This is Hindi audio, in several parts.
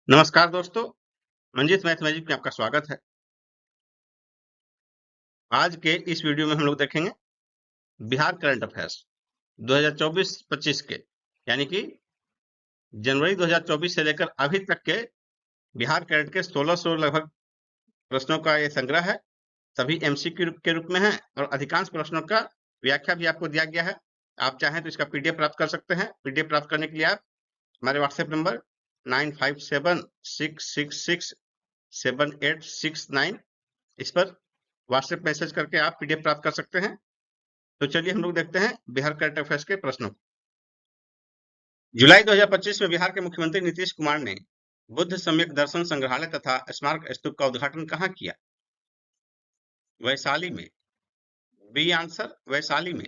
नमस्कार दोस्तों, मंजीत मैथ मैजिक में आपका स्वागत है। आज के इस वीडियो में हम लोग देखेंगे बिहार करंट अफेयर्स 2024-25 के, यानी कि जनवरी 2024 से लेकर अभी तक के बिहार करंट के 1600 लगभग प्रश्नों का ये संग्रह है। सभी एमसीक्यू के रूप में है और अधिकांश प्रश्नों का व्याख्या भी आपको दिया गया है। आप चाहें तो इसका पीडीएफ प्राप्त कर सकते हैं। पीडीएफ प्राप्त करने के लिए आप हमारे व्हाट्सएप नंबर 9576667869 इस पर व्हाट्सएप मैसेज करके आप पीडीएफ प्राप्त कर सकते हैं। तो चलिए हम लोग देखते हैं बिहार करंट अफेयर्स के प्रश्नों को। जुलाई 2025 में बिहार के मुख्यमंत्री नीतीश कुमार ने बुद्ध सम्यक दर्शन संग्रहालय तथा स्मारक स्तूप का उद्घाटन कहाँ किया? वैशाली में। बी आंसर वैशाली में।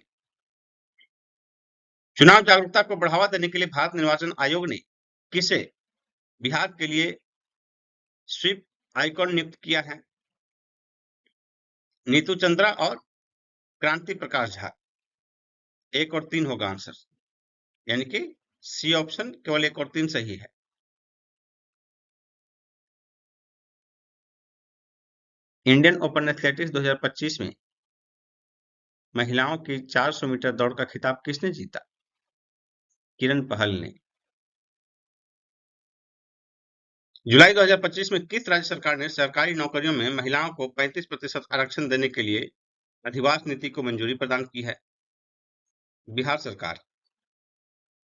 चुनाव जागरूकता को बढ़ावा देने के लिए भारत निर्वाचन आयोग ने किसे बिहार के लिए स्वीप आइकॉन नियुक्त किया है? नीतू चंद्रा और क्रांति प्रकाश झा। 1 और 3 होगा आंसर, यानी कि सी ऑप्शन केवल 1 और 3 सही है। इंडियन ओपन एथलेटिक्स 2025 में महिलाओं की 400 मीटर दौड़ का खिताब किसने जीता? किरण पहल ने। जुलाई 2025 में किस राज्य सरकार ने सरकारी नौकरियों में महिलाओं को 35% आरक्षण देने के लिए अधिवास नीति को मंजूरी प्रदान की है? बिहार सरकार।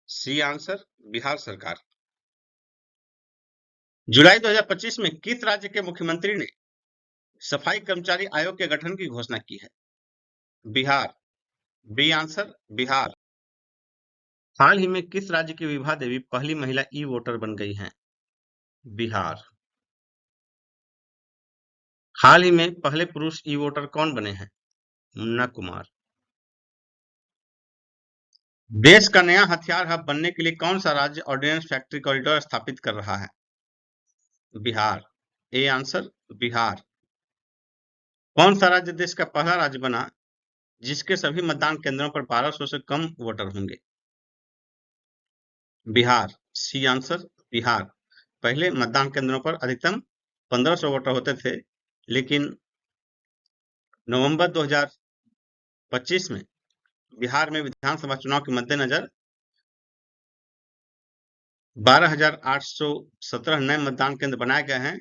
सी आंसर बिहार सरकार। जुलाई 2025 में किस राज्य के मुख्यमंत्री ने सफाई कर्मचारी आयोग के गठन की घोषणा की है? बिहार। B answer Bihar. हाल ही में किस राज्य की विभा देवी पहली महिला ई वोटर बन गई हैं? बिहार। हाल ही में पहले पुरुष ई वोटर कौन बने हैं? मुन्ना कुमार। देश का नया हथियार हब बनने के लिए कौन सा राज्य ऑर्डिनेंस फैक्ट्री कॉरिडोर स्थापित कर रहा है? बिहार। A answer Bihar. कौन सा राज्य देश का पहला राज्य बना जिसके सभी मतदान केंद्रों पर 1200 से कम वोटर होंगे? बिहार। C answer Bihar. पहले मतदान केंद्रों पर अधिकतम 1500 वोटर होते थे, लेकिन नवंबर 2025 में बिहार में विधानसभा चुनाव के मद्देनजर 12,817 नए मतदान केंद्र बनाए गए हैं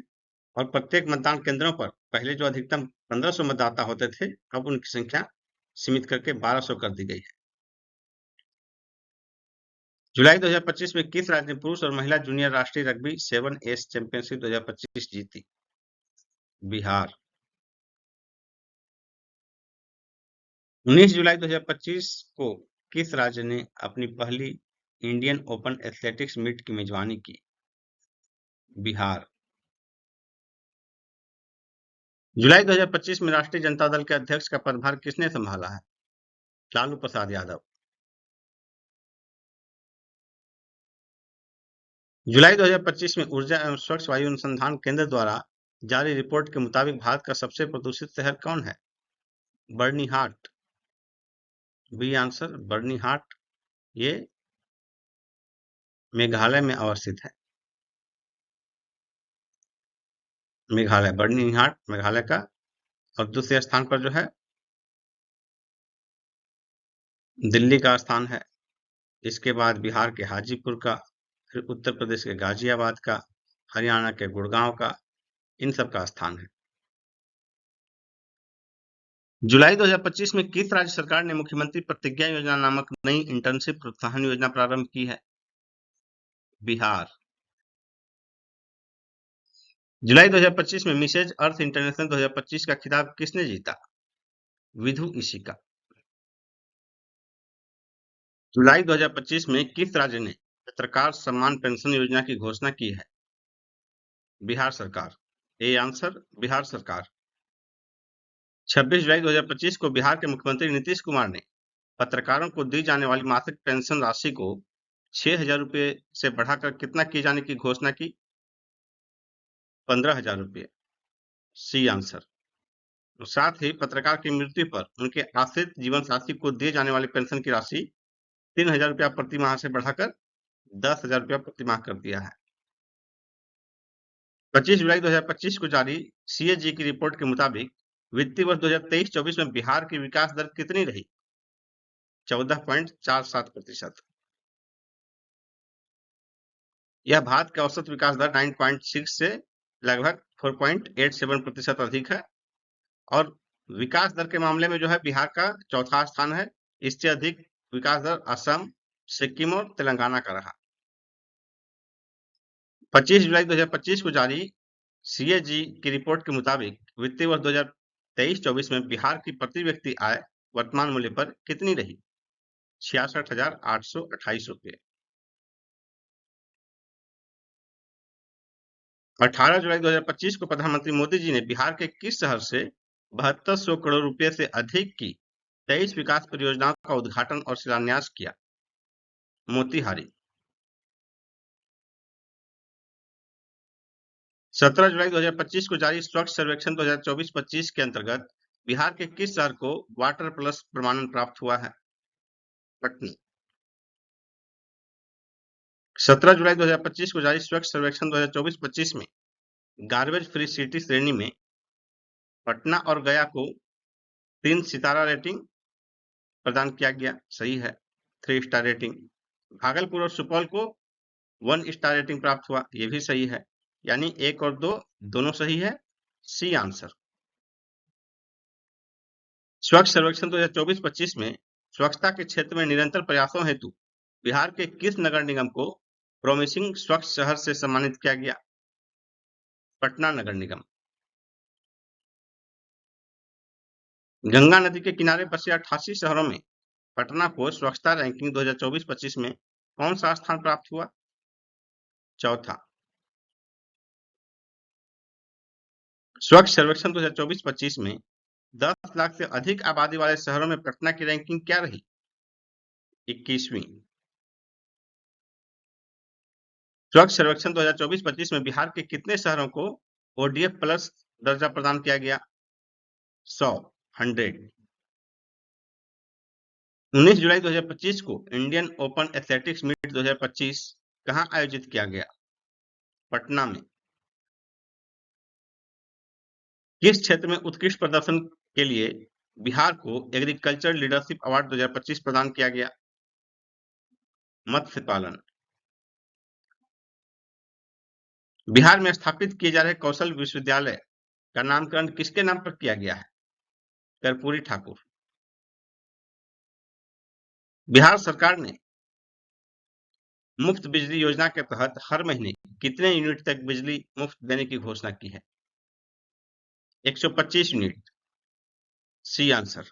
और प्रत्येक मतदान केंद्रों पर पहले जो अधिकतम 1500 मतदाता होते थे, अब उनकी संख्या सीमित करके 1200 कर दी गई है। जुलाई 2025 में किस राज्य ने पुरुष और महिला जूनियर राष्ट्रीय रग्बी 7 चैंपियनशिप 2025 जीती? बिहार। 19 जुलाई 2025 को किस राज्य ने अपनी पहली इंडियन ओपन एथलेटिक्स मीट की मेजबानी की? बिहार। जुलाई 2025 में राष्ट्रीय जनता दल के अध्यक्ष का पदभार किसने संभाला है? लालू प्रसाद यादव। जुलाई 2025 में ऊर्जा एवं स्वच्छ वायु अनुसंधान केंद्र द्वारा जारी रिपोर्ट के मुताबिक भारत का सबसे प्रदूषित शहर कौन है? बर्निहाट। B answer Byrnihat. ये मेघालय में अवस्थित है। मेघालय, बर्निहाट मेघालय का। और दूसरे स्थान पर जो है दिल्ली का स्थान है। इसके बाद बिहार के हाजीपुर का, फिर उत्तर प्रदेश के गाजियाबाद का, हरियाणा के गुड़गांव का, इन सब का स्थान है। जुलाई 2025 में किस राज्य सरकार ने मुख्यमंत्री प्रतिज्ञा योजना नामक नई इंटर्नशिप प्रोत्साहन योजना प्रारंभ की है? बिहार। जुलाई 2025 में मिसेज अर्थ इंटरनेशनल 2025 का खिताब किसने जीता? विधु इशिका। जुलाई 2025 में किस राज्य ने पत्रकार सम्मान पेंशन योजना की घोषणा की है? बिहार सरकार। ए आंसर बिहार सरकार। 26 जुलाई 2025 को बिहार के मुख्यमंत्री नीतीश कुमार ने पत्रकारों को दी जाने वाली मासिक पेंशन राशि को 6,000 रुपये से बढ़ाकर कितना किए जाने की घोषणा की? 15,000 रुपये। C answer. साथ ही पत्रकार की मृत्यु पर उनके आश्रित जीवन साथी को दिए जाने वाली पेंशन की राशि 3,000 रुपया प्रति माह से बढ़ाकर 10,000 रुपया प्रति माह कर दिया है। 25 जुलाई 2025 को जारी सीएजी की रिपोर्ट के मुताबिक वित्तीय वर्ष 2023-24 में बिहार की विकास दर कितनी रही? 14.47%। यह भारत का औसत विकास दर 9.6 से लगभग 4.87% अधिक है और विकास दर के मामले में जो है बिहार का चौथा स्थान है। इससे अधिक विकास दर असम, सिक्किम और तेलंगाना का रहा। 25 जुलाई 2025 को जारी सीएजी की रिपोर्ट के मुताबिक वित्तीय वर्ष 2023-24 में बिहार की प्रति व्यक्ति आय वर्तमान मूल्य पर कितनी रही? 66,828 रुपये। 18 जुलाई 2025 को प्रधानमंत्री मोदी जी ने बिहार के किस शहर से 7200 करोड़ रुपए से अधिक की 23 विकास परियोजनाओं का उद्घाटन और शिलान्यास किया? मोतिहारी। 17 जुलाई 2025 को जारी स्वच्छ सर्वेक्षण 2024-25 के अंतर्गत बिहार के किस शहर को वाटर प्लस प्रमाणन प्राप्त हुआ है? पटना। 17 जुलाई 2025 को जारी स्वच्छ सर्वेक्षण 2024-25 में गार्बेज फ्री सिटी श्रेणी में पटना और गया को 3 सितारा रेटिंग प्रदान किया गया। सही है, 3 स्टार रेटिंग। भागलपुर और सुपौल को 1 स्टार रेटिंग प्राप्त हुआ, ये भी सही है, यानी 1 और 2 दोनों सही है। C answer. स्वच्छ सर्वेक्षण 2024-25 में स्वच्छता के क्षेत्र में निरंतर प्रयासों हेतु बिहार के किस नगर निगम को प्रॉमिसिंग स्वच्छ शहर से सम्मानित किया गया? पटना नगर निगम। गंगा नदी के किनारे बसे 88 शहरों में पटना को स्वच्छता रैंकिंग 2024-25 में कौन सा स्थान प्राप्त हुआ? चौथा। स्वच्छ सर्वेक्षण 2024-25 में 10 लाख से अधिक आबादी वाले शहरों में पटना की रैंकिंग क्या रही? 21वीं। स्वच्छ सर्वेक्षण 2024-25 में बिहार के कितने शहरों को ओडीएफ प्लस दर्जा प्रदान किया गया? 100। 19 जुलाई 2025 को इंडियन ओपन एथलेटिक्स मीट 2025 कहां आयोजित किया गया? पटना में। किस क्षेत्र में उत्कृष्ट प्रदर्शन के लिए बिहार को एग्रीकल्चर लीडरशिप अवार्ड 2025 प्रदान किया गया? मत्स्य पालन। बिहार में स्थापित किए जा रहे कौशल विश्वविद्यालय का नामकरण किसके नाम पर किया गया है? कर्पूरी ठाकुर। बिहार सरकार ने मुफ्त बिजली योजना के तहत हर महीने कितने यूनिट तक बिजली मुफ्त देने की घोषणा की है? 125 यूनिट। सी आंसर।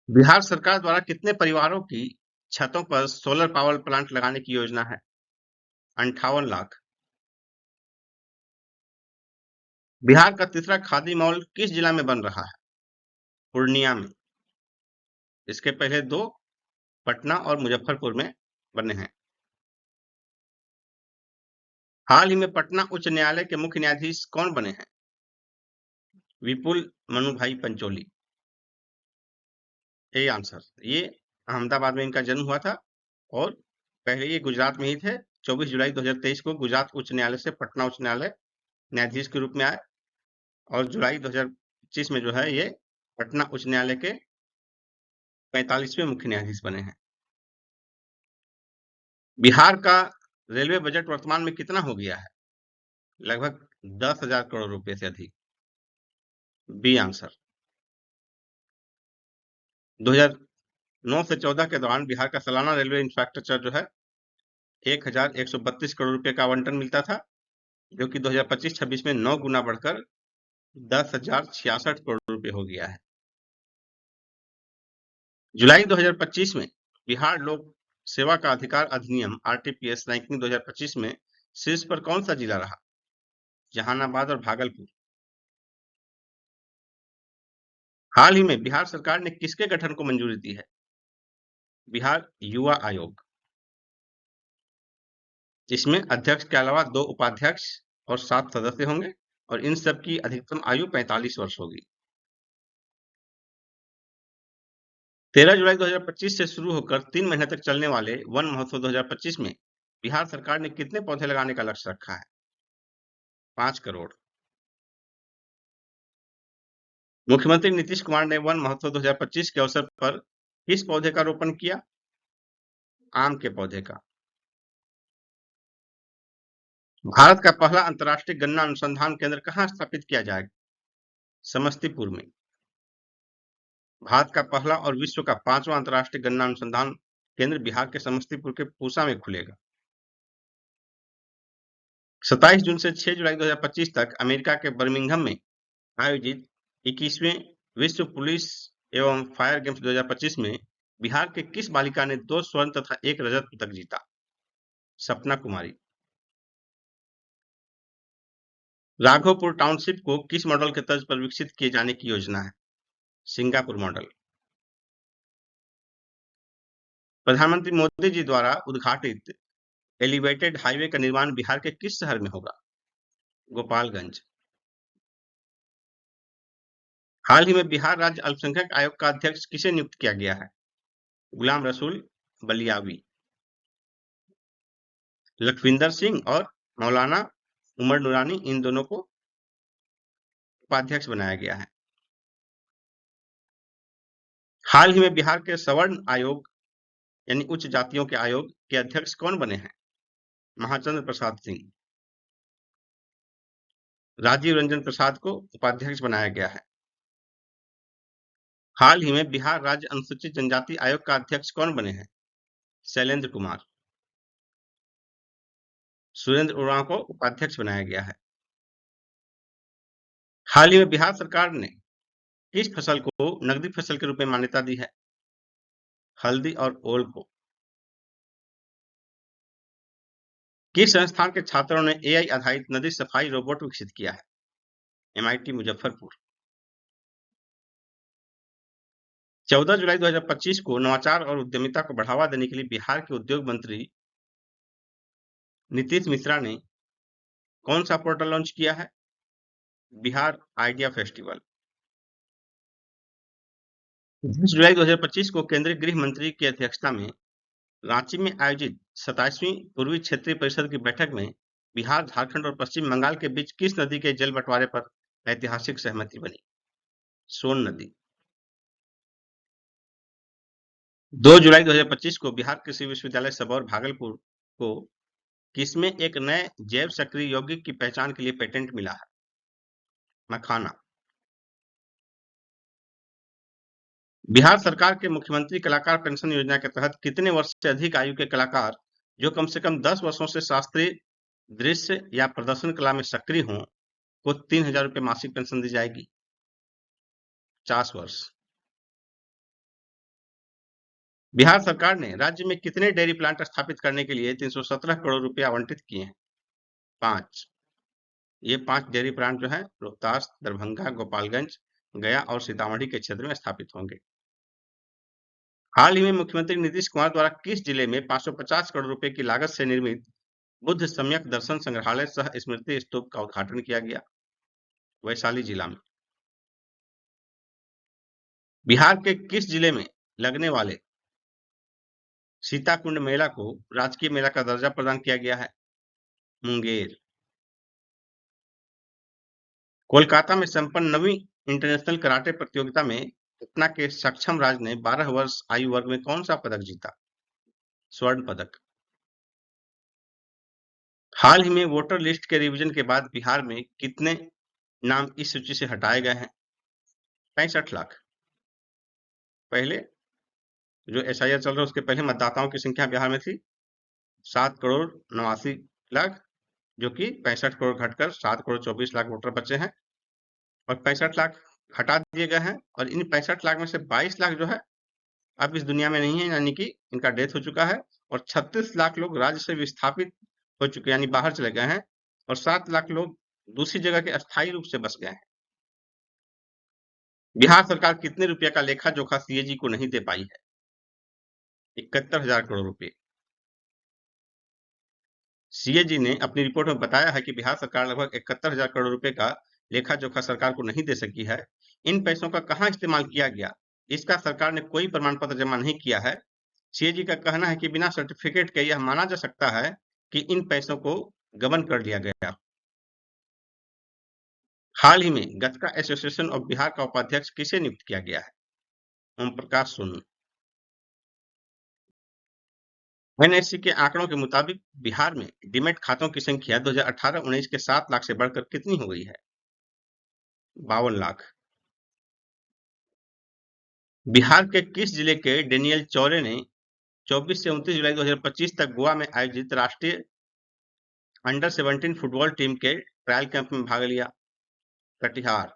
बिहार सरकार द्वारा कितने परिवारों की छतों पर सोलर पावर प्लांट लगाने की योजना है? 58 लाख। बिहार का तीसरा खादी मॉल किस जिला में बन रहा है? पूर्णिया में। इसके पहले 2 पटना और मुजफ्फरपुर में बने हैं। हाल ही में पटना उच्च न्यायालय के मुख्य न्यायाधीश कौन बने हैं? विपुल मनुभाई पंचोली। यही आंसर। ये अहमदाबाद में इनका जन्म हुआ था और पहले ये गुजरात में ही थे। 24 जुलाई 2023 को गुजरात उच्च न्यायालय से पटना उच्च न्यायालय न्यायाधीश के रूप में आए और जुलाई 2025 में जो है ये पटना उच्च न्यायालय के 45वें मुख्य न्यायाधीश बने हैं। बिहार का रेलवे बजट वर्तमान में कितना हो गया है? लगभग 10,000 करोड़ रुपए से अधिक। B answer. 2009 से 14 के दौरान बिहार का सालाना रेलवे इंफ्रास्ट्रक्चर जो है 1,132 करोड़ रुपए का आवंटन मिलता था, जो कि 2025-26 में 9 गुना बढ़कर 10,066 करोड़ रुपए हो गया है। जुलाई 2025 में बिहार लोक सेवा का अधिकार अधिनियम आरटीपीएस रैंकिंग 2025 में शीर्ष पर कौन सा जिला रहा? जहानाबाद और भागलपुर। हाल ही में बिहार सरकार ने किसके गठन को मंजूरी दी है? बिहार युवा आयोग। इसमें अध्यक्ष के अलावा 2 उपाध्यक्ष और 7 सदस्य होंगे और इन सब की अधिकतम आयु 45 वर्ष होगी। 13 जुलाई 2025 से शुरू होकर 3 महीने तक चलने वाले वन महोत्सव 2025 में बिहार सरकार ने कितने पौधे लगाने का लक्ष्य रखा है? 5 करोड़। मुख्यमंत्री नीतीश कुमार ने वन महोत्सव 2025 के अवसर पर किस पौधे का रोपण किया? आम के पौधे का। भारत का पहला अंतर्राष्ट्रीय गन्ना अनुसंधान केंद्र कहाँ स्थापित किया जाएगा? समस्तीपुर में। भारत का पहला और विश्व का 5वां अंतर्राष्ट्रीय गन्ना अनुसंधान केंद्र बिहार के समस्तीपुर के पूसा में खुलेगा। 27 जून से 6 जुलाई 2025 तक अमेरिका के बर्मिंघम में आयोजित 21वें विश्व पुलिस एवं फायर गेम्स 2025 में बिहार के किस बालिका ने 2 स्वर्ण तथा 1 रजत पदक जीता? सपना कुमारी। राघोपुर टाउनशिप को किस मॉडल के तर्ज पर विकसित किए जाने की योजना है? Singapore model. प्रधानमंत्री मोदी जी द्वारा उद्घाटित एलिवेटेड हाईवे का निर्माण बिहार के किस शहर में होगा? गोपालगंज। हाल ही में बिहार राज्य अल्पसंख्यक आयोग का अध्यक्ष किसे नियुक्त किया गया है? गुलाम रसूल बलियावी। लखविंदर सिंह और मौलाना उमर नूरानी, इन दोनों को उपाध्यक्ष बनाया गया है। हाल ही में बिहार के सवर्ण आयोग यानी उच्च जातियों के आयोग के अध्यक्ष कौन बने हैं? महाचंद्र प्रसाद सिंह। राजीव रंजन प्रसाद को उपाध्यक्ष बनाया गया है। हाल ही में बिहार राज्य अनुसूचित जनजाति आयोग का अध्यक्ष कौन बने हैं? शैलेंद्र कुमार। सुरेंद्र उरांव को उपाध्यक्ष बनाया गया है। हाल ही में बिहार सरकार ने किस फसल को नकदी फसल के रूप में मान्यता दी है? हल्दी और ओल को। किस संस्थान के छात्रों ने एआई आधारित नदी सफाई रोबोट विकसित किया है? एमआईटी मुजफ्फरपुर। 14 जुलाई 2025 को नवाचार और उद्यमिता को बढ़ावा देने के लिए बिहार के उद्योग मंत्री नीतीश मिश्रा ने कौन सा पोर्टल लॉन्च किया है? Bihar idea festival. 20 जुलाई 2025 को केंद्रीय गृह मंत्री की अध्यक्षता में रांची में आयोजित 27वीं पूर्वी क्षेत्रीय परिषद की बैठक में बिहार, झारखंड और पश्चिम बंगाल के बीच किस नदी के जल बंटवारे पर ऐतिहासिक सहमति बनी? सोन नदी। 2 जुलाई 2025 को बिहार कृषि विश्वविद्यालय सबौर भागलपुर को किसमें एक नए जैव सक्रिय यौगिक की पहचान के लिए पेटेंट मिला है? मखाना। बिहार सरकार के मुख्यमंत्री कलाकार पेंशन योजना के तहत कितने वर्ष से अधिक आयु के कलाकार जो कम से कम 10 वर्षों से शास्त्रीय, दृश्य या प्रदर्शन कला में सक्रिय हों को 3,000 रुपये मासिक पेंशन दी जाएगी? 50 वर्ष। बिहार सरकार ने राज्य में कितने डेयरी प्लांट स्थापित करने के लिए 317 करोड़ रुपए आवंटित किए हैं? 5। ये 5 डेयरी प्लांट जो है रोहतास, दरभंगा, गोपालगंज, गया और सीतामढ़ी के क्षेत्र में स्थापित होंगे। हाल ही में मुख्यमंत्री नीतीश कुमार द्वारा किस जिले में 550 करोड़ रुपए की लागत से निर्मित बुद्ध सम्यक दर्शन संग्रहालय सह स्मृति स्तूप का उद्घाटन किया गया? वैशाली जिला में। बिहार के किस जिले में लगने वाले सीताकुंड मेला को राजकीय मेला का दर्जा प्रदान किया गया है? मुंगेर। कोलकाता में संपन्न 9वीं इंटरनेशनल कराटे प्रतियोगिता में पटना के सक्षम राज ने 12 वर्ष आयु वर्ग में कौन सा पदक जीता? स्वर्ण पदक। हाल ही में वोटर लिस्ट के रिवीजन के बाद बिहार में कितने नाम इस सूची से हटाए गए हैं? 65 लाख। पहले जो एसआईआर चल रहा है उसके पहले मतदाताओं की संख्या बिहार में थी 7 करोड़ 89 लाख, जो कि 65 करोड़ घटकर 7 करोड़ 24 लाख वोटर बचे हैं और 65 लाख हटा दिए गए हैं और इन 65 लाख में से 22 लाख जो है अब इस दुनिया में नहीं है, यानी कि इनका डेथ हो चुका है और 36 लाख लोग राज्य से विस्थापित हो चुके यानी बाहर चले गए हैं और 7 लाख लोग दूसरी जगह के अस्थायी रूप से बस गए हैं। बिहार सरकार कितने रुपए का लेखा जोखा सीएजी को नहीं दे पाई है? 71,000 करोड़ रुपए। सीएजी ने अपनी रिपोर्ट में बताया है कि बिहार सरकार लगभग 71,000 करोड़ रुपए का लेखा जोखा सरकार को नहीं दे सकी है। इन पैसों का कहां इस्तेमाल किया गया, इसका सरकार ने कोई प्रमाण पत्र जमा नहीं किया है। सीएजी का कहना है कि बिना सर्टिफिकेट के यह माना जा सकता है कि इन पैसों को गबन कर लिया गया। हाल ही में गतका एसोसिएशन ऑफ बिहार का उपाध्यक्ष किसे नियुक्त किया गया है? ओम प्रकाश सोनी। एनएससी के आंकड़ों के मुताबिक बिहार में डीमैट खातों की संख्या 2018-19 के 7 लाख से बढ़कर कितनी हो गई है? 52 लाख। बिहार के किस जिले के डेनियल चौरे ने 24 से 29 जुलाई 2025 तक गोवा में आयोजित राष्ट्रीय अंडर 17 फुटबॉल टीम के ट्रायल कैंप में भाग लिया? कटिहार।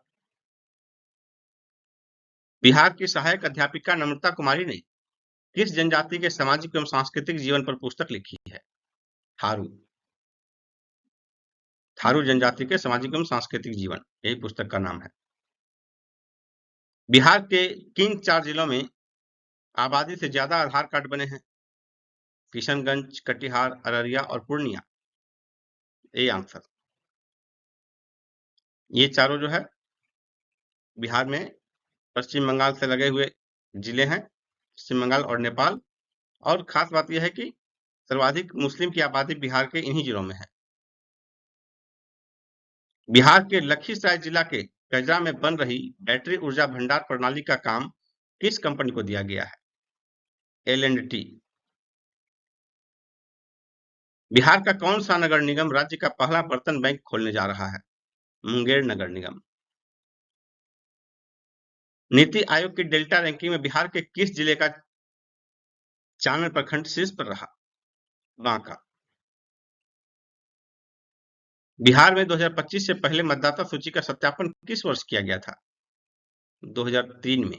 बिहार की सहायक अध्यापिका नम्रता कुमारी ने किस जनजाति के सामाजिक एवं सांस्कृतिक जीवन पर पुस्तक लिखी है? थारू। थारू जनजाति के सामाजिक एवं सांस्कृतिक जीवन, यही पुस्तक का नाम है। बिहार के किन 4 जिलों में आबादी से ज्यादा आधार कार्ड बने हैं? किशनगंज, कटिहार, अररिया और पूर्णिया। यही आंसर। ये चारों जो है बिहार में पश्चिम बंगाल से लगे हुए जिले हैं, पश्चिम बंगाल और नेपाल। और खास बात यह है कि सर्वाधिक मुस्लिम की आबादी बिहार के इन्हीं जिलों में है। बिहार के लखीसराय जिला के कजरा में बन रही बैटरी ऊर्जा भंडार प्रणाली का काम किस कंपनी को दिया गया है? L&T। बिहार का कौन सा नगर निगम राज्य का पहला बर्तन बैंक खोलने जा रहा है? मुंगेर नगर निगम। नीति आयोग की डेल्टा रैंकिंग में बिहार के किस जिले का चानन प्रखंड शीर्ष पर रहा? बांका। बिहार में 2025 से पहले मतदाता सूची का सत्यापन किस वर्ष किया गया था? 2003 में।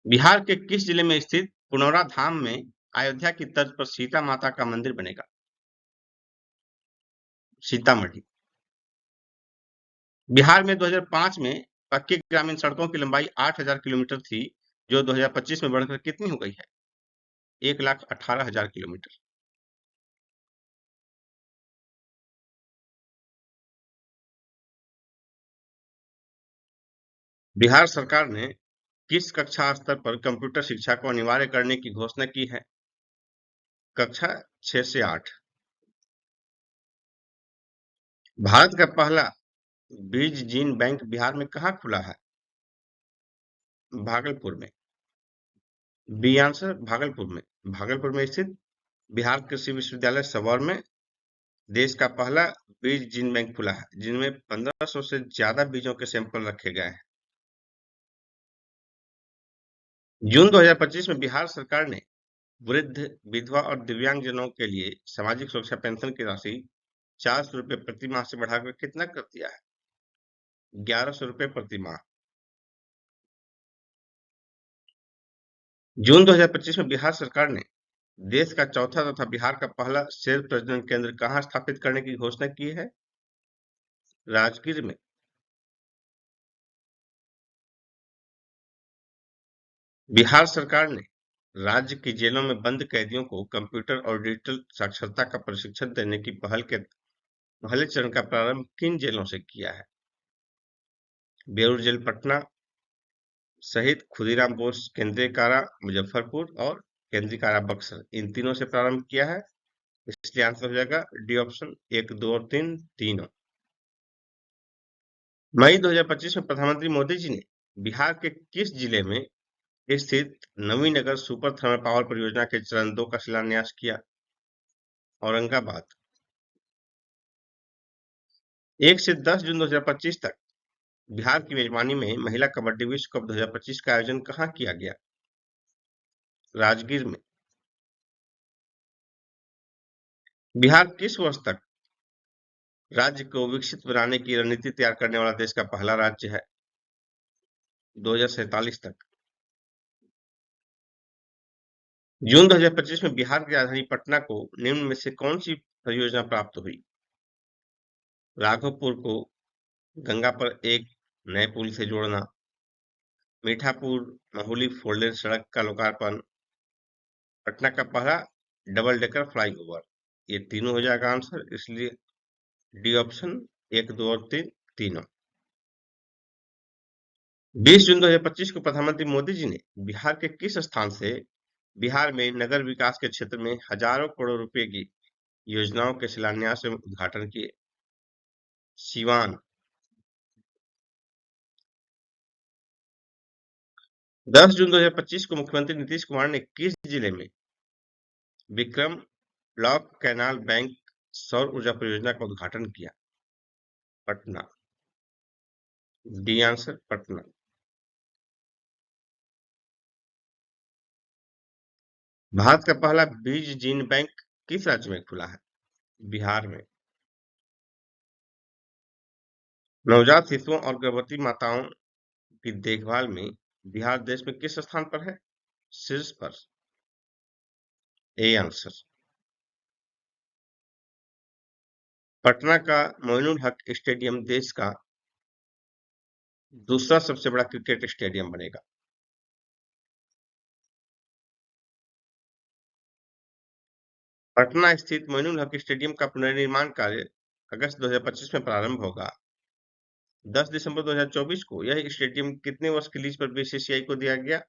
बिहार के किस जिले में स्थित पुनौरा धाम में अयोध्या की तर्ज पर सीता माता का मंदिर बनेगा? सीतामढ़ी। बिहार में 2005 में पक्की ग्रामीण सड़कों की लंबाई 8,000 किलोमीटर थी, जो 2025 में बढ़कर कितनी हो गई है? 1,18,000 किलोमीटर। बिहार सरकार ने किस कक्षा स्तर पर कंप्यूटर शिक्षा को अनिवार्य करने की घोषणा की है? कक्षा 6 से 8। भारत का पहला बीज जीन बैंक बिहार में कहाँ खुला है? भागलपुर में। बी आंसर भागलपुर में। भागलपुर में स्थित बिहार कृषि विश्वविद्यालय सबौर में देश का पहला बीज जीन बैंक खुला है, जिनमें 1500 से ज्यादा बीजों के सैंपल रखे गए हैं। जून 2025 में बिहार सरकार ने वृद्ध, विधवा और दिव्यांगजनों के लिए सामाजिक सुरक्षा पेंशन की राशि 400 रुपए प्रति माह से बढ़ाकर कितना कर दिया है? 1100 रुपए प्रति माह। जून 2025 में बिहार सरकार ने देश का चौथा तथा बिहार का पहला सेल्फ प्रजनन केंद्र कहाँ स्थापित करने की घोषणा की है? राजगीर में। बिहार सरकार ने राज्य की जेलों में बंद कैदियों को कंप्यूटर और डिजिटल साक्षरता का प्रशिक्षण देने की पहल के पहले चरण का प्रारंभ किन जेलों से किया है? बेऊर जेल पटना सहित खुदीराम बोस केंद्रीय कारा मुजफ्फरपुर और केंद्रीय कारा बक्सर, इन तीनों से प्रारंभ किया है। इसलिए आंसर हो जाएगा डी ऑप्शन 1, 2 और 3 तीनों। मई 2025 में प्रधानमंत्री मोदी जी ने बिहार के किस जिले में स्थित नवीनगर सुपर थर्मल पावर परियोजना के चरण 2 का शिलान्यास किया? औरंगाबाद। 1 से 10 जून 2025 तक बिहार की मेजबानी में महिला कबड्डी विश्व कप 2025 का आयोजन कहाँ किया गया? राजगीर में। बिहार किस वर्ष तक राज्य को विकसित बनाने की रणनीति तैयार करने वाला देश का पहला राज्य है? 2047 तक। जून 2025 में बिहार की राजधानी पटना को निम्न में से कौन सी परियोजना प्राप्त हुई? राघवपुर को गंगा पर एक नए पुल से जोड़ना, मीठापुर महुली फोल्डेड सड़क का लोकार्पण, पटना का पहला डबल डेकर फ्लाईओवर। ये तीनों हो जाएगा आंसर, इसलिए डी ऑप्शन 1, 2 और 3 तीनों। 20 जून 2025 को प्रधानमंत्री मोदी जी ने बिहार के किस स्थान से बिहार में नगर विकास के क्षेत्र में हजारों करोड़ रुपए की योजनाओं के शिलान्यास एवं उद्घाटन किए? सिवान। 10 जून 2025 को मुख्यमंत्री नीतीश कुमार ने किस जिले में विक्रम ब्लॉक कैनाल बैंक सौर ऊर्जा परियोजना का उद्घाटन किया? पटना। D answer Patna. भारत का पहला बीज जीन बैंक किस राज्य में खुला है? बिहार में। नवजात शिशुओं और गर्भवती माताओं की देखभाल में बिहार देश में किस स्थान पर है? शीर्ष पर। A answer. पटना का मोइनुल हक स्टेडियम देश का दूसरा सबसे बड़ा क्रिकेट स्टेडियम बनेगा। पटना स्थित मोइनुल हक स्टेडियम का पुनर्निर्माण कार्य अगस्त 2025 में प्रारंभ होगा। 10 दिसंबर 2024 को यह स्टेडियम कितने वर्ष की लीज पर बीसीसीआई को दिया गया?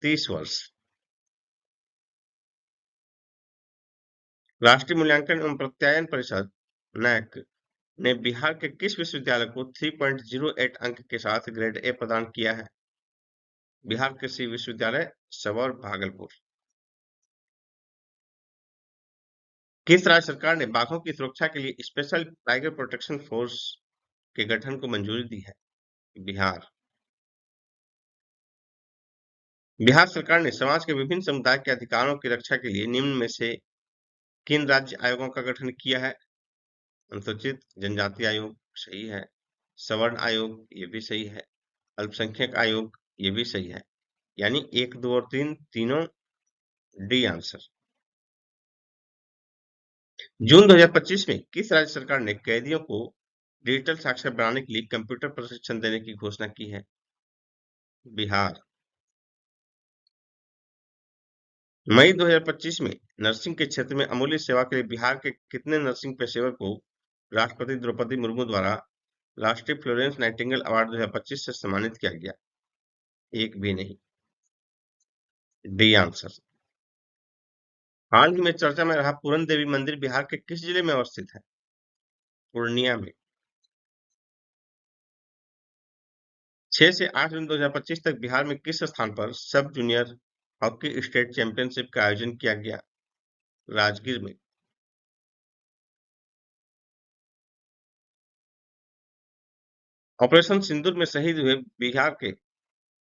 30 वर्ष। राष्ट्रीय मूल्यांकन एवं प्रत्यायन परिषद नैक ने बिहार के किस विश्वविद्यालय को 3.08 अंक के साथ ग्रेड ए प्रदान किया है? बिहार कृषि विश्वविद्यालय सबौर भागलपुर। किस राज्य सरकार ने बाघों की सुरक्षा के लिए स्पेशल टाइगर प्रोटेक्शन फोर्स के गठन को मंजूरी दी है? बिहार। बिहार सरकार ने समाज के विभिन्न समुदाय के अधिकारों की रक्षा के लिए निम्न में से किन राज्य आयोगों का गठन किया है? अनुसूचित जनजाति आयोग सही है, सवर्ण आयोग ये भी सही है, अल्पसंख्यक आयोग ये भी सही है, यानी 1, 2 और 3 तीनों डी आंसर। जून 2025 में किस राज्य सरकार ने कैदियों को डिजिटल साक्षर बनाने के लिए कंप्यूटर प्रशिक्षण देने की घोषणा की है? बिहार। मई 2025 में नर्सिंग के क्षेत्र में अमूल्य सेवा के लिए बिहार के कितने नर्सिंग पेशेवर को राष्ट्रपति द्रौपदी मुर्मू द्वारा राष्ट्रीय फ्लोरेंस नाइटिंगेल अवार्ड 2025 से सम्मानित किया गया? एक भी नहीं। D answer. हाल ही में चर्चा में रहा पूरन देवी मंदिर बिहार के किस जिले में अवस्थित है? पूर्णिया में। 6 से 8 जून 2025 तक बिहार में किस स्थान पर सब जूनियर हॉकी स्टेट चैंपियनशिप का आयोजन किया गया? राजगीर में। ऑपरेशन सिंदूर में शहीद हुए बिहार के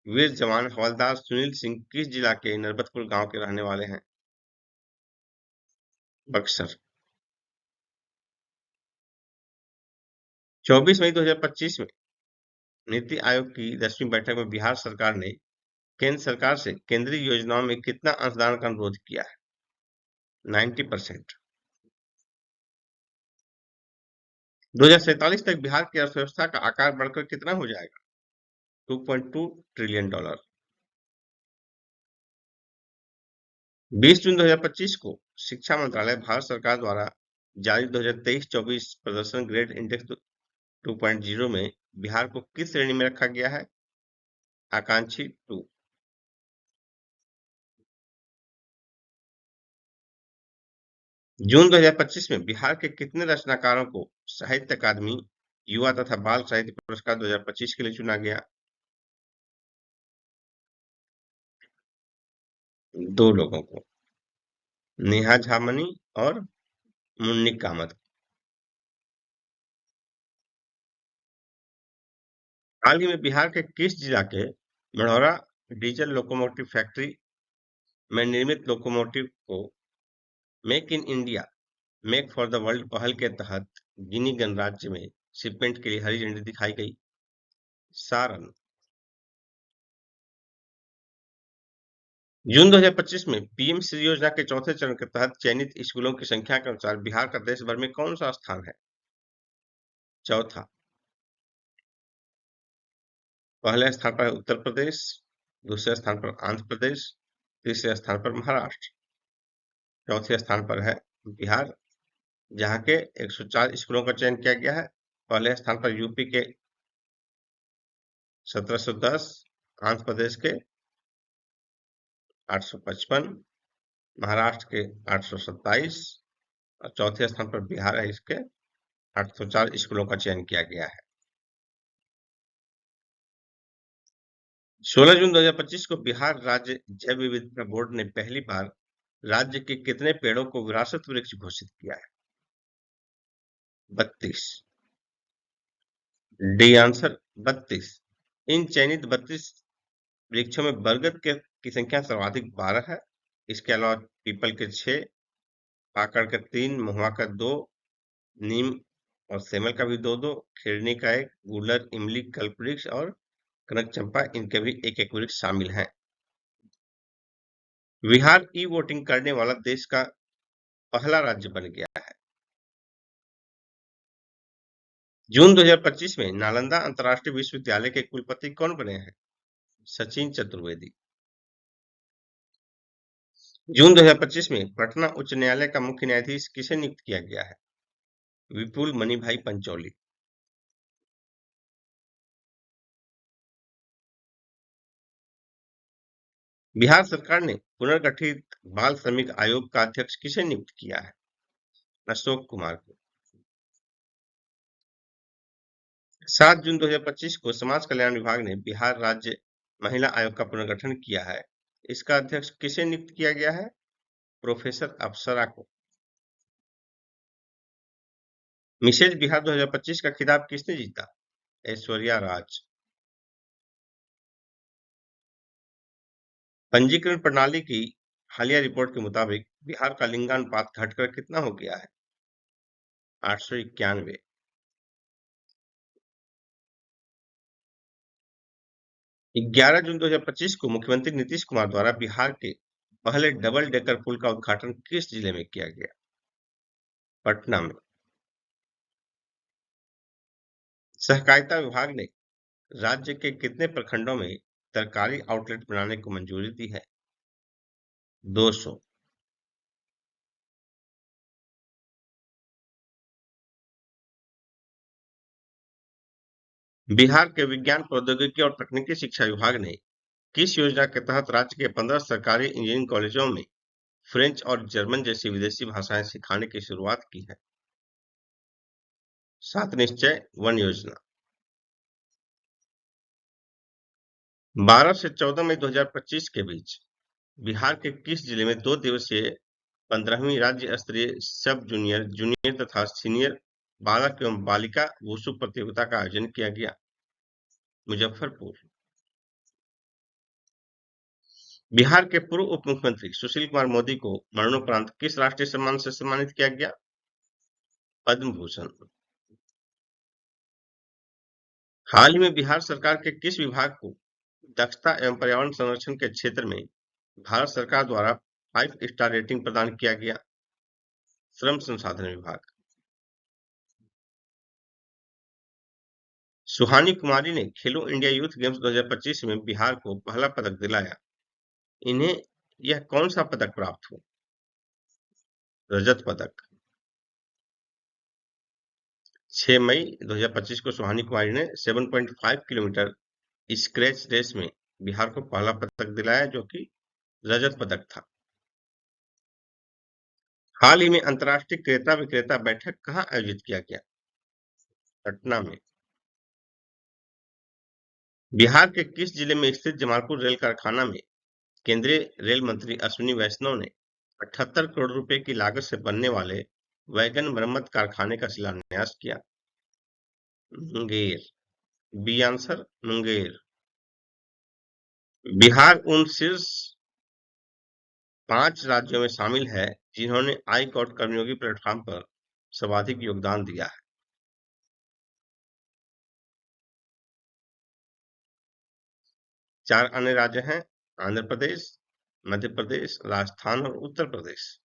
वीर जवान हवलदार सुनील सिंह किस जिला के नरबतपुर गांव के रहने वाले हैं? बक्सर। 24 मई 2025 में नीति आयोग की 10वीं बैठक में बिहार सरकार ने केंद्र सरकार से केंद्रीय योजनाओं में कितना अंशदान का अनुरोध किया है? 90%। 2047 तक बिहार की अर्थव्यवस्था का आकार बढ़कर कितना हो जाएगा? 2.2 ट्रिलियन डॉलर। 20 जून 2025 को शिक्षा मंत्रालय भारत सरकार द्वारा जारी 2023-24 प्रदर्शन ग्रेड इंडेक्स 2.0 में बिहार को किस श्रेणी में रखा गया है? आकांक्षी 2। जून 2025 में बिहार के कितने रचनाकारों को साहित्य अकादमी युवा तथा बाल साहित्य पुरस्कार 2025 के लिए चुना गया? 2 लोगों को, नेहा झामनी और मुन्नी कामत। हाल ही में बिहार के किस जिला के मढ़ौरा डीजल लोकोमोटिव फैक्ट्री में निर्मित लोकोमोटिव को make in India make for the world पहल के तहत गिनी गणराज्य में शिपमेंट के लिए हरी झंडी दिखाई गई? सारण। जून 2025 में पीएम श्री योजना के चौथे चरण के तहत चयनित स्कूलों की संख्या के अनुसार बिहार का देश भर में कौन सा स्थान है? चौथा। पहले स्थान पर है उत्तर प्रदेश, दूसरे स्थान पर आंध्र प्रदेश, तीसरे स्थान पर महाराष्ट्र, चौथे स्थान पर है बिहार, जहां के 104 स्कूलों का चयन किया गया है। पहले स्थान पर यूपी के 1710, आंध्र प्रदेश के 855, महाराष्ट्र के 827 और चौथे स्थान पर बिहार है इसके 804 स्कूलों का चयन किया गया है। 16 जून 2025 को बिहार राज्य जैव विविधता बोर्ड ने पहली बार राज्य के कितने पेड़ों को विरासत वृक्ष घोषित किया है? 32। D answer 32। इन चयनित 32 वृक्षों में बरगद की संख्या सर्वाधिक 12 है। इसके अलावा पीपल के 6, पाकड़ का 3, महुआ का 2, नीम और सेमल का भी 2-2, खैरनी का 1, गूलर, इमली, कल्पवृक्ष और कनक चंपा इनके भी एक वृक्ष शामिल हैं। बिहार ई वोटिंग करने वाला देश का पहला राज्य बन गया है। जून 2025 में नालंदा अंतर्राष्ट्रीय विश्वविद्यालय के कुलपति कौन बने हैं? सचिन चतुर्वेदी। जून 2025 में पटना उच्च न्यायालय का मुख्य न्यायाधीश किसे नियुक्त किया गया है? विपुल मणिभाई पंचौली। बिहार सरकार ने पुनर्गठित बाल श्रमिक आयोग का अध्यक्ष किसे नियुक्त किया है? अशोक कुमार को। 7 जून 2025 को समाज कल्याण विभाग ने बिहार राज्य महिला आयोग का पुनर्गठन किया है। इसका अध्यक्ष किसे नियुक्त किया गया है? प्रोफेसर अप्सरा को। मिसेज बिहार 2025 का खिताब किसने जीता? ऐश्वर्या राज। पंजीकरण प्रणाली की हालिया रिपोर्ट के मुताबिक बिहार का लिंगानुपात घटकर कितना हो गया है? 891। 11 जून 2025 को मुख्यमंत्री नीतीश कुमार द्वारा बिहार के पहले डबल डेकर पुल का उद्घाटन किस जिले में किया गया? पटना में। सहकारिता विभाग ने राज्य के कितने प्रखंडों में तरकारी आउटलेट बनाने को मंजूरी दी है? 200। बिहार के विज्ञान प्रौद्योगिकी और तकनीकी शिक्षा विभाग ने किस योजना के तहत राज्य के 15 सरकारी इंजीनियरिंग कॉलेजों में फ्रेंच और जर्मन जैसी विदेशी भाषाएं सिखाने की शुरुआत की है? 7 निश्चय वन योजना। 12 से 14 मई 2025 के बीच बिहार के किस जिले में 2 दिवसीय 15वीं राज्य स्तरीय सब जूनियर, जूनियर तथा सीनियर बालक एवं बालिका वुशु प्रतियोगिता का आयोजन किया गया? मुजफ्फरपुर। बिहार के पूर्व उप मुख्यमंत्री सुशील कुमार मोदी को मरणोपरांत किस राष्ट्रीय सम्मान से सम्मानित किया गया? पद्म भूषण। हाल ही में बिहार सरकार के किस विभाग को दक्षता एवं पर्यावरण संरक्षण के क्षेत्र में भारत सरकार द्वारा 5 स्टार रेटिंग प्रदान किया गया? श्रम संसाधन विभाग। सुहानी कुमारी ने खेलो इंडिया यूथ गेम्स 2025 में बिहार को पहला पदक दिलाया। इन्हें यह कौन सा पदक प्राप्त हुआ? रजत पदक। 6 मई 2025 को सुहानी कुमारी ने 7.5 किलोमीटर स्क्रैच रेस में बिहार को पहला पदक दिलाया जो कि रजत पदक था। हाल ही में अंतर्राष्ट्रीय क्रेता विक्रेता बैठक कहाँ आयोजित किया गया? पटना में। बिहार के किस जिले में स्थित जमालपुर रेल कारखाना में केंद्रीय रेल मंत्री अश्विनी वैष्णव ने 78 करोड़ रुपए की लागत से बनने वाले वैगन मरम्मत कारखाने का शिलान्यास किया? मुंगेर। B answer Munger. बिहार उन शीर्ष 5 राज्यों में शामिल है जिन्होंने आई कॉट कर्मयोगी प्लेटफॉर्म पर सर्वाधिक योगदान दिया है। 4 अन्य राज्य हैं आंध्र प्रदेश, मध्य प्रदेश, राजस्थान और उत्तर प्रदेश।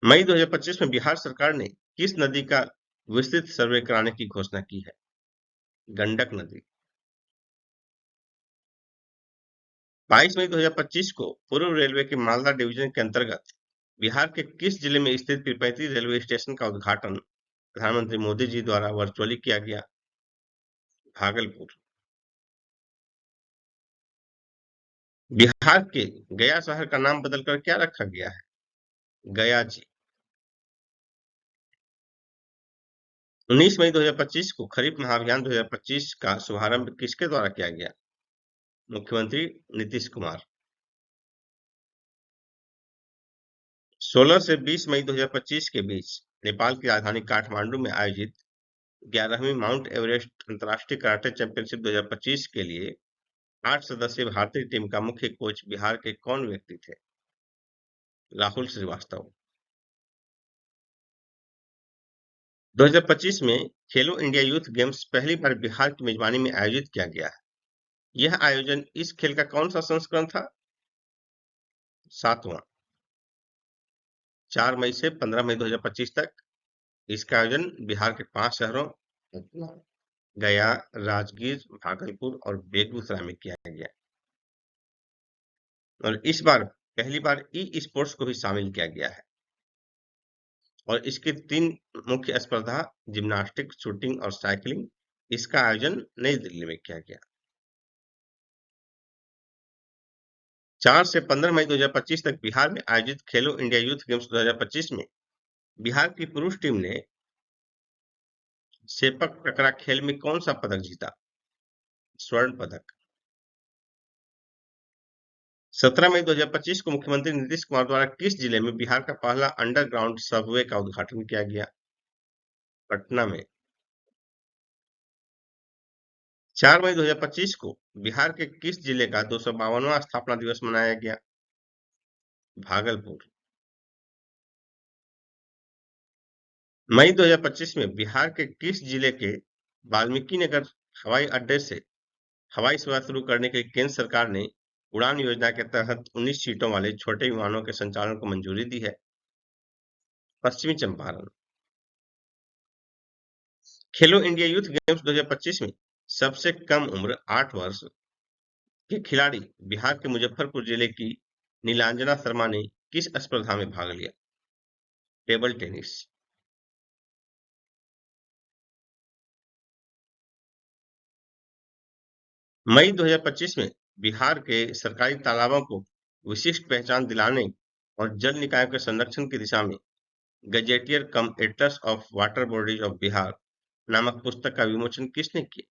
मई 2025 में बिहार सरकार ने किस नदी का विस्तृत सर्वे कराने की घोषणा की है? गंडक नदी। 22 मई 2025 को पूर्व रेलवे के मालदा डिवीजन के अंतर्गत बिहार के किस जिले में स्थित पीरपैंती रेलवे स्टेशन का उद्घाटन प्रधानमंत्री मोदी जी द्वारा वर्चुअली किया गया? भागलपुर। बिहार के गया शहर का नाम बदलकर क्या रखा गया है? गया जी। 19 मई 2025 को खरीफ महाअभियान 2025 का शुभारंभ किसके द्वारा किया गया? मुख्यमंत्री नीतीश कुमार। 16 से 20 मई 2025 के बीच नेपाल की राजधानी काठमांडू में आयोजित 11वीं माउंट एवरेस्ट अंतर्राष्ट्रीय कराटे चैंपियनशिप 2025 के लिए 8 सदस्यीय भारतीय टीम का मुख्य कोच बिहार के कौन व्यक्ति थे? राहुल श्रीवास्तव। 2025 में खेलो इंडिया यूथ गेम्स पहली बार बिहार की मेजबानी में आयोजित किया गया है। यह आयोजन इस खेल का कौन सा संस्करण था? 7वां। 4 मई से 15 मई 2025 तक इसका आयोजन बिहार के 5 शहरों पटना, गया, राजगीर, भागलपुर और बेगूसराय में किया गया और इस बार पहली बार ई स्पोर्ट्स को भी शामिल किया गया है और इसकी 3 मुख्य स्पर्धा जिम्नास्टिक, शूटिंग और साइकिलिंग। इसका आयोजन नई दिल्ली में किया गया। 4 से 15 मई 2025 तक बिहार में आयोजित खेलो इंडिया यूथ गेम्स 2025 में बिहार की पुरुष टीम ने सेपक टकरा खेल में कौन सा पदक जीता? स्वर्ण पदक। 17 मई 2025 को मुख्यमंत्री नीतीश कुमार द्वारा किस जिले में बिहार का पहला अंडरग्राउंड सबवे का उद्घाटन किया गया? पटना में। 4 मई 2025 को बिहार के किस जिले का 252वां स्थापना दिवस मनाया गया? भागलपुर। मई 2025 में बिहार के किस जिले के वाल्मीकि नगर हवाई अड्डे से हवाई सेवा शुरू करने के लिए केंद्र सरकार ने उड़ान योजना के तहत 19 सीटों वाले छोटे विमानों के संचालन को मंजूरी दी है? पश्चिमी चंपारण। खेलो इंडिया यूथ गेम्स 2025 में सबसे कम उम्र 8 वर्ष के खिलाड़ी बिहार के मुजफ्फरपुर जिले की नीलांजना शर्मा ने किस स्पर्धा में भाग लिया? Table tennis. मई 2025 में बिहार के सरकारी तालाबों को विशिष्ट पहचान दिलाने और जल निकायों के संरक्षण की दिशा में gazetteer come Atlas of water bodies of Bihar नामक पुस्तक का विमोचन किसने किया?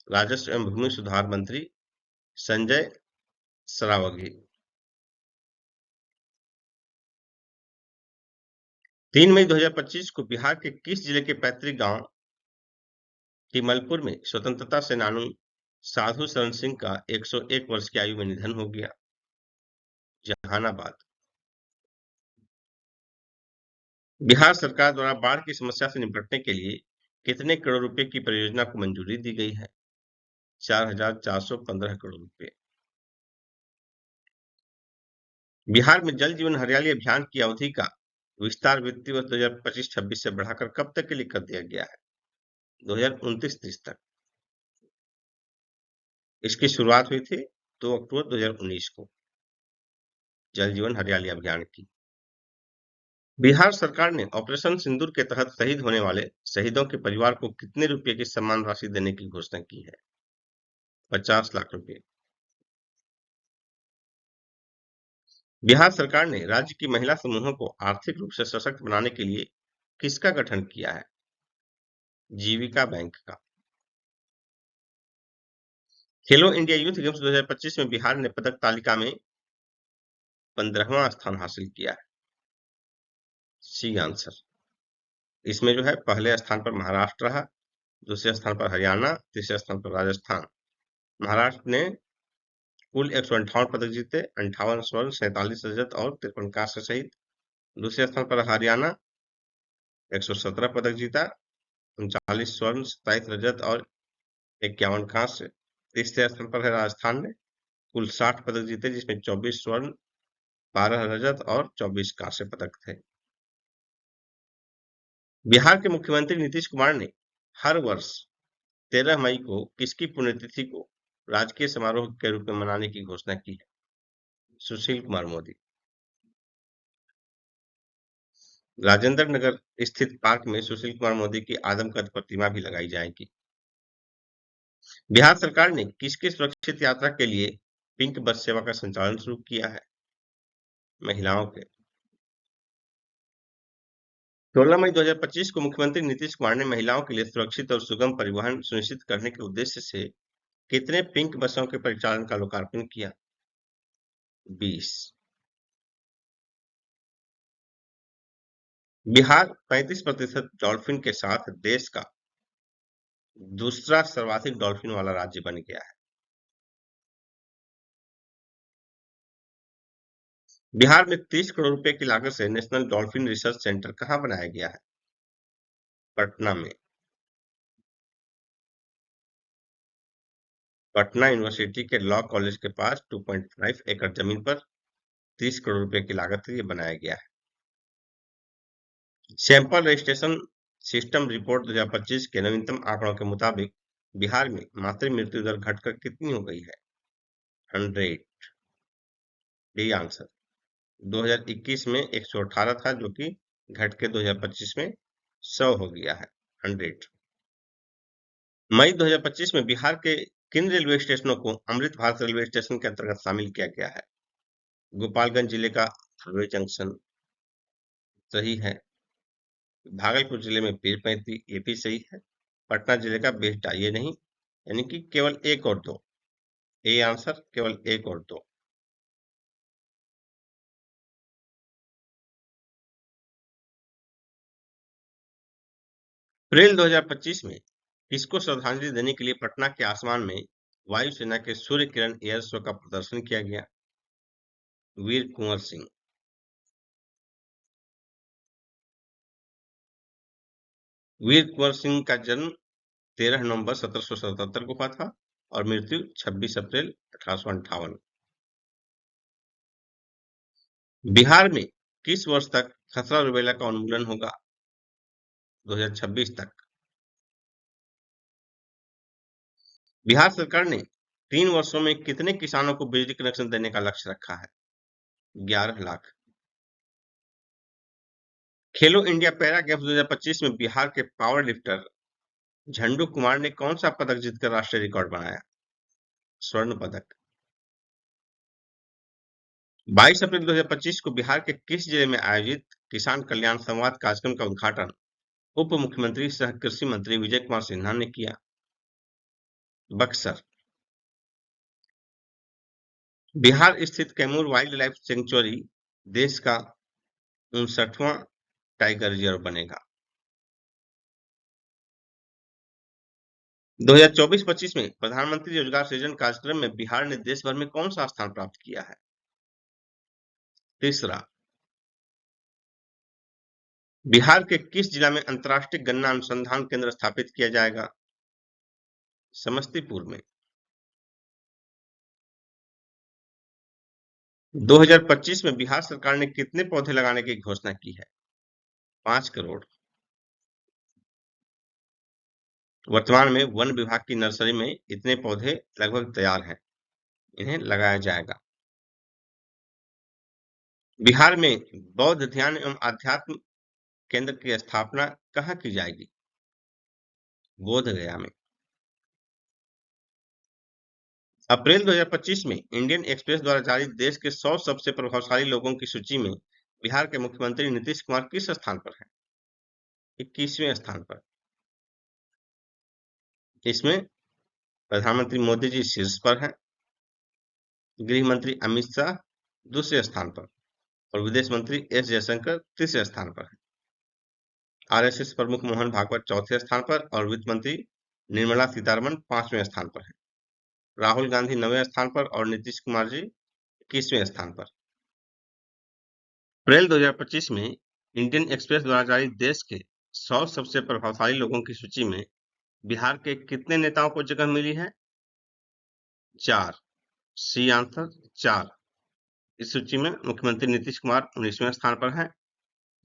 राजस्व एवं भूमि सुधार मंत्री संजय सरावगी। 3 मई 2025 को बिहार के किस जिले के पैतृक गांव तिमलपुर में स्वतंत्रता सेनानी साधु शरण सिंह का 101 वर्ष की आयु में निधन हो गया? जहानाबाद। बिहार सरकार द्वारा बाढ़ की समस्या से निपटने के लिए कितने करोड़ रुपए की परियोजना को मंजूरी दी गई है? 4,415 करोड़ रुपए। बिहार में जल जीवन हरियाली अभियान की अवधि का विस्तार वित्तीय वर्ष 2025-26 से बढ़ाकर कब तक के लिए कर दिया गया है? 2029-30 तक। इसकी शुरुआत हुई थी 2 अक्टूबर 2019 को जल जीवन हरियाली अभियान की। बिहार सरकार ने ऑपरेशन सिंदूर के तहत शहीद होने वाले शहीदों के परिवार को कितने रुपए की सम्मान राशि देने की घोषणा की है? 50 लाख रुपए। बिहार सरकार ने राज्य की महिला समूहों को आर्थिक रूप से सशक्त बनाने के लिए किसका गठन किया है? जीविका बैंक का। खेलो इंडिया यूथ गेम्स 2025 में बिहार ने पदक तालिका में 15वां स्थान हासिल किया है। C answer. इसमें जो है पहले स्थान पर महाराष्ट्र रहा, दूसरे स्थान पर हरियाणा, तीसरे स्थान पर राजस्थान। महाराष्ट्र ने कुल 158 पदक जीते, 58 स्वर्ण, 47 रजत और 53 कांस्य सहित। दूसरे स्थान पर हरियाणा 117 पदक जीता, 39 स्वर्ण, 27 रजत और 51 कांस्य। तीसरे स्थान पर है राजस्थान ने कुल 60 पदक जीते, जिसमें 24 स्वर्ण, 12 रजत और 24 कांस्य पदक थे। बिहार के मुख्यमंत्री नीतीश कुमार ने हर वर्ष 13 मई को किसकी पुण्यतिथि को राजकीय समारोह के रूप में मनाने की घोषणा की है? सुशील कुमार मोदी। राजेंद्र नगर स्थित पार्क में सुशील कुमार मोदी की आदमकद प्रतिमा भी लगाई जाएगी। बिहार सरकार ने किसकी सुरक्षित यात्रा के लिए पिंक बस सेवा का संचालन शुरू किया है? महिलाओं के। 16 मई 2025 को मुख्यमंत्री नीतीश कुमार ने महिलाओं के लिए सुरक्षित और सुगम परिवहन सुनिश्चित करने के उद्देश्य से कितने पिंक बसों के परिचालन का लोकार्पण किया? 20। बिहार 35% डॉल्फिन के साथ देश का दूसरा सर्वाधिक डॉल्फिन वाला राज्य बन गया है। बिहार में 30 करोड़ रुपए की लागत से नेशनल डॉल्फिन रिसर्च सेंटर कहाँ बनाया गया है? पटना में। पटना यूनिवर्सिटी के लॉ कॉलेज के पास 2.5 एकड़ जमीन पर 30 करोड़ रुपए की लागत से ये बनाया गया है। सैंपल रजिस्ट्रेशन सिस्टम रिपोर्ट 2025 के नवीनतम आंकड़ों के मुताबिक बिहार में मातृ मृत्यु दर घटकर कितनी हो गई है? 100। D answer. 2021 में 118 था, जो कि घट के 2025 में 100 हो गया है। 100। मई 2025 में बिहार के किन रेलवे स्टेशनों को अमृत भारत रेलवे स्टेशन के अंतर्गत शामिल किया गया है? गोपालगंज जिले का रेलवे जंक्शन सही है। भागलपुर जिले में पीरपैंती, ये भी सही है। पटना जिले का बेहटा, ये नहीं, यानी कि केवल एक और दो। ए आंसर, केवल एक और दो। अप्रैल 2025 में किसको श्रद्धांजलि देने के लिए पटना के आसमान में वायुसेना के सूर्य किरण एयर शो का प्रदर्शन किया गया? वीर कुंवर सिंह। वीर कुंवर सिंह का जन्म 13 नवंबर 1777 को हुआ था और मृत्यु 26 अप्रैल 1858। बिहार में किस वर्ष तक खसरा रूबेला का उन्मूलन होगा? 2026 तक। बिहार सरकार ने 3 वर्षों में कितने किसानों को बिजली कनेक्शन देने का लक्ष्य रखा है? 11 लाख। खेलो इंडिया पैरा गेम्स 2025 में बिहार के पावर लिफ्टर झंडू कुमार ने कौन सा पदक जीतकर राष्ट्रीय रिकॉर्ड बनाया? स्वर्ण पदक। 22 अप्रैल 2025 को बिहार के किस जिले में आयोजित किसान कल्याण संवाद कार्यक्रम का उद्घाटन उप मुख्यमंत्री सह कृषि मंत्री विजय कुमार सिन्हा ने किया? बक्सर। बिहार स्थित कैमूर वाइल्ड लाइफ सेंचुरी देश का 59वां टाइगर रिजर्व बनेगा। 2024-25 में प्रधानमंत्री रोजगार सृजन कार्यक्रम में बिहार ने देश भर में कौन सा स्थान प्राप्त किया है? तीसरा। बिहार के किस जिला में अंतर्राष्ट्रीय गन्ना अनुसंधान केंद्र स्थापित किया जाएगा? समस्तीपुर में। 2025 में बिहार सरकार ने कितने पौधे लगाने की घोषणा की है? 5 करोड़। वर्तमान में वन विभाग की नर्सरी में इतने पौधे लगभग तैयार हैं, इन्हें लगाया जाएगा। बिहार में बौद्ध ध्यान एवं आध्यात्म केंद्र की स्थापना कहाँ की जाएगी? बोध गया में। अप्रैल 2025 में इंडियन एक्सप्रेस द्वारा जारी देश के 100 सबसे प्रभावशाली लोगों की सूची में बिहार के मुख्यमंत्री नीतीश कुमार किस स्थान पर हैं? 21वें स्थान पर। इसमें प्रधानमंत्री मोदी जी शीर्ष पर हैं, गृह मंत्री अमित शाह दूसरे स्थान पर और विदेश मंत्री एस जयशंकर तीसरे स्थान पर हैं। आरएसएस प्रमुख मोहन भागवत चौथे स्थान पर और वित्त मंत्री निर्मला सीतारमण 5वें स्थान पर हैं। राहुल गांधी 9वें स्थान पर और नीतीश कुमार जी 21वें स्थान पर। अप्रैल 2025 में इंडियन एक्सप्रेस द्वारा जारी देश के 100 सबसे प्रभावशाली लोगों की सूची में बिहार के कितने नेताओं को जगह मिली है? 4। C answer, 4। इस सूची में मुख्यमंत्री नीतीश कुमार 19वें स्थान पर हैं।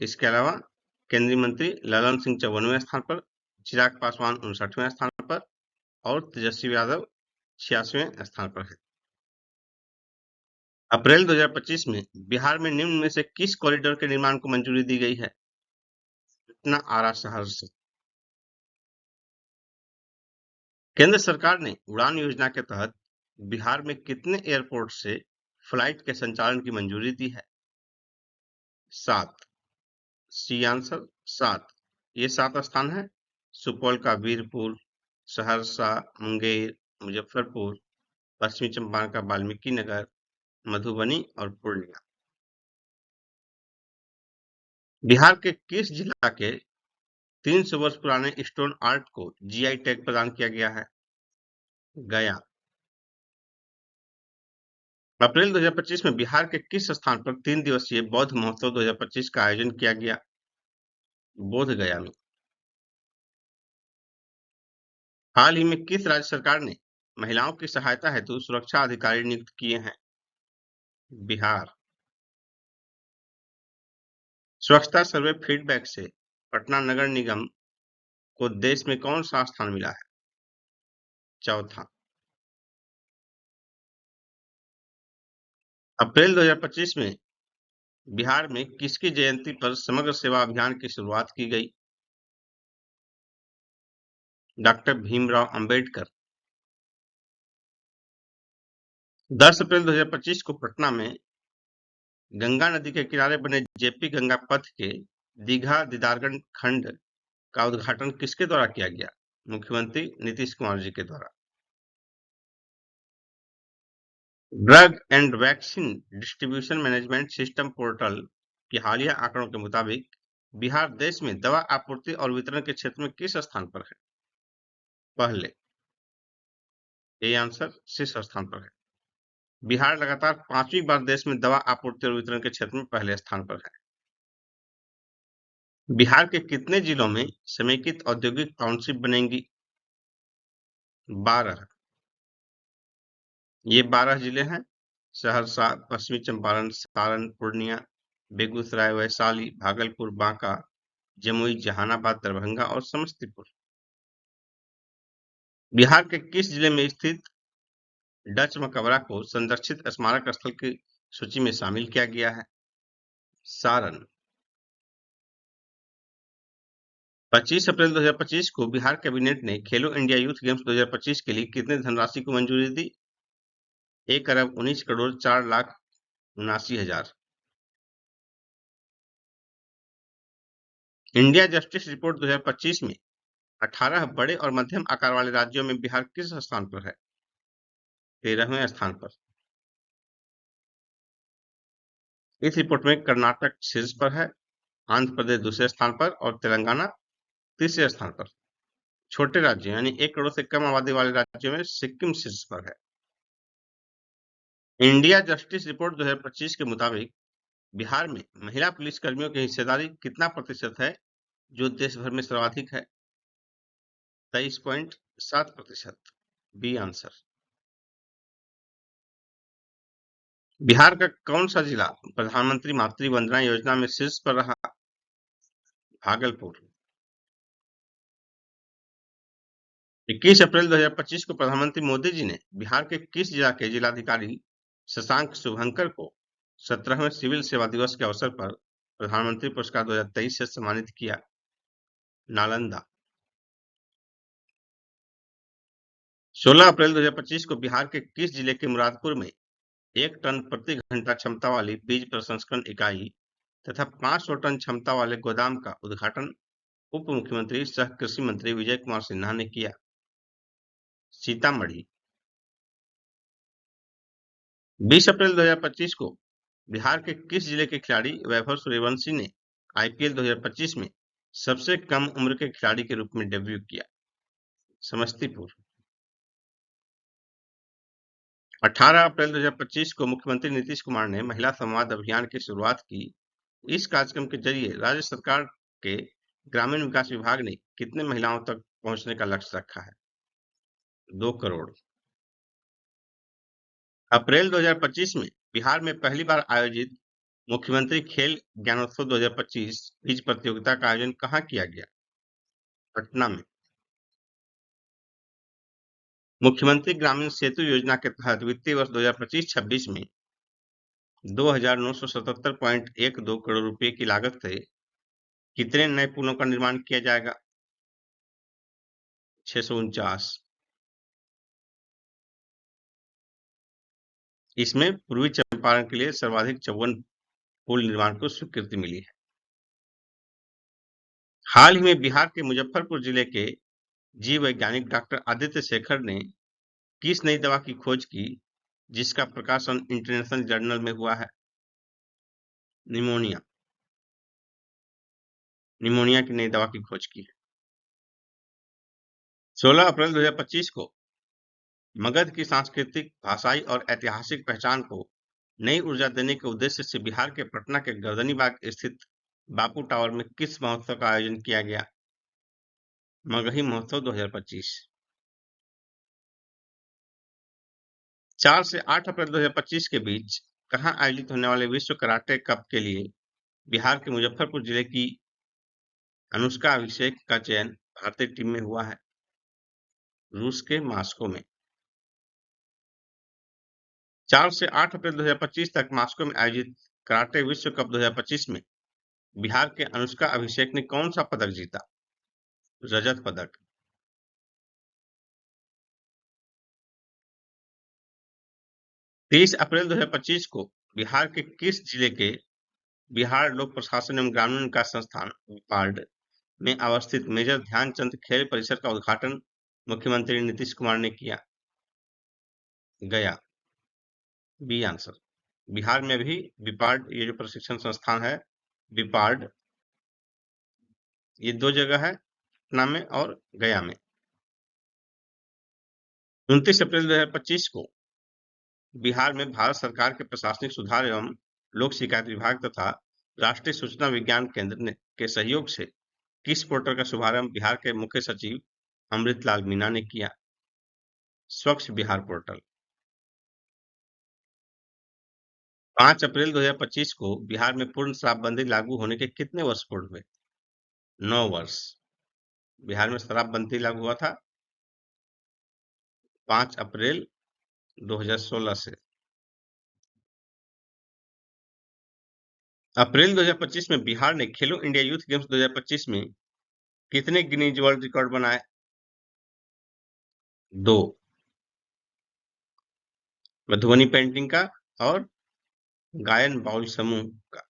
इसके अलावा केंद्रीय मंत्री ललन सिंह 54वें स्थान पर, चिराग पासवान 59वें स्थान पर और तेजस्वी यादव 86वें स्थान पर है। अप्रैल 2025 में बिहार में निम्न में से किस कॉरिडोर के निर्माण को मंजूरी दी गई है? पटना आरा शहर से। केंद्र सरकार ने उड़ान योजना के तहत बिहार में कितने एयरपोर्ट से फ्लाइट के संचालन की मंजूरी दी है? 7। C answer 7। ये 7 स्थान है। सुपौल का वीरपुर, सहरसा, मुंगेर, मुजफ्फरपुर, पश्चिमी चंपारण का वाल्मीकि नगर, मधुबनी और पूर्णिया। बिहार के किस जिला के 300 वर्ष पुराने स्टोन आर्ट को जीआई टैग प्रदान किया गया है? गया। अप्रैल 2025 में बिहार के किस स्थान पर 3 दिवसीय बौद्ध महोत्सव 2025 का आयोजन किया गया? बोध गया में। हाल ही में किस राज्य सरकार ने महिलाओं की सहायता हेतु सुरक्षा अधिकारी नियुक्त किए हैं? बिहार। स्वच्छता सर्वे फीडबैक से पटना नगर निगम को देश में कौन सा स्थान मिला है? चौथा। अप्रैल 2025 में बिहार में किसकी जयंती पर समग्र सेवा अभियान की शुरुआत की गई? डॉक्टर भीमराव अंबेडकर। 10 अप्रैल 2025 को पटना में गंगा नदी के किनारे बने जेपी गंगा पथ के दीघा दीदारगंज खंड का उद्घाटन किसके द्वारा किया गया? मुख्यमंत्री नीतीश कुमार जी के द्वारा। Drug and vaccine distribution management system portal के हालिया आंकड़ों के मुताबिक बिहार देश में दवा आपूर्ति और वितरण के क्षेत्र में किस स्थान पर है? पहले। ये आंसर शीर्ष स्थान पर है। बिहार लगातार 5वीं बार देश में दवा आपूर्ति और वितरण के क्षेत्र में पहले स्थान पर है। बिहार के कितने जिलों में समेकित औद्योगिक टाउनशिप बनेंगी? 12। ये 12 जिले हैं: सहरसा, पश्चिमी चंपारण, सारण, पूर्णिया, बेगूसराय, वैशाली, भागलपुर, बांका, जमुई, जहानाबाद, दरभंगा और समस्तीपुर। बिहार के किस जिले में स्थित डच मकबरा को संरक्षित स्मारक स्थल की सूची में शामिल किया गया है? सारण। 25 अप्रैल 2025 को बिहार कैबिनेट ने खेलो इंडिया यूथ गेम्स 2025 के लिए कितने धनराशि को मंजूरी दी? 1,19,04,79,000। इंडिया जस्टिस रिपोर्ट 2025 में 18 बड़े और मध्यम आकार वाले राज्यों में बिहार किस स्थान पर है? 13वें स्थान पर। इस रिपोर्ट में कर्नाटक शीर्ष पर है, आंध्र प्रदेश दूसरे स्थान पर और तेलंगाना तीसरे स्थान पर। छोटे राज्यों यानी 1 करोड़ से कम आबादी वाले राज्यों में सिक्किम शीर्ष पर है। इंडिया जस्टिस रिपोर्ट 2025 के मुताबिक बिहार में महिला पुलिस कर्मियों की हिस्सेदारी कितना प्रतिशत है, जो देश भर में सर्वाधिक है? 23.7%। B answer. बिहार का कौन सा जिला प्रधानमंत्री मातृ वंदना योजना में शीर्ष पर रहा? भागलपुर। 21 अप्रैल 2025 को प्रधानमंत्री मोदी जी ने बिहार के किस जिला के जिलाधिकारी शशांक शुभंकर को 17वें सिविल सेवा दिवस के अवसर पर प्रधानमंत्री पुरस्कार 2023 से सम्मानित किया? नालंदा। 16 अप्रैल 2025 को बिहार के किस जिले के मुरादपुर में 1 टन प्रति घंटा क्षमता वाली बीज प्रसंस्करण इकाई तथा 500 टन क्षमता वाले गोदाम का उद्घाटन उप मुख्यमंत्री सह कृषि मंत्री विजय कुमार सिन्हा ने किया? सीतामढ़ी। 20 अप्रैल 2025 को बिहार के किस जिले के खिलाड़ी वैभव सूर्यवंशी ने आईपीएल 2025 में सबसे कम उम्र के खिलाड़ी के रूप में डेब्यू किया? समस्तीपुर। 18 अप्रैल 2025 को मुख्यमंत्री नीतीश कुमार ने महिला संवाद अभियान की शुरुआत की। इस कार्यक्रम के जरिए राज्य सरकार के ग्रामीण विकास विभाग ने कितने महिलाओं तक पहुंचने का लक्ष्य रखा है? 2 करोड़। अप्रैल 2025 में बिहार में पहली बार आयोजित मुख्यमंत्री खेल ज्ञानोत्सव 2025 क्विज प्रतियोगिता का आयोजन कहाँ किया गया? पटना में। मुख्यमंत्री ग्रामीण सेतु योजना के तहत वित्तीय वर्ष 2025-26 में 2,977.12 करोड़ रुपए की लागत से कितने नए पुलों का निर्माण किया जाएगा? 649। इसमें पूर्वी चंपारण के लिए सर्वाधिक 54 पुल निर्माण को स्वीकृति मिली है। हाल ही में बिहार के मुजफ्फरपुर जिले के जीव वैज्ञानिक डॉक्टर आदित्य शेखर ने किस नई दवा की खोज की जिसका प्रकाशन इंटरनेशनल जर्नल में हुआ है? निमोनिया। निमोनिया की नई दवा की खोज की है। 16 अप्रैल 2025 को मगध की सांस्कृतिक, भाषाई और ऐतिहासिक पहचान को नई ऊर्जा देने के उद्देश्य से बिहार के पटना के गर्दनीबाग स्थित बापू टावर में किस महोत्सव का आयोजन किया गया? मगही महोत्सव 2025। 4 से 8 अप्रैल 2025 के बीच कहाँ आयोजित होने वाले विश्व कराटे कप के लिए बिहार के मुजफ्फरपुर जिले की अनुष्का अभिषेक का चयन भारतीय टीम में हुआ है? रूस के मास्को में। 4 से 8 अप्रैल 2025 तक मास्को में आयोजित कराटे विश्व कप 2025 में बिहार के अनुष्का अभिषेक ने कौन सा पदक जीता? रजत पदक। 23 अप्रैल 2025 को बिहार के किस जिले के बिहार लोक प्रशासन एवं ग्रामीण विकास संस्थान बिपार्ड में अवस्थित मेजर ध्यानचंद खेल परिसर का उद्घाटन मुख्यमंत्री नीतीश कुमार ने किया? गया। B answer. बिहार में भी बिपार्ड ये जो प्रशिक्षण संस्थान है बिपार्ड, ये 2 जगह है, पटना में और गया में। 29 अप्रैल 2025 को बिहार में भारत सरकार के प्रशासनिक सुधार एवं लोक शिकायत विभाग तथा राष्ट्रीय सूचना विज्ञान केंद्र के सहयोग से किस पोर्टल का शुभारंभ बिहार के मुख्य सचिव अमृतलाल मीणा ने किया? स्वच्छ बिहार पोर्टल। 5 अप्रैल 2025 को बिहार में पूर्ण शराबबंदी लागू होने के कितने वर्ष पूर्ण हुए? 9 वर्ष। बिहार में शराबबंदी लागू हुआ था 5 अप्रैल 2016 से। अप्रैल 2025 में बिहार ने खेलो इंडिया यूथ गेम्स 2025 में कितने गिनीज वर्ल्ड रिकॉर्ड बनाए? 2। मधुबनी पेंटिंग का और गायन बाउल समूह का।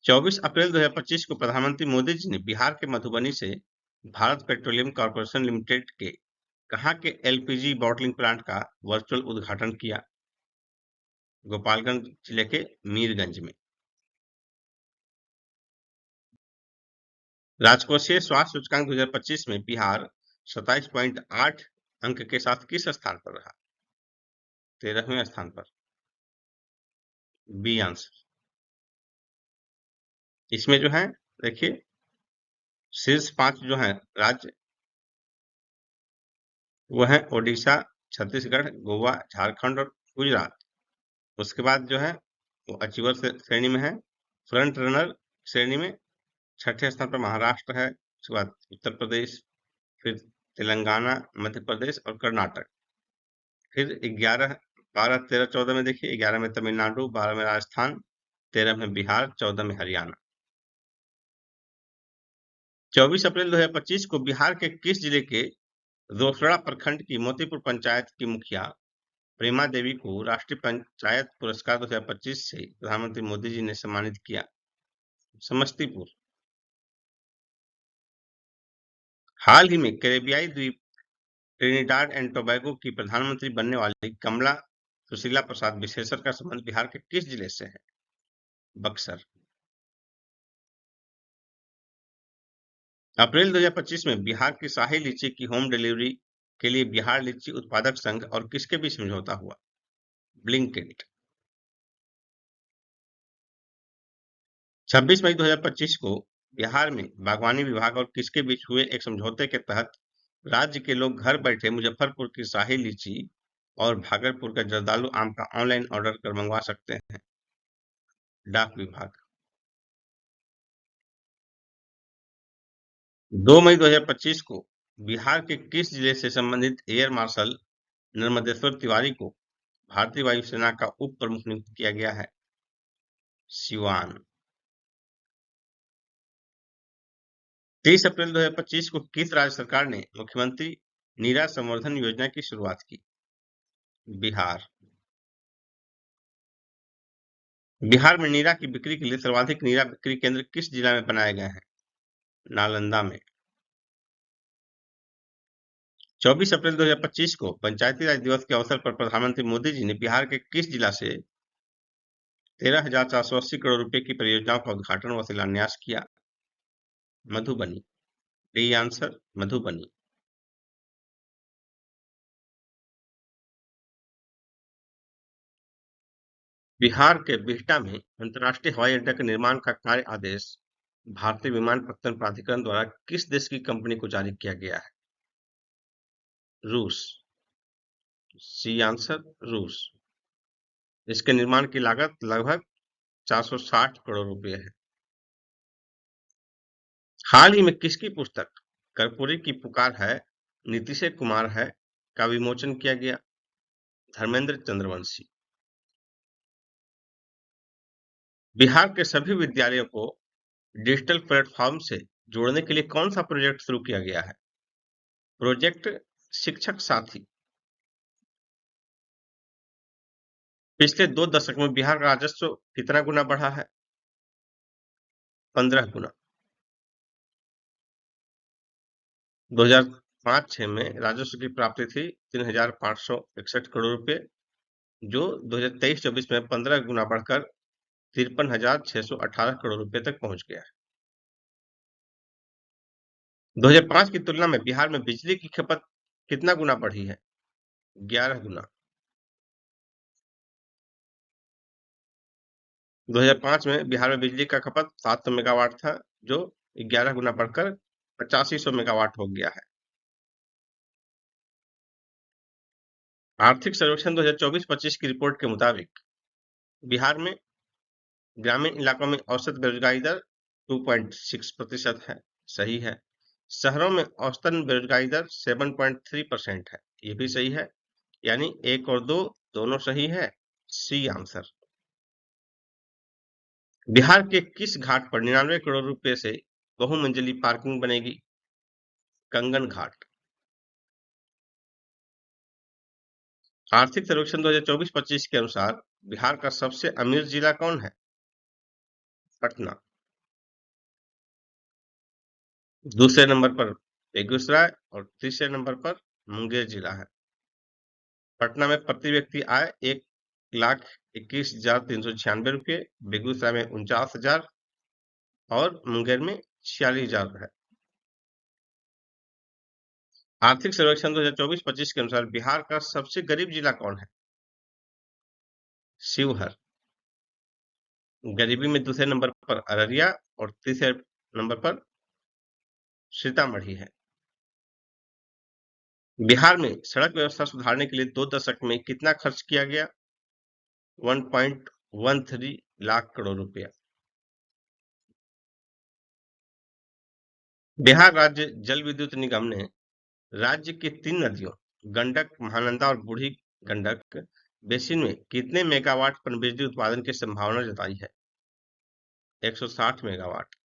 24 अप्रैल 2025 को प्रधानमंत्री मोदी जी ने बिहार के मधुबनी से भारत पेट्रोलियम कॉर्पोरेशन लिमिटेड के कहाँ के एलपीजी बॉटलिंग प्लांट का वर्चुअल उद्घाटन किया? गोपालगंज जिले के मीरगंज में। राजकोषीय स्वास्थ्य सूचकांक 2025 में बिहार 27.8 अंक के साथ किस स्थान पर रहा? 13वें स्थान पर। B answer. इसमें जो है देखिए शीर्ष 5 जो है राज्य वो है ओडिशा, छत्तीसगढ़, गोवा, झारखंड और गुजरात। उसके बाद जो है वो अचीवर श्रेणी में है। फ्रंट रनर श्रेणी में 6ठे स्थान पर महाराष्ट्र है, उसके बाद उत्तर प्रदेश, फिर तेलंगाना, मध्य प्रदेश और कर्नाटक। फिर 11, 12, 13, 14 में देखिए 11 में तमिलनाडु, 12 में राजस्थान, 13 में बिहार, 14 में हरियाणा। 24 अप्रैल 2025 को बिहार के किस जिले के रोसड़ा प्रखंड की मोतीपुर पंचायत की मुखिया प्रेमा देवी को राष्ट्रीय पंचायत पुरस्कार 2025 से प्रधानमंत्री मोदी जी ने सम्मानित किया? समस्तीपुर। हाल ही में कैरेबियाई द्वीप ट्रिनिडाड एंड टोबैगो की प्रधानमंत्री बनने वाली कमला सुशीला प्रसाद विशेषर का संबंध बिहार के किस जिले से है? बक्सर। अप्रैल 2025 में बिहार की शाही लीची की होम डिलीवरी के लिए बिहार लीची उत्पादक संघ और किसके बीच समझौता हुआ? ब्लिंकिट। 26 मई 2025 को बिहार में बागवानी विभाग और किसके बीच हुए एक समझौते के तहत राज्य के लोग घर बैठे मुजफ्फरपुर की शाही लीची और भागलपुर का जर्दालू आम का ऑनलाइन ऑर्डर कर मंगवा सकते हैं? डाक विभाग। 2 मई 2025 को बिहार के किस जिले से संबंधित एयर मार्शल नर्मदेश्वर तिवारी को भारतीय वायुसेना का उप प्रमुख नियुक्त किया गया है? सिवान। 23 अप्रैल 2025 को किस राज्य सरकार ने मुख्यमंत्री नीरा संवर्धन योजना की शुरुआत की? बिहार। बिहार में नीरा की बिक्री के लिए सर्वाधिक नीरा बिक्री केंद्र किस जिला में बनाए गए हैं? नालंदा में। 24 अप्रैल 2025 को पंचायती राज दिवस के अवसर पर प्रधानमंत्री मोदी जी ने बिहार के किस जिला से 13,480 करोड़ रुपए की परियोजनाओं का उद्घाटन व शिलान्यास किया? मधुबनी। D answer Madhubani. बिहार के बिहटा में अंतर्राष्ट्रीय हवाई अड्डा के निर्माण का कार्य आदेश भारतीय विमानपत्तन प्राधिकरण द्वारा किस देश की कंपनी को जारी किया गया है? रूस। सी आंसर रूस। इसके निर्माण की लागत लगभग 460 करोड़ रुपए है। हाल ही में किसकी पुस्तक कर्पूरी की पुकार है नीतीश कुमार है का विमोचन किया गया? धर्मेंद्र चंद्रवंशी। बिहार के सभी विद्यालयों को डिजिटल प्लेटफॉर्म से जोड़ने के लिए कौन सा प्रोजेक्ट शुरू किया गया है? प्रोजेक्ट शिक्षक साथी। पिछले 2 दशक में बिहार का राजस्व कितना गुना बढ़ा है? 15 गुना। 2005-6 में राजस्व की प्राप्ति थी 3,561 करोड़ रुपए, जो 2023-24 में 15 गुना बढ़कर 53,618 करोड़ रुपए तक पहुंच गया है। 2005 की तुलना में बिहार में बिजली की खपत कितना गुना बढ़ी है? 11 गुना। 2005 में बिहार में बिजली का खपत 700 मेगावाट था, जो 11 गुना बढ़कर 8500 मेगावाट हो गया है। आर्थिक सर्वेक्षण 2024-25 की रिपोर्ट के मुताबिक बिहार में ग्रामीण इलाकों में औसत बेरोजगारी दर 2.6% है, सही है। शहरों में औसतन बेरोजगारी दर 7.3% है, ये भी सही है। यानी 1 और 2 दोनों सही है। C answer. बिहार के किस घाट पर 99 करोड़ रुपए से बहुमंजिली पार्किंग बनेगी? कंगन घाट। आर्थिक सर्वेक्षण 2024-25 के अनुसार बिहार का सबसे अमीर जिला कौन है? पटना। दूसरे नंबर पर बेगूसराय और तीसरे नंबर पर मुंगेर जिला है। पटना में प्रति व्यक्ति आय 1,21,396 रुपये, बेगूसराय में 49,000 और मुंगेर में 46,000 है। आर्थिक सर्वेक्षण 2024-25 के अनुसार बिहार का सबसे गरीब जिला कौन है? शिवहर। गरीबी में दूसरे नंबर पर अररिया और तीसरे नंबर पर सीतामढ़ी है। बिहार में सड़क व्यवस्था सुधारने के लिए 2 दशक में कितना खर्च किया गया? 1.13 लाख करोड़ रुपया। बिहार राज्य जल विद्युत निगम ने राज्य की 3 नदियों गंडक, महानंदा और बूढ़ी गंडक बेसिन में कितने मेगावाट पनबिजली उत्पादन की संभावना जताई है? 160 मेगावाट।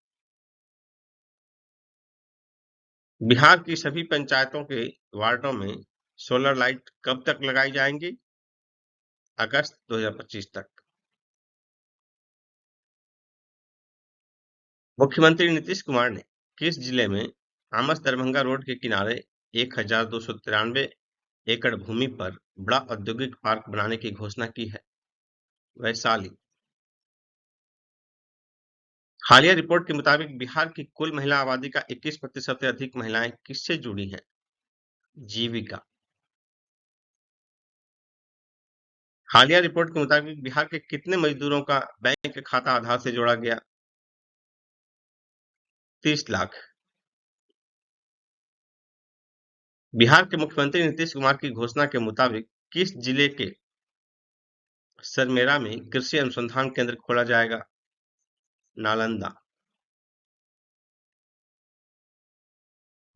बिहार की सभी पंचायतों के वार्डों में सोलर लाइट कब तक लगाई जाएंगी? अगस्त 2025 तक। मुख्यमंत्री नीतीश कुमार ने किस जिले में आमस दरभंगा रोड के किनारे 1,293 एकड़ भूमि पर बड़ा औद्योगिक पार्क बनाने की घोषणा की है? वैशाली। हालिया रिपोर्ट के मुताबिक बिहार की कुल महिला आबादी का 21% से अधिक महिलाएं किससे जुड़ी हैं? जीविका। हालिया रिपोर्ट के मुताबिक बिहार के कितने मजदूरों का बैंक खाता आधार से जोड़ा गया? 30 लाख। बिहार के मुख्यमंत्री नीतीश कुमार की घोषणा के मुताबिक किस जिले के सरमेरा में कृषि अनुसंधान केंद्र खोला जाएगा? नालंदा।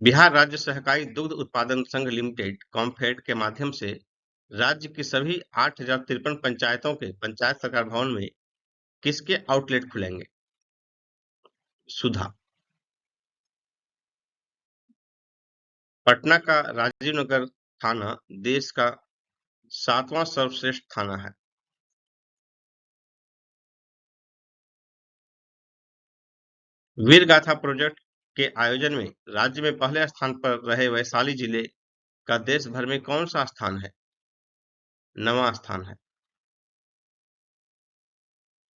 बिहार राज्य सहकारी दुग्ध उत्पादन संघ लिमिटेड कॉम्फेड के माध्यम से राज्य की सभी 8,053 पंचायतों के पंचायत सरकार भवन में किसके आउटलेट खुलेंगे? सुधा। पटना का राजीव नगर थाना देश का 7वां सर्वश्रेष्ठ थाना है। वीर गाथा प्रोजेक्ट के आयोजन में राज्य में पहले स्थान पर रहे वैशाली जिले का देश भर में कौन सा स्थान है? 9वां स्थान है।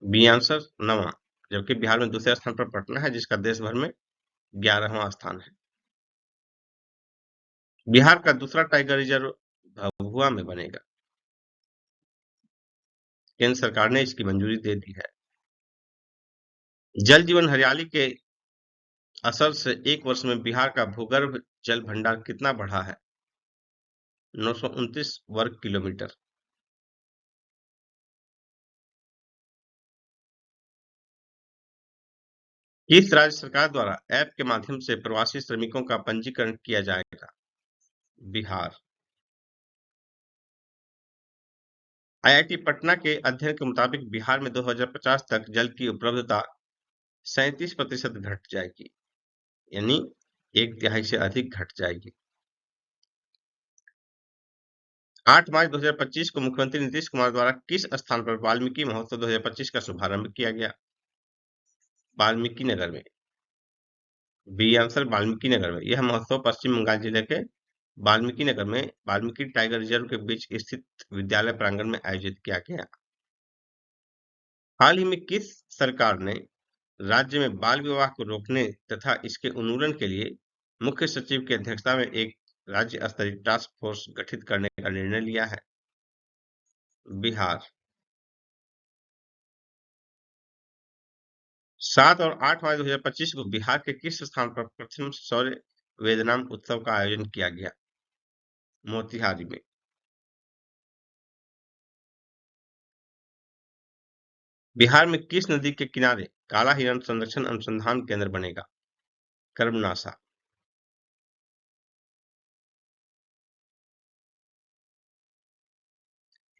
बी आंसर 9वां। जबकि बिहार में दूसरे स्थान पर पटना है, जिसका देश भर में 11वां स्थान है। बिहार का दूसरा टाइगर रिजर्व भभुआ में बनेगा। केंद्र सरकार ने इसकी मंजूरी दे दी है। जल जीवन हरियाली के असर से एक वर्ष में बिहार का भूगर्भ जल भंडार कितना बढ़ा है? 929 वर्ग किलोमीटर। किस राज्य सरकार द्वारा ऐप के माध्यम से प्रवासी श्रमिकों का पंजीकरण किया जाएगा? बिहार। आईआईटी पटना के अध्ययन के मुताबिक बिहार में 2050 तक जल की उपलब्धता 37% घट जाएगी, यानी एक तिहाई से अधिक घट जाएगी। 8 मार्च 2025 को मुख्यमंत्री नीतीश कुमार द्वारा किस स्थान पर वाल्मीकि महोत्सव 2025 का शुभारंभ किया गया? वाल्मीकि नगर में। बी आंसर वाल्मीकि नगर में। यह महोत्सव पश्चिम बंगाल जिले के वाल्मीकि नगर में वाल्मीकि टाइगर रिजर्व के बीच स्थित विद्यालय प्रांगण में आयोजित किया गया। हाल ही में किस सरकार ने राज्य में बाल विवाह को रोकने तथा इसके उन्मूलन के लिए मुख्य सचिव की अध्यक्षता में एक राज्य स्तरीय टास्क फोर्स गठित करने का निर्णय लिया है? बिहार। 7 और 8 मार्च 2025 को बिहार के किस स्थान पर प्रथम सौर्य वेदनाम उत्सव का आयोजन किया गया? मोतिहारी में। बिहार में किस नदी के किनारे काला हिरण संरक्षण अनुसंधान केंद्र बनेगा? कर्मनाशा।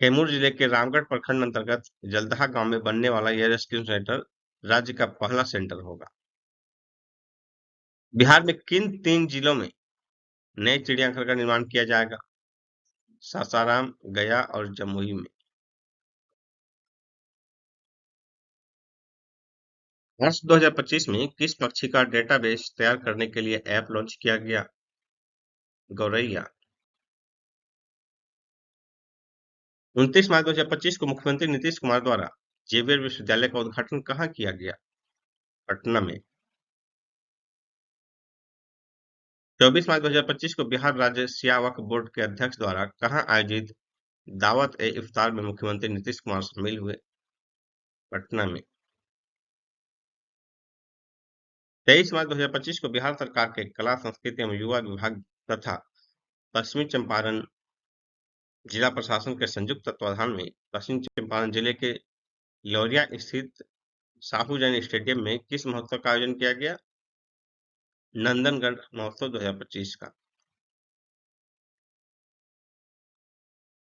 कैमूर जिले के रामगढ़ प्रखंड अंतर्गत जलदहा गांव में बनने वाला यह रेस्क्यू सेंटर राज्य का पहला सेंटर होगा। बिहार में किन 3 जिलों में नए चिड़ियाघर का निर्माण किया जाएगा? सासाराम, गया और जमुई में। वर्ष 2025 में किस पक्षी का डेटाबेस तैयार करने के लिए ऐप लॉन्च किया गया? गौरैया। 29 मार्च 2025 को मुख्यमंत्री नीतीश कुमार द्वारा जेवियर विश्वविद्यालय का उद्घाटन कहाँ किया गया? पटना में। 24 मार्च 2025 को बिहार राज्य सिया वक्फ बोर्ड के अध्यक्ष द्वारा कहाँ आयोजित दावत ए इफ्तार में मुख्यमंत्री नीतीश कुमार शामिल हुए? पटना में। 23 मार्च 2025 को बिहार सरकार के कला संस्कृति एवं युवा विभाग तथा पश्चिमी चंपारण जिला प्रशासन के संयुक्त तत्वाधान में पश्चिम चंपारण जिले के लौरिया स्थित साहू जैन स्टेडियम में किस महोत्सव का आयोजन किया गया? नंदनगढ़ महोत्सव 2025 का।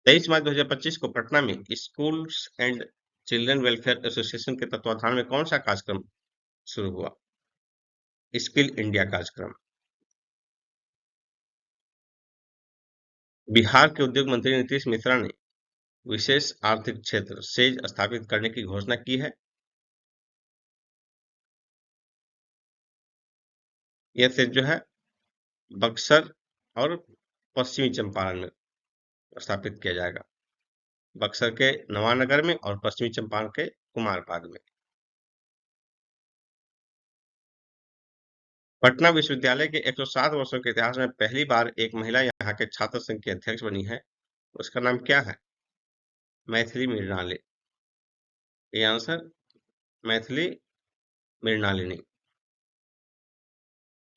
23 मार्च 2025 को पटना में schools and children welfare association के तत्वाधान में कौन सा कार्यक्रम शुरू हुआ? स्किल इंडिया कार्यक्रम। बिहार के उद्योग मंत्री नीतीश मिश्रा ने विशेष आर्थिक क्षेत्र सेज स्थापित करने की घोषणा की है। यह सेज जो है बक्सर और पश्चिमी चंपारण में स्थापित किया जाएगा। बक्सर के नवानगर में और पश्चिमी चंपारण के कुमारबाग में। पटना विश्वविद्यालय के 107 वर्षों के इतिहास में पहली बार एक महिला यहाँ के छात्र संघ की अध्यक्ष बनी है। उसका नाम क्या है? मैथिली मृणालिनी। ये आंसर मैथिली मृणालिनी।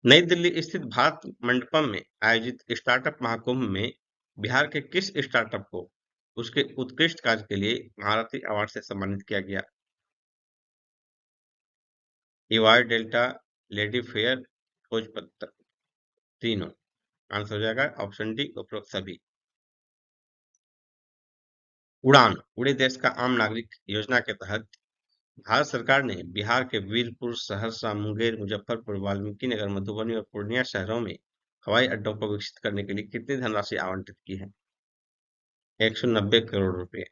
नई दिल्ली स्थित भारत मंडपम में आयोजित स्टार्टअप महाकुंभ में बिहार के किस स्टार्टअप को उसके उत्कृष्ट कार्य के लिए महारथी अवार्ड से सम्मानित किया गया? ईवाई डेल्टा, लेडी फेयर, भोजपत्र, तीनों। आंसर हो जाएगा ऑप्शन डी उपरोक्त सभी। उड़ान उड़े देश का आम नागरिक योजना के तहत भारत सरकार ने बिहार के वीरपुर, सहरसा, मुंगेर, मुजफ्फरपुर, वाल्मीकि नगर, मधुबनी और पूर्णिया शहरों में हवाई अड्डों को विकसित करने के लिए कितनी धनराशि आवंटित की है? 190 करोड़ रुपए।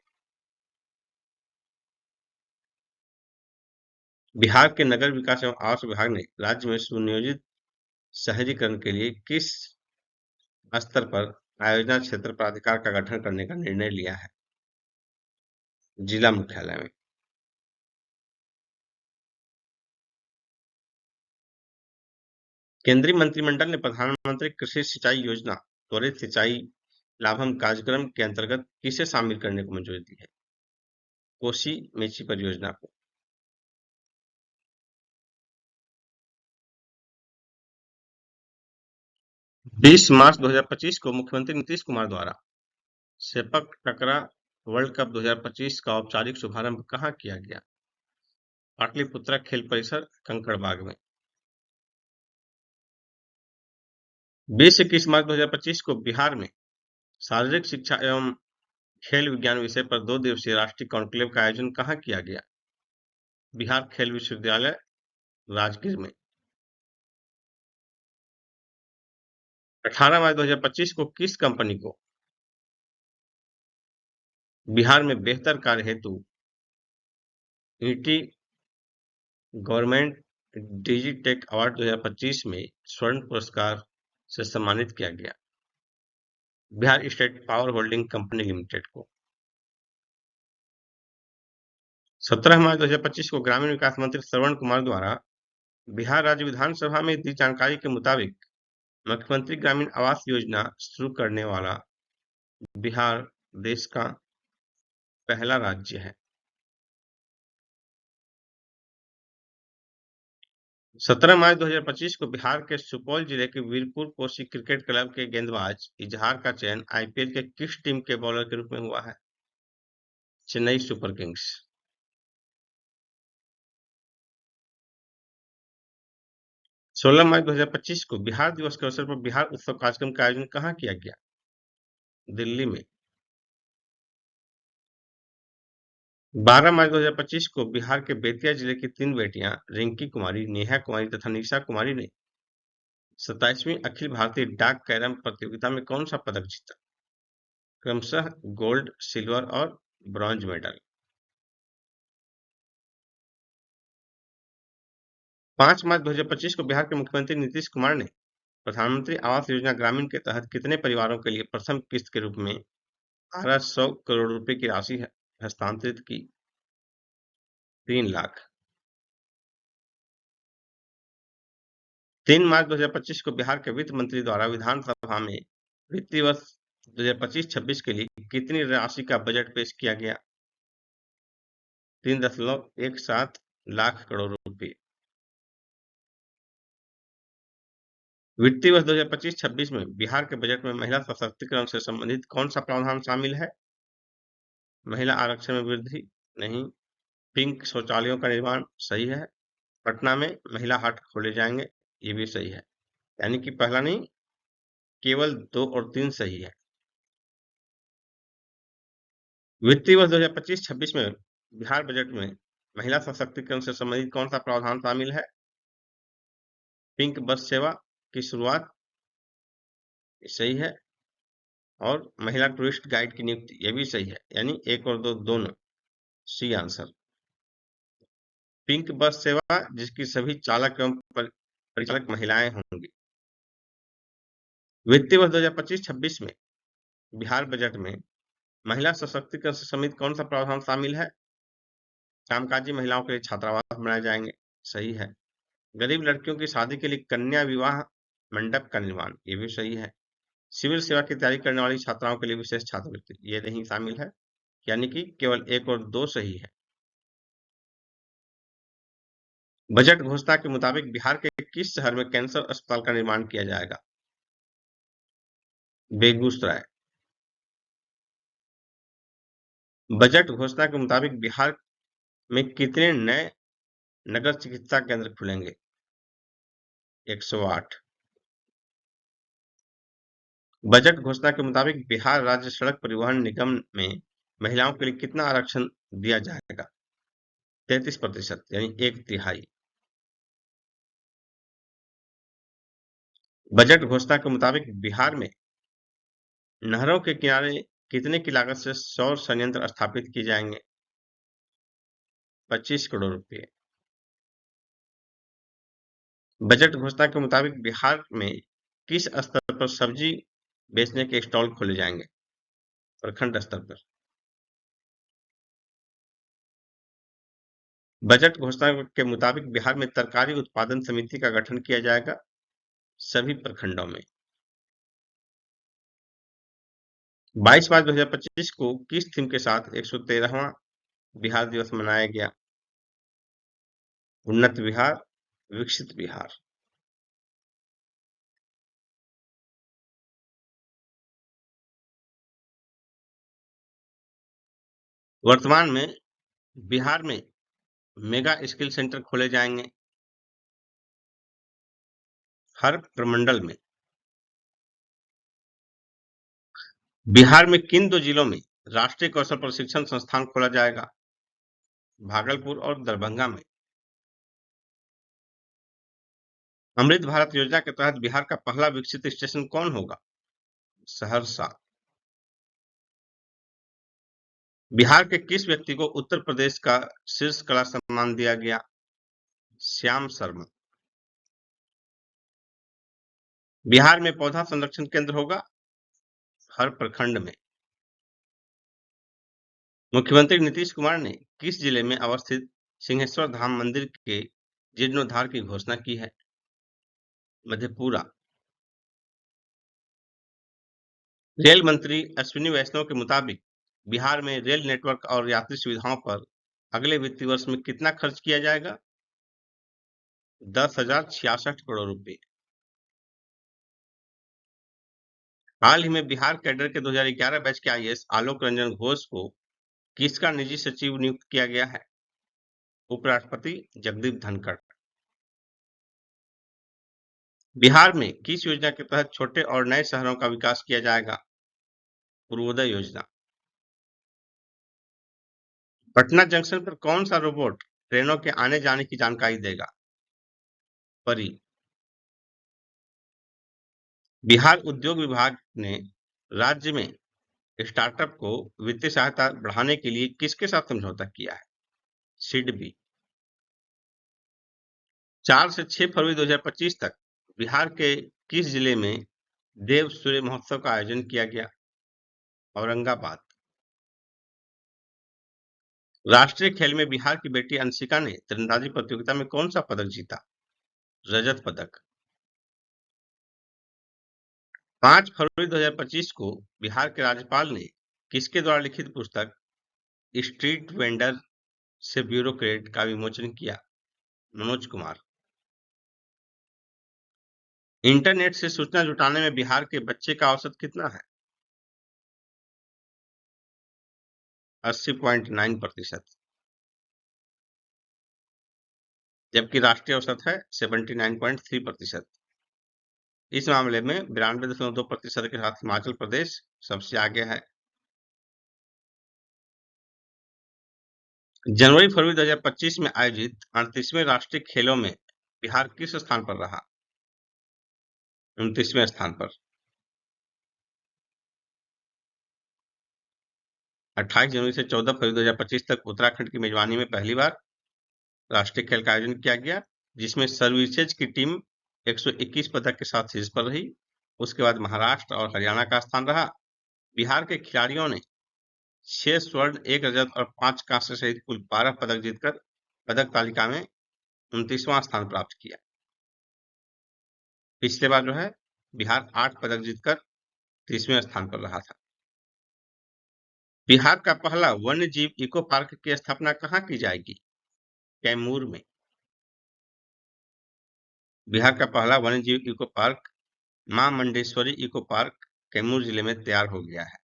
बिहार के नगर विकास एवं आवास विभाग ने राज्य में सुनियोजित शहरीकरण के लिए किस स्तर पर आयोजना क्षेत्र प्राधिकार का गठन करने का निर्णय लिया है? जिला मुख्यालय में। केंद्रीय मंत्रिमंडल ने प्रधानमंत्री कृषि सिंचाई योजना त्वरित सिंचाई लाभम कार्यक्रम के अंतर्गत किसे शामिल करने को मंजूरी दी है? कोसी मेची परियोजना को। 20 मार्च 2025 को मुख्यमंत्री नीतीश कुमार द्वारा सेपक टकरा वर्ल्ड कप 2025 का औपचारिक शुभारंभ कहाँ किया गया? पाटलिपुत्रा खेल परिसर, कंकड़बाग में। 20 से 21 मार्च 2025 को बिहार में शारीरिक शिक्षा एवं खेल विज्ञान विषय पर 2 दिवसीय राष्ट्रीय कॉन्क्लेव का आयोजन कहाँ किया गया? बिहार खेल विश्वविद्यालय, राजगीर में। 18 मार्च 2025 को किस कंपनी को बिहार में बेहतर कार्य हेतु ईटी गवर्नमेंट डिजिटेक अवार्ड 2025 में स्वर्ण पुरस्कार से सम्मानित किया गया? Bihar state power holding company limited को। 17 मार्च 2025 को ग्रामीण विकास मंत्री श्रवण कुमार द्वारा बिहार राज्य विधानसभा में दी जानकारी के मुताबिक मुख्यमंत्री ग्रामीण आवास योजना शुरू करने वाला बिहार देश का पहला राज्य है। 17 मार्च 2025 को बिहार के सुपौल जिले के वीरपुर कोसी क्रिकेट क्लब के गेंदबाज इजहार का चयन आईपीएल के किस टीम के बॉलर के रूप में हुआ है? Chennai super Kings. 16 मार्च 2025 को बिहार दिवस के अवसर पर बिहार उत्सव कार्यक्रम का आयोजन कहाँ किया गया? दिल्ली में। 12 मार्च 2025 को बिहार के बेतिया जिले की 3 बेटियां रिंकी कुमारी, नेहा कुमारी तथा निशा कुमारी ने 27वीं अखिल भारतीय डाक कैरम प्रतियोगिता में कौन सा पदक जीता? क्रमशः गोल्ड, सिल्वर और ब्रॉन्ज मेडल। 5 मार्च 2025 को बिहार के मुख्यमंत्री नीतीश कुमार ने प्रधानमंत्री आवास योजना ग्रामीण के तहत कितने परिवारों के लिए प्रथम किस्त के रूप में 1200 करोड़ रुपए की राशि हस्तांतरित की? 3 लाख। 3 मार्च 2025 को बिहार के वित्त मंत्री द्वारा विधानसभा में वित्तीय वर्ष 2025-26 के लिए कितनी राशि का बजट पेश किया गया? 3.17 लाख करोड़ रुपए। वित्तीय वर्ष 2025-26 में बिहार के बजट में महिला सशक्तिकरण से संबंधित कौन सा प्रावधान शामिल है? महिला आरक्षण में वृद्धि? नहीं। पिंक शौचालयों का निर्माण? सही है। पटना में महिला हाट खोले जाएंगे? ये भी सही है। यानी कि पहला नहीं, केवल 2 और 3 सही है। वित्तीय वर्ष 2025-26 में बिहार बजट में महिला सशक्तिकरण से संबंधित कौन सा प्रावधान शामिल है? पिंक बस सेवा की शुरुआत? सही है। और महिला टूरिस्ट गाइड की नियुक्ति? ये भी सही है। यानी 1 और 2 दोनों सी आंसर। पिंक बस सेवा जिसकी सभी चालक एवं परिचालक महिलाएं होंगी। वित्तीय वर्ष 2025-26 में बिहार बजट में महिला सशक्तिकरण से संबंधित कौन सा प्रावधान शामिल है? कामकाजी महिलाओं के लिए छात्रावास बनाए जाएंगे? सही है। गरीब लड़कियों की शादी के लिए कन्या विवाह मंडप का निर्माण? ये भी सही है। सिविल सेवा की तैयारी करने वाली छात्राओं के लिए विशेष छात्रवृत्ति? ये नहीं शामिल है। यानी कि केवल 1 और 2 सही है। बजट घोषणा के मुताबिक बिहार के किस शहर में कैंसर अस्पताल का निर्माण किया जाएगा? बेगूसराय। बजट घोषणा के मुताबिक बिहार में कितने नए नगर चिकित्सा केंद्र खुलेंगे? 108। बजट घोषणा के मुताबिक बिहार राज्य सड़क परिवहन निगम में महिलाओं के लिए कितना आरक्षण दिया जाएगा? 33% यानी 1/3। बजट घोषणा के मुताबिक बिहार में नहरों के किनारे कितने की लागत से सौर संयंत्र स्थापित किए जाएंगे? 25 करोड़ रुपए। बजट घोषणा के मुताबिक बिहार में किस स्तर पर सब्जी बेचने के स्टॉल खोले जाएंगे? प्रखंड स्तर पर। बजट घोषणा के मुताबिक बिहार में तरकारी उत्पादन समिति का गठन किया जाएगा सभी प्रखंडों में। 22 मार्च 2025 को किस थीम के साथ 113वां बिहार दिवस मनाया गया? उन्नत बिहार, विकसित बिहार। वर्तमान में बिहार में मेगा स्किल सेंटर खोले जाएंगे हर प्रमंडल में। बिहार में किन 2 जिलों में राष्ट्रीय कौशल प्रशिक्षण संस्थान खोला जाएगा? भागलपुर और दरभंगा में। अमृत भारत योजना के तहत बिहार का पहला विकसित स्टेशन कौन होगा? सहरसा। बिहार के किस व्यक्ति को उत्तर प्रदेश का शीर्ष कला सम्मान दिया गया? श्याम शर्मा। बिहार में पौधा संरक्षण केंद्र होगा हर प्रखंड में। मुख्यमंत्री नीतीश कुमार ने किस जिले में अवस्थित सिंहेश्वर धाम मंदिर के जीर्णोद्धार की घोषणा की है? मधेपुरा। रेल मंत्री अश्विनी वैष्णव के मुताबिक बिहार में रेल नेटवर्क और यात्री सुविधाओं पर अगले वित्तीय वर्ष में कितना खर्च किया जाएगा? 10,066 करोड़ रुपए। हाल ही में बिहार कैडर के 2011 बैच के आईएएस आलोक रंजन घोष को किसका निजी सचिव नियुक्त किया गया है? उपराष्ट्रपति जगदीप धनखड़। बिहार में किस योजना के तहत छोटे और नए शहरों का विकास किया जाएगा? पूर्वोदय योजना। पटना जंक्शन पर कौन सा रोबोट ट्रेनों के आने जाने की जानकारी देगा? परी। बिहार उद्योग विभाग ने राज्य में स्टार्टअप को वित्तीय सहायता बढ़ाने के लिए किसके साथ समझौता किया है? सिडबी। 4 से 6 फरवरी 2025 तक बिहार के किस जिले में देव सूर्य महोत्सव का आयोजन किया गया? औरंगाबाद। राष्ट्रीय खेल में बिहार की बेटी अंशिका ने तीरंदाजी प्रतियोगिता में कौन सा पदक जीता? रजत पदक। 5 फरवरी 2025 को बिहार के राज्यपाल ने किसके द्वारा लिखित पुस्तक स्ट्रीट वेंडर से ब्यूरोक्रेट का विमोचन किया? मनोज कुमार। इंटरनेट से सूचना जुटाने में बिहार के बच्चे का औसत कितना है? 80.9%। जबकि राष्ट्रीय औसत है 79.3%। इस मामले में 92.2% के साथ हिमाचल प्रदेश सबसे आगे है। जनवरी फरवरी 2025 में आयोजित 38वें राष्ट्रीय खेलों में बिहार किस स्थान पर रहा? 29वें स्थान पर। 28 जनवरी से 14 फरवरी 2025 तक उत्तराखंड की मेजबानी में पहली बार राष्ट्रीय खेल का आयोजन किया गया, जिसमें सर्विसेज की टीम 121 पदक के साथ शीर्ष पर रही। उसके बाद महाराष्ट्र और हरियाणा का स्थान रहा। बिहार के खिलाड़ियों ने 6 स्वर्ण, 1 रजत और 5 कांस्य सहित कुल 12 पदक जीतकर पदक तालिका में 29वां स्थान प्राप्त किया। पिछले बार जो है बिहार 8 पदक जीतकर 30वें स्थान पर रहा था। बिहार का पहला वन्य जीव इको पार्क की स्थापना कहाँ की जाएगी? कैमूर में। बिहार का पहला वन्य जीव इको पार्क मां मंडेश्वरी इको पार्क कैमूर जिले में तैयार हो गया है।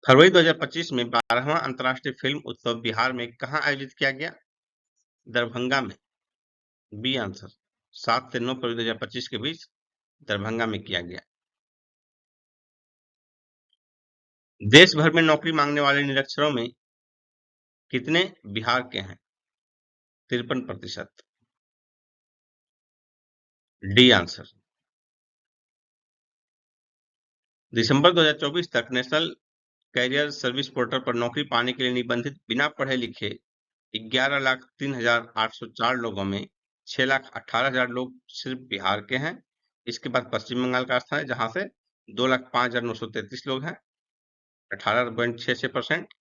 फरवरी 2025 में 12वां अंतर्राष्ट्रीय फिल्म उत्सव बिहार में कहां आयोजित किया गया? दरभंगा में। B answer. 7 से 9 फरवरी 2025 के बीच दरभंगा में किया गया। देश भर में नौकरी मांगने वाले निरक्षरों में कितने बिहार के हैं? 53%। D answer. दिसंबर 2024 तक नेशनल कैरियर सर्विस पोर्टल पर नौकरी पाने के लिए निबंधित बिना पढ़े लिखे 11,03,804 लोगों में 6,18,000 लोग सिर्फ बिहार के हैं। इसके बाद पश्चिम बंगाल का स्थान है जहां से 2,05,933 लोग हैं, 18.66%।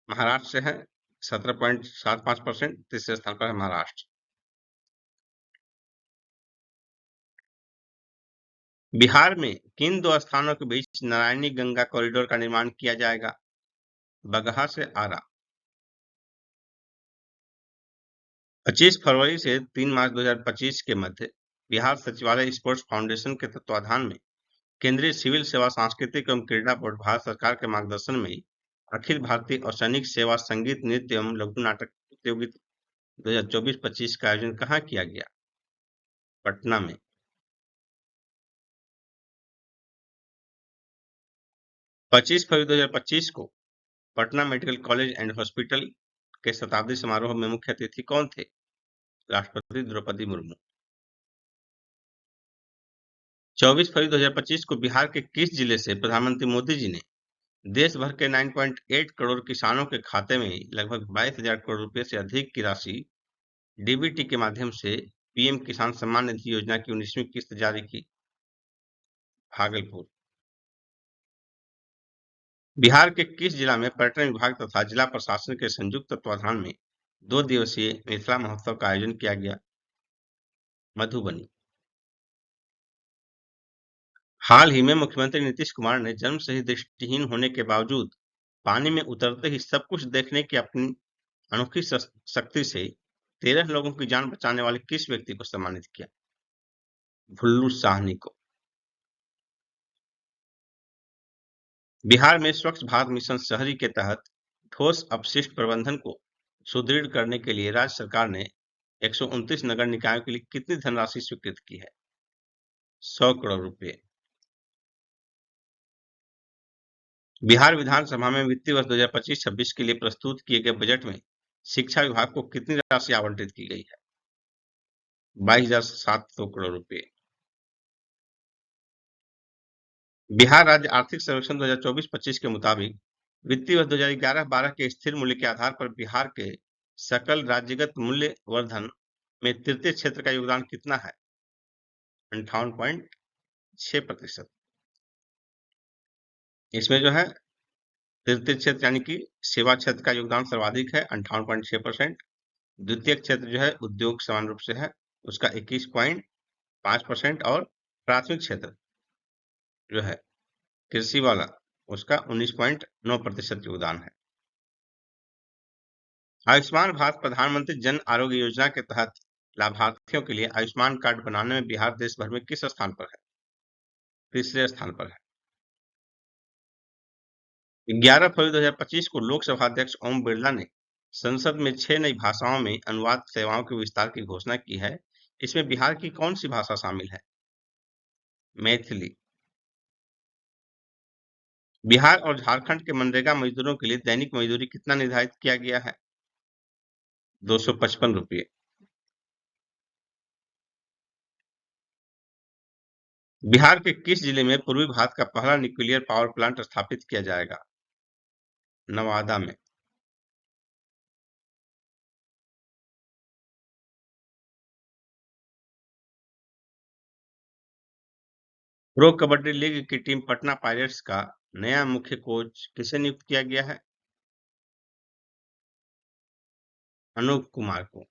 महाराष्ट्र से है 17.75%। तीसरे स्थान पर है महाराष्ट्र। बिहार में किन दो स्थानों के बीच नारायणी गंगा कॉरिडोर का निर्माण किया जाएगा? बगहा से आरा। 25 फरवरी से 3 मार्च 2025 के मध्य बिहार सचिवालय स्पोर्ट्स फाउंडेशन के तत्वाधान में केंद्रीय सिविल सेवा सांस्कृतिक एवं क्रीड़ा बोर्ड भारत सरकार के मार्गदर्शन में अखिल भारतीय असैनिक सेवा संगीत नृत्य एवं लघु नाटक प्रतियोगिता 2024-25 का आयोजन कहाँ किया गया? पटना में। 25 फरवरी 2025 को Patna medical college and hospital के शताब्दी समारोह में मुख्य अतिथि कौन थे? राष्ट्रपति द्रौपदी मुर्मू। 24 फरवरी 2025 को बिहार के किस जिले से प्रधानमंत्री मोदी जी ने देश भर के 9.8 करोड़ किसानों के खाते में लगभग 22,000 करोड़ रुपए से अधिक की राशि डीबीटी के माध्यम से पीएम किसान सम्मान निधि योजना की 19वीं किस्त जारी की? भागलपुर। बिहार के किस जिला में पर्यटन विभाग तथा जिला प्रशासन के संयुक्त तत्वाधान में 2 दिवसीय मिथिला महोत्सव का आयोजन किया गया? मधुबनी। हाल ही में मुख्यमंत्री नीतीश कुमार ने जन्म से ही दृष्टिहीन होने के बावजूद पानी में उतरते ही सब कुछ देखने की अपनी अनोखी शक्ति से 13 लोगों की जान बचाने वाले किस व्यक्ति को सम्मानित किया? भुल्लू साहनी को। बिहार में स्वच्छ भारत मिशन शहरी के तहत ठोस अपशिष्ट प्रबंधन को सुदृढ़ करने के लिए राज्य सरकार ने 129 नगर निकायों के लिए कितनी धनराशि स्वीकृत की है? 100 करोड़ रुपए। बिहार विधानसभा में वित्तीय वर्ष 2025-26 के लिए प्रस्तुत किए गए बजट में शिक्षा विभाग को कितनी राशि आवंटित की गई है? 22,700 करोड़ रुपए। बिहार राज्य आर्थिक सर्वेक्षण 2024-25 के मुताबिक वित्तीय वर्ष 2011-12 के स्थिर मूल्य के आधार पर बिहार के सकल राज्यगत मूल्य वर्धन में तृतीय क्षेत्र का योगदान कितना है? 58.6%। इसमें जो है तृतीय क्षेत्र यानी कि सेवा क्षेत्र का योगदान सर्वाधिक है 58.6%। द्वितीय क्षेत्र जो है उद्योग समान रूप से है उसका 21.5% और प्राथमिक क्षेत्र जो है कृषि वाला उसका 19.9% योगदान है। आयुष्मान भारत प्रधानमंत्री जन आरोग्य योजना के तहत लाभार्थियों के लिए आयुष्मान कार्ड बनाने में बिहार देश भर में किस स्थान पर है? तीसरे स्थान पर है। 11 फरवरी 2025 को लोकसभा अध्यक्ष ओम बिरला ने संसद में 6 नई भाषाओं में अनुवाद सेवाओं के विस्तार की घोषणा की है। इसमें बिहार की कौन सी भाषा शामिल है? मैथिली। बिहार और झारखंड के मनरेगा मजदूरों के लिए दैनिक मजदूरी कितना निर्धारित किया गया है? 255 रुपये। बिहार के किस जिले में पूर्वी भारत का पहला न्यूक्लियर पावर प्लांट स्थापित किया जाएगा? नवादा में। प्रो कबड्डी लीग की टीम पटना पायरेट्स का नया मुख्य कोच किसे नियुक्त किया गया है? अनूप कुमार को।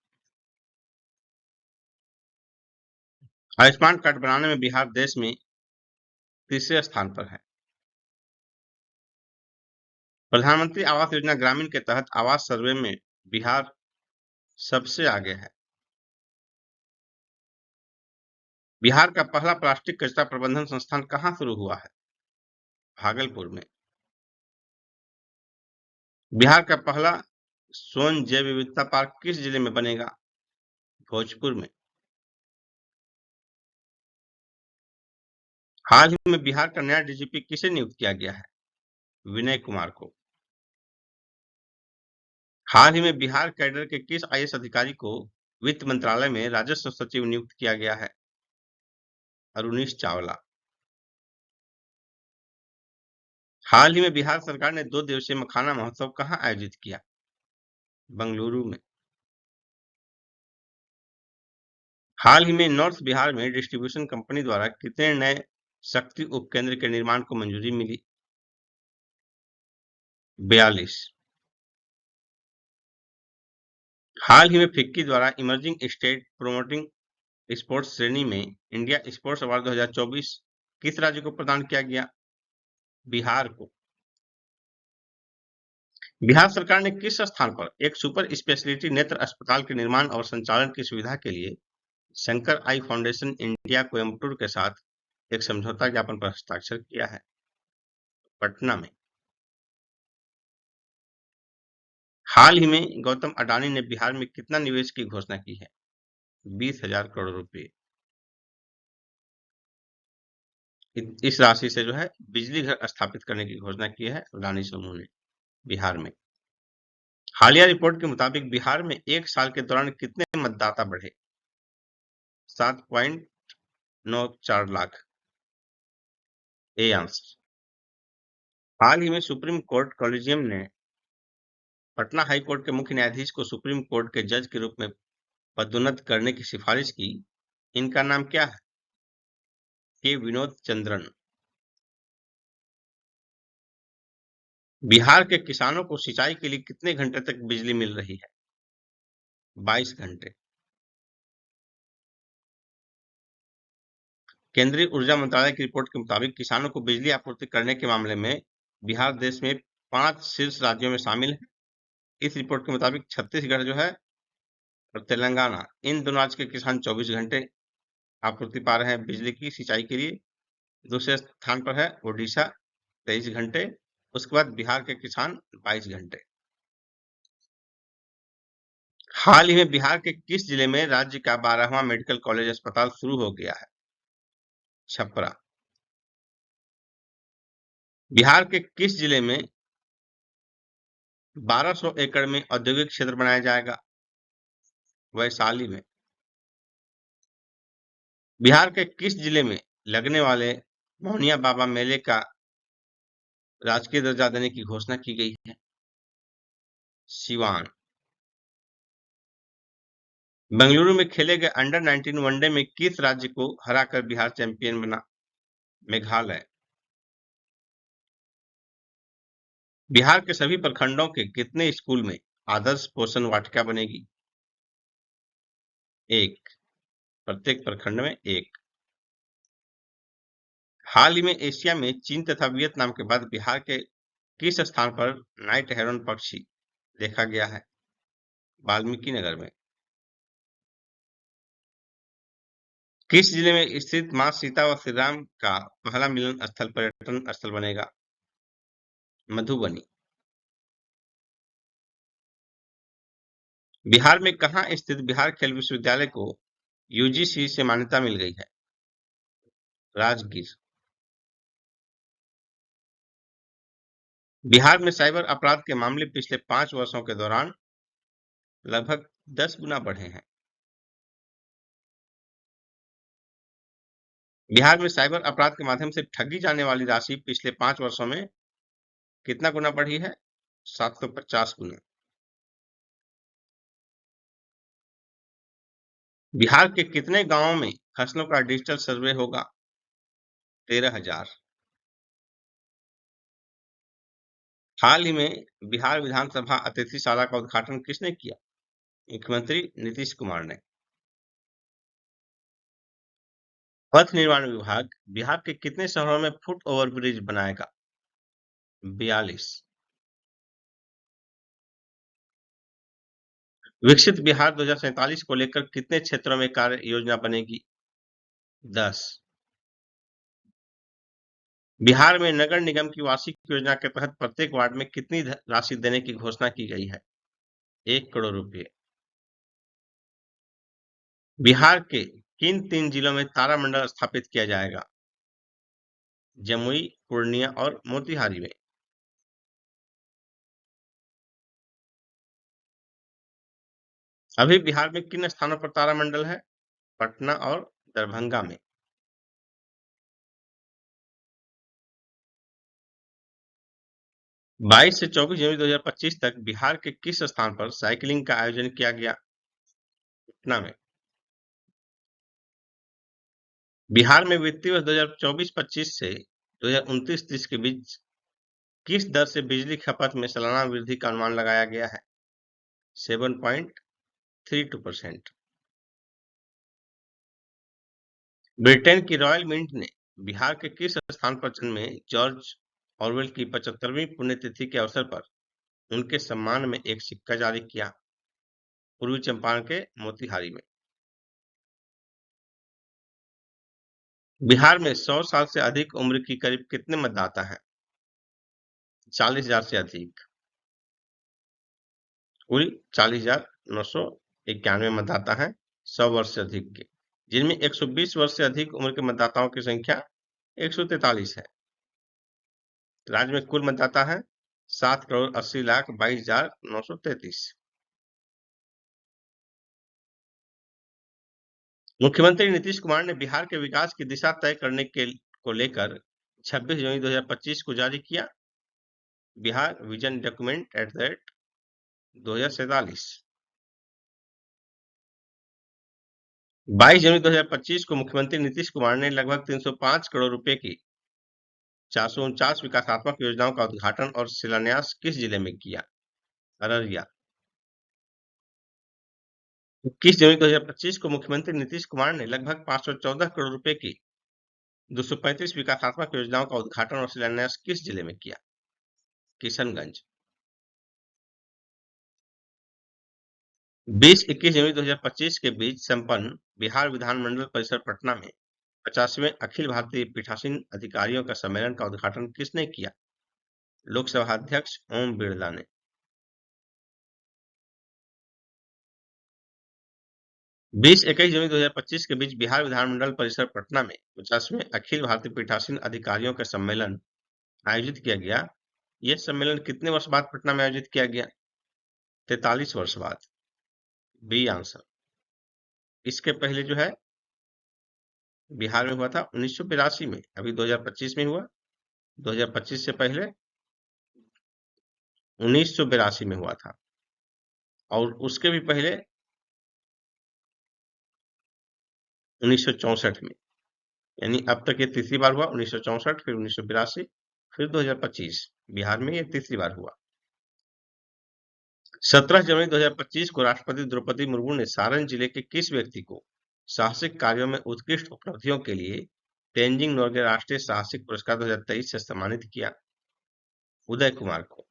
आयुष्मान कार्ड बनाने में बिहार देश में तीसरे स्थान पर है। प्रधानमंत्री आवास योजना ग्रामीण के तहत आवास सर्वे में बिहार सबसे आगे है। बिहार का पहला प्लास्टिक कचरा प्रबंधन संस्थान कहाँ शुरू हुआ है? भागलपुर में। बिहार का पहला सोन जैव विविधता पार्क किस जिले में बनेगा? भोजपुर में। हाल ही में बिहार का नया डीजीपी किसे नियुक्त किया गया है? विनय कुमार को। हाल ही में बिहार कैडर के किस आईएएस अधिकारी को वित्त मंत्रालय में राजस्व सचिव नियुक्त किया गया है? अरुणीश चावला। हाल ही में बिहार सरकार ने 2 दिवसीय मखाना महोत्सव कहाँ आयोजित किया? बंगलुरु में। हाल ही में नॉर्थ बिहार में डिस्ट्रीब्यूशन कंपनी द्वारा कितने नए शक्ति उपकेंद्र के निर्माण को मंजूरी मिली? 42। हाल ही में फिक्की द्वारा इमर्जिंग स्टेट प्रोमोटिंग स्पोर्ट्स श्रेणी में इंडिया स्पोर्ट्स अवार्ड 2024 किस राज्य को प्रदान किया गया? बिहार को। बिहार सरकार ने किस स्थान पर एक सुपर स्पेशलिटी नेत्र अस्पताल के निर्माण और संचालन की सुविधा के लिए शंकर आई फाउंडेशन इंडिया कोयम्बटूर के साथ एक समझौता ज्ञापन पर हस्ताक्षर किया है? पटना में। हाल ही में गौतम अडानी ने बिहार में कितना निवेश की घोषणा की है? 20,000 करोड़ रुपए। इस राशि से जो है बिजली घर स्थापित करने की घोषणा की है अडानी समूह ने बिहार में। हालिया रिपोर्ट के मुताबिक बिहार में एक साल के दौरान कितने मतदाता बढ़े? 7.94 लाख। A answer. हाल ही में सुप्रीम कोर्ट कॉलेजियम ने पटना हाई कोर्ट के मुख्य न्यायाधीश को सुप्रीम कोर्ट के जज के रूप में पदोन्नत करने की सिफारिश की। इनका नाम क्या है? के विनोद चंद्रन। बिहार के किसानों को सिंचाई के लिए कितने घंटे तक बिजली मिल रही है? 22 घंटे। केंद्रीय ऊर्जा मंत्रालय की रिपोर्ट के मुताबिक किसानों को बिजली आपूर्ति करने के मामले में बिहार देश में 5 शीर्ष राज्यों में शामिल है। इस रिपोर्ट के मुताबिक छत्तीसगढ़ जो है और तेलंगाना, इन दोनों राज्य के किसान 24 घंटे आपूर्ति पा रहे हैं बिजली की सिंचाई के लिए। दूसरे स्थान पर है ओडिशा 23 घंटे, उसके बाद बिहार के किसान 22 घंटे। हाल ही में बिहार के किस जिले में राज्य का 12वां मेडिकल कॉलेज अस्पताल शुरू हो गया है? छपरा। बिहार के किस जिले में 1200 एकड़ में औद्योगिक क्षेत्र बनाया जाएगा? वैशाली में। बिहार के किस जिले में लगने वाले मौनिया बाबा मेले का राजकीय दर्जा देने की घोषणा की गई है? सिवान। बेंगलुरु में खेले गए अंडर 19 वनडे में किस राज्य को हराकर बिहार चैंपियन बना? मेघालय। बिहार के सभी प्रखंडों के कितने स्कूल में आदर्श पोषण वाटिका बनेगी? 1। प्रत्येक प्रखंड में 1। हाल ही में एशिया में चीन तथा वियतनाम के बाद बिहार के किस स्थान पर नाइट हेरोन पक्षी देखा गया है? वाल्मीकि नगर में। किस जिले में स्थित मां सीता व श्री राम का पहला मिलन स्थल पर्यटन स्थल बनेगा? मधुबनी। बिहार में कहाँ स्थित बिहार खेल विश्वविद्यालय को यूजीसी से मान्यता मिल गई है? राजगीर। बिहार में साइबर अपराध के मामले पिछले 5 वर्षों के दौरान लगभग 10 गुना बढ़े हैं। बिहार में साइबर अपराध के माध्यम से ठगी जाने वाली राशि पिछले 5 वर्षों में कितना गुना बढ़ी है? 750 गुना। बिहार के कितने गांवों में फसलों का डिजिटल सर्वे होगा? 13,000। हाल ही में बिहार विधानसभा अतिथिशाला का उद्घाटन किसने किया? मुख्यमंत्री नीतीश कुमार ने। पथ निर्माण विभाग बिहार के कितने शहरों में फुट ओवरब्रिज बनाएगा? 42। विकसित बिहार 2047 को लेकर कितने क्षेत्रों में कार्य योजना बनेगी? 10। बिहार में नगर निगम की वार्षिक योजना के तहत प्रत्येक वार्ड में कितनी राशि देने की घोषणा की गई है? 1 करोड़ रुपए। बिहार के किन 3 जिलों में तारामंडल स्थापित किया जाएगा? जमुई, पूर्णिया और मोतिहारी में। अभी बिहार में किन स्थानों पर तारामंडल है? पटना और दरभंगा में। 22 से 24 जनवरी 2025 तक बिहार के किस स्थान पर साइकिलिंग का आयोजन किया गया? पटना में। बिहार में वित्तीय वर्ष 2024-25 से 2029-30 के बीच किस दर से बिजली खपत में सालाना वृद्धि का अनुमान लगाया गया है? 7.32%। ब्रिटेन की रॉयल मिंट ने बिहार के किस स्थान पर जन्मे जॉर्ज ऑरवेल की 75वीं पुण्यतिथि के अवसर पर उनके सम्मान में एक सिक्का जारी किया? पूर्वी चंपारण के मोतिहारी में। बिहार में 100 साल से अधिक उम्र की करीब कितने मतदाता हैं? 40,000 से अधिक। कुल 40,991 मतदाता हैं 100 वर्ष से अधिक के, जिनमें 120 वर्ष से अधिक उम्र के मतदाताओं की संख्या 143 है। राज्य में कुल मतदाता हैं 7,80,22,933। मुख्यमंत्री नीतीश कुमार ने बिहार के विकास की दिशा तय करने के को लेकर 26 जनवरी 2025 को जारी किया बिहार विजन डॉक्यूमेंट @ 2047। 22 जनवरी 2025 को मुख्यमंत्री नीतीश कुमार ने लगभग 305 करोड़ रुपए की 449 विकासात्मक योजनाओं का उद्घाटन और शिलान्यास किस जिले में किया? अररिया। 21 जनवरी 2025 को मुख्यमंत्री नीतीश कुमार ने लगभग 514 करोड़ रुपए की 235 विकासात्मक योजनाओं का उद्घाटन और शिलान्यास किस जिले में किया? किशनगंज। 20-21 जनवरी 2025 के बीच संपन्न बिहार विधानमंडल परिसर पटना में 50वें अखिल भारतीय पीठासीन अधिकारियों का सम्मेलन का उद्घाटन किसने किया? लोकसभा अध्यक्ष ओम बिरला ने। 20-21 जनवरी 2025 के बीच बिहार विधानमंडल परिसर पटना में 50वें अखिल भारतीय पीठासीन अधिकारियों का सम्मेलन आयोजित किया गया। यह सम्मेलन कितने वर्ष बाद पटना में आयोजित किया गया? 43 वर्ष बाद। B answer. इसके पहले जो है बिहार में हुआ था 1982 में, अभी 2025 में हुआ। 2025 से पहले 1982 में हुआ था और उसके भी पहले 1964 में, यानी अब तक ये तीसरी बार हुआ। 1964, फिर 1982, फिर 2025। बिहार में ये तीसरी बार हुआ। 17 जनवरी 2025 को राष्ट्रपति द्रौपदी मुर्मू ने सारण जिले के किस व्यक्ति को साहसिक कार्यों में उत्कृष्ट उपलब्धियों के लिए तेंजिंग नोर्गे राष्ट्रीय साहसिक पुरस्कार 2023 से सम्मानित किया? उदय कुमार को।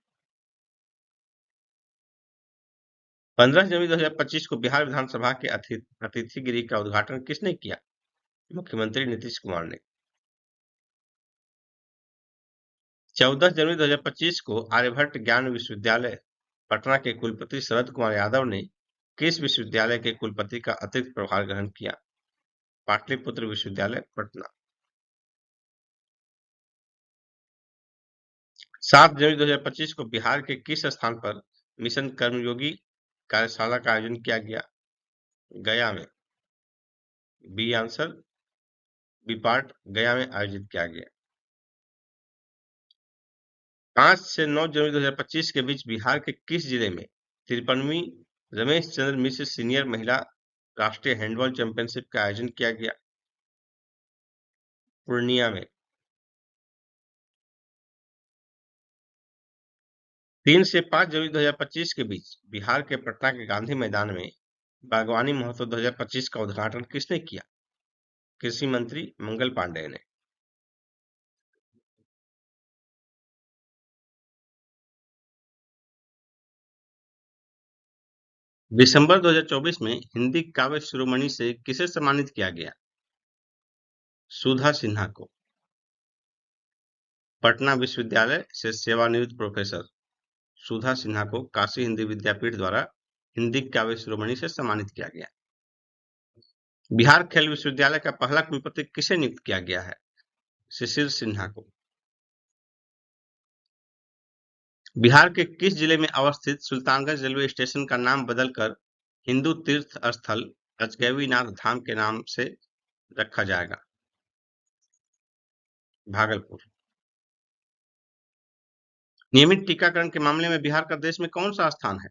15 जनवरी 2025 को बिहार विधानसभा के अतिथि गृह का उद्घाटन किसने किया? मुख्यमंत्री नीतीश कुमार ने। 14 जनवरी 2025 को आर्यभट्ट ज्ञान विश्वविद्यालय पटना के कुलपति शरद कुमार यादव ने किस विश्वविद्यालय के कुलपति का अतिरिक्त प्रभार ग्रहण किया? पाटलिपुत्र विश्वविद्यालय पटना। 7 जनवरी 2025 को बिहार के किस स्थान पर मिशन कर्मयोगी कार्यशाला का आयोजन किया गया? गया में। B answer. बी पार्ट गया में आयोजित किया गया। 5 से 9 जनवरी 2025 के बीच बिहार के किस जिले में 53वीं रमेश चंद्र मिश्र सीनियर महिला राष्ट्रीय हैंडबॉल चैंपियनशिप का आयोजन किया गया? पूर्णिया में। 3 से 5 जनवरी 2025 के बीच बिहार के पटना के गांधी मैदान में बागवानी महोत्सव 2025 का उद्घाटन किसने किया? कृषि मंत्री मंगल पांडेय ने। दिसंबर 2024 में हिंदी काव्य शिरोमणि से किसे सम्मानित किया गया? सुधा सिन्हा को। पटना विश्वविद्यालय से सेवानिवृत्त प्रोफेसर सुधा सिन्हा को काशी हिंदी विद्यापीठ द्वारा हिंदी काव्य शिरोमणि से सम्मानित किया गया। बिहार खेल विश्वविद्यालय का पहला कुलपति किसे नियुक्त किया गया है? शिशिर सिन्हा को। बिहार के किस जिले में अवस्थित सुल्तानगंज रेलवे स्टेशन का नाम बदलकर हिंदू तीर्थ स्थल अजगैबीनाथ धाम के नाम से रखा जाएगा? भागलपुर। नियमित टीकाकरण के मामले में बिहार का देश में कौन सा स्थान है?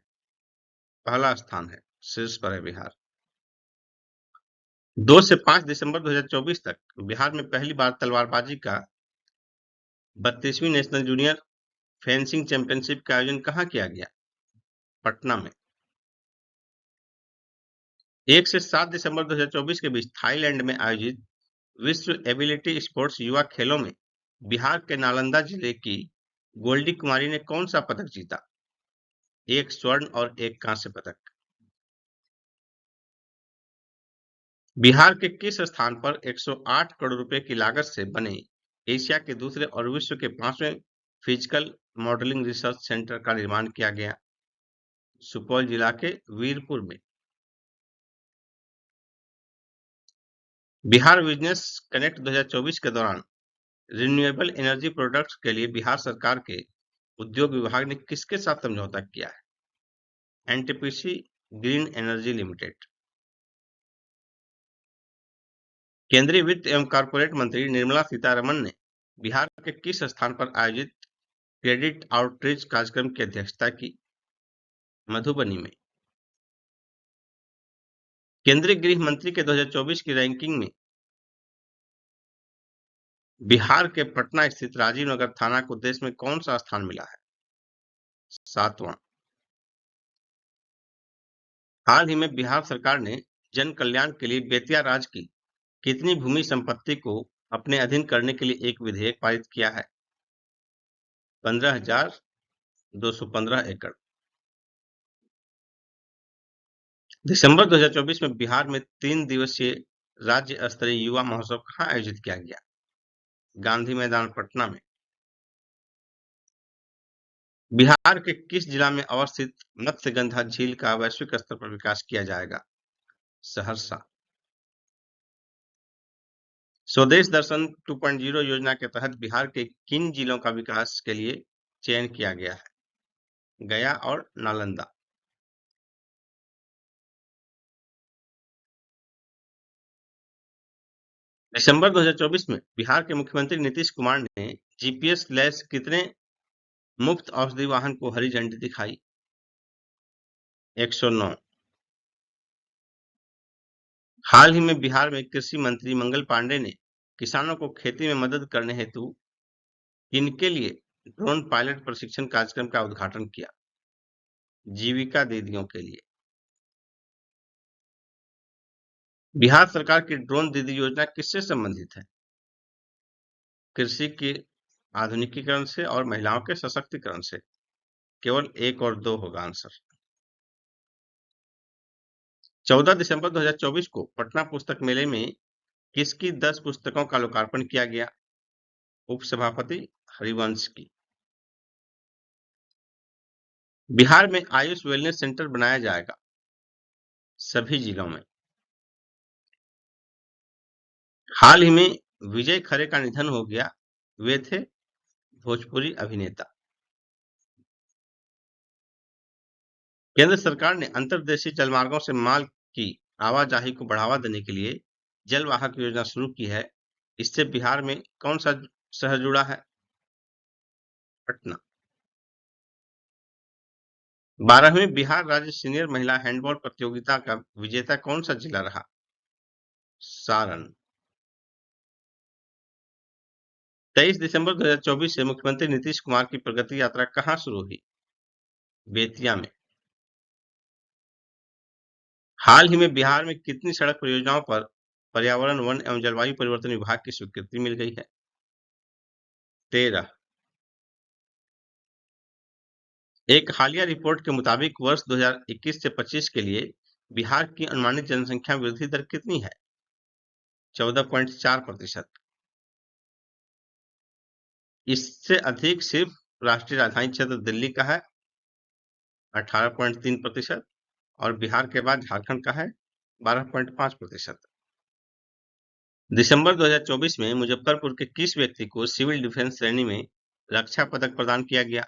पहला स्थान है, शीर्ष पर है बिहार। 2 से 5 दिसंबर 2024 तक बिहार में पहली बार तलवारबाजी का 32वीं नेशनल जूनियर फेंसिंग चैंपियनशिप का आयोजन कहाँ किया गया? पटना में। 1 से 7 दिसंबर 2024 के बीच थाईलैंड में आयोजित विश्व एबिलिटी स्पोर्ट्स युवा खेलों में बिहार के नालंदा जिले की गोल्डी कुमारी ने कौन सा पदक जीता? 1 स्वर्ण और 1 कांस्य पदक। बिहार के किस स्थान पर 108 करोड़ रुपए की लागत से बने एशिया के दूसरे और विश्व के 5वें फिजिकल मॉडलिंग रिसर्च सेंटर का निर्माण किया गया? सुपौल जिला के वीरपुर में। बिहार बिजनेस कनेक्ट 2024 के दौरान रिन्यूएबल एनर्जी प्रोडक्ट्स के लिए बिहार सरकार के उद्योग विभाग ने किसके साथ समझौता किया है? NTPC green energy limited. केंद्रीय वित्त एवं कॉर्पोरेट मंत्री निर्मला सीतारमण ने बिहार के किस स्थान पर आयोजित क्रेडिट आउटरीच कार्यक्रम की अध्यक्षता की? मधुबनी में। केंद्रीय गृह मंत्री के 2024 की रैंकिंग में बिहार के पटना स्थित राजीव नगर थाना को देश में कौन सा स्थान मिला है? 7वां। हाल ही में बिहार सरकार ने जन कल्याण के लिए बेतिया राज्य की कितनी भूमि संपत्ति को अपने अधीन करने के लिए एक विधेयक पारित किया है? 15,215 एकड़। दिसंबर 2024 में बिहार में 3 दिवसीय राज्य स्तरीय युवा महोत्सव कहाँ आयोजित किया गया? गांधी मैदान पटना में। बिहार के किस जिला में अवस्थित मत्स्यगंधा झील का वैश्विक स्तर पर विकास किया जाएगा? सहरसा। स्वदेश दर्शन 2.0 योजना के तहत बिहार के किन जिलों का विकास के लिए चयन किया गया है? गया और नालंदा। दिसंबर 2024 में बिहार के मुख्यमंत्री नीतीश कुमार ने जीपीएस लैस कितने मुफ्त औषधि वाहन को हरी झंडी दिखाई? 109। हाल ही में बिहार में कृषि मंत्री मंगल पांडे ने किसानों को खेती में मदद करने हेतु किनके लिए ड्रोन पायलट प्रशिक्षण कार्यक्रम का उद्घाटन किया? जीविका दीदियों के लिए। बिहार सरकार की ड्रोन दीदी योजना किससे संबंधित है? कृषि के आधुनिकीकरण से और महिलाओं के सशक्तिकरण से। केवल 1 और 2 होगा आंसर। 14 दिसंबर 2024 को पटना पुस्तक मेले में किसकी 10 पुस्तकों का लोकार्पण किया गया? उपसभापति हरिवंश की। बिहार में आयुष वेलनेस सेंटर बनाया जाएगा सभी जिलों में। हाल ही में विजय खरे का निधन हो गया, वे थे भोजपुरी अभिनेता। केंद्र सरकार ने अंतर्देशीय जलमार्गों से माल की आवाजाही को बढ़ावा देने के लिए जलवाहक योजना शुरू की है। इससे बिहार में कौन सा शहर जुड़ा है? पटना। 12वीं बिहार राज्य सीनियर महिला हैंडबॉल प्रतियोगिता का विजेता कौन सा जिला रहा? सारण। 23 दिसंबर 2024 से मुख्यमंत्री नीतीश कुमार की प्रगति यात्रा कहां शुरू हुई? बेतिया में। हाल ही में बिहार में कितनी सड़क परियोजनाओं पर पर्यावरण, वन एवं जलवायु परिवर्तन विभाग की स्वीकृति मिल गई है? 13। एक हालिया रिपोर्ट के मुताबिक वर्ष 2021 से 25 के लिए बिहार की अनुमानित जनसंख्या वृद्धि दर कितनी है? 14.4%। इससे अधिक सिर्फ राष्ट्रीय राजधानी क्षेत्र दिल्ली का है 18.3% और बिहार के बाद झारखंड का है 12.5%। दिसंबर 2024 में मुजफ्फरपुर के किस व्यक्ति को सिविल डिफेंस श्रेणी में रक्षा पदक प्रदान किया गया?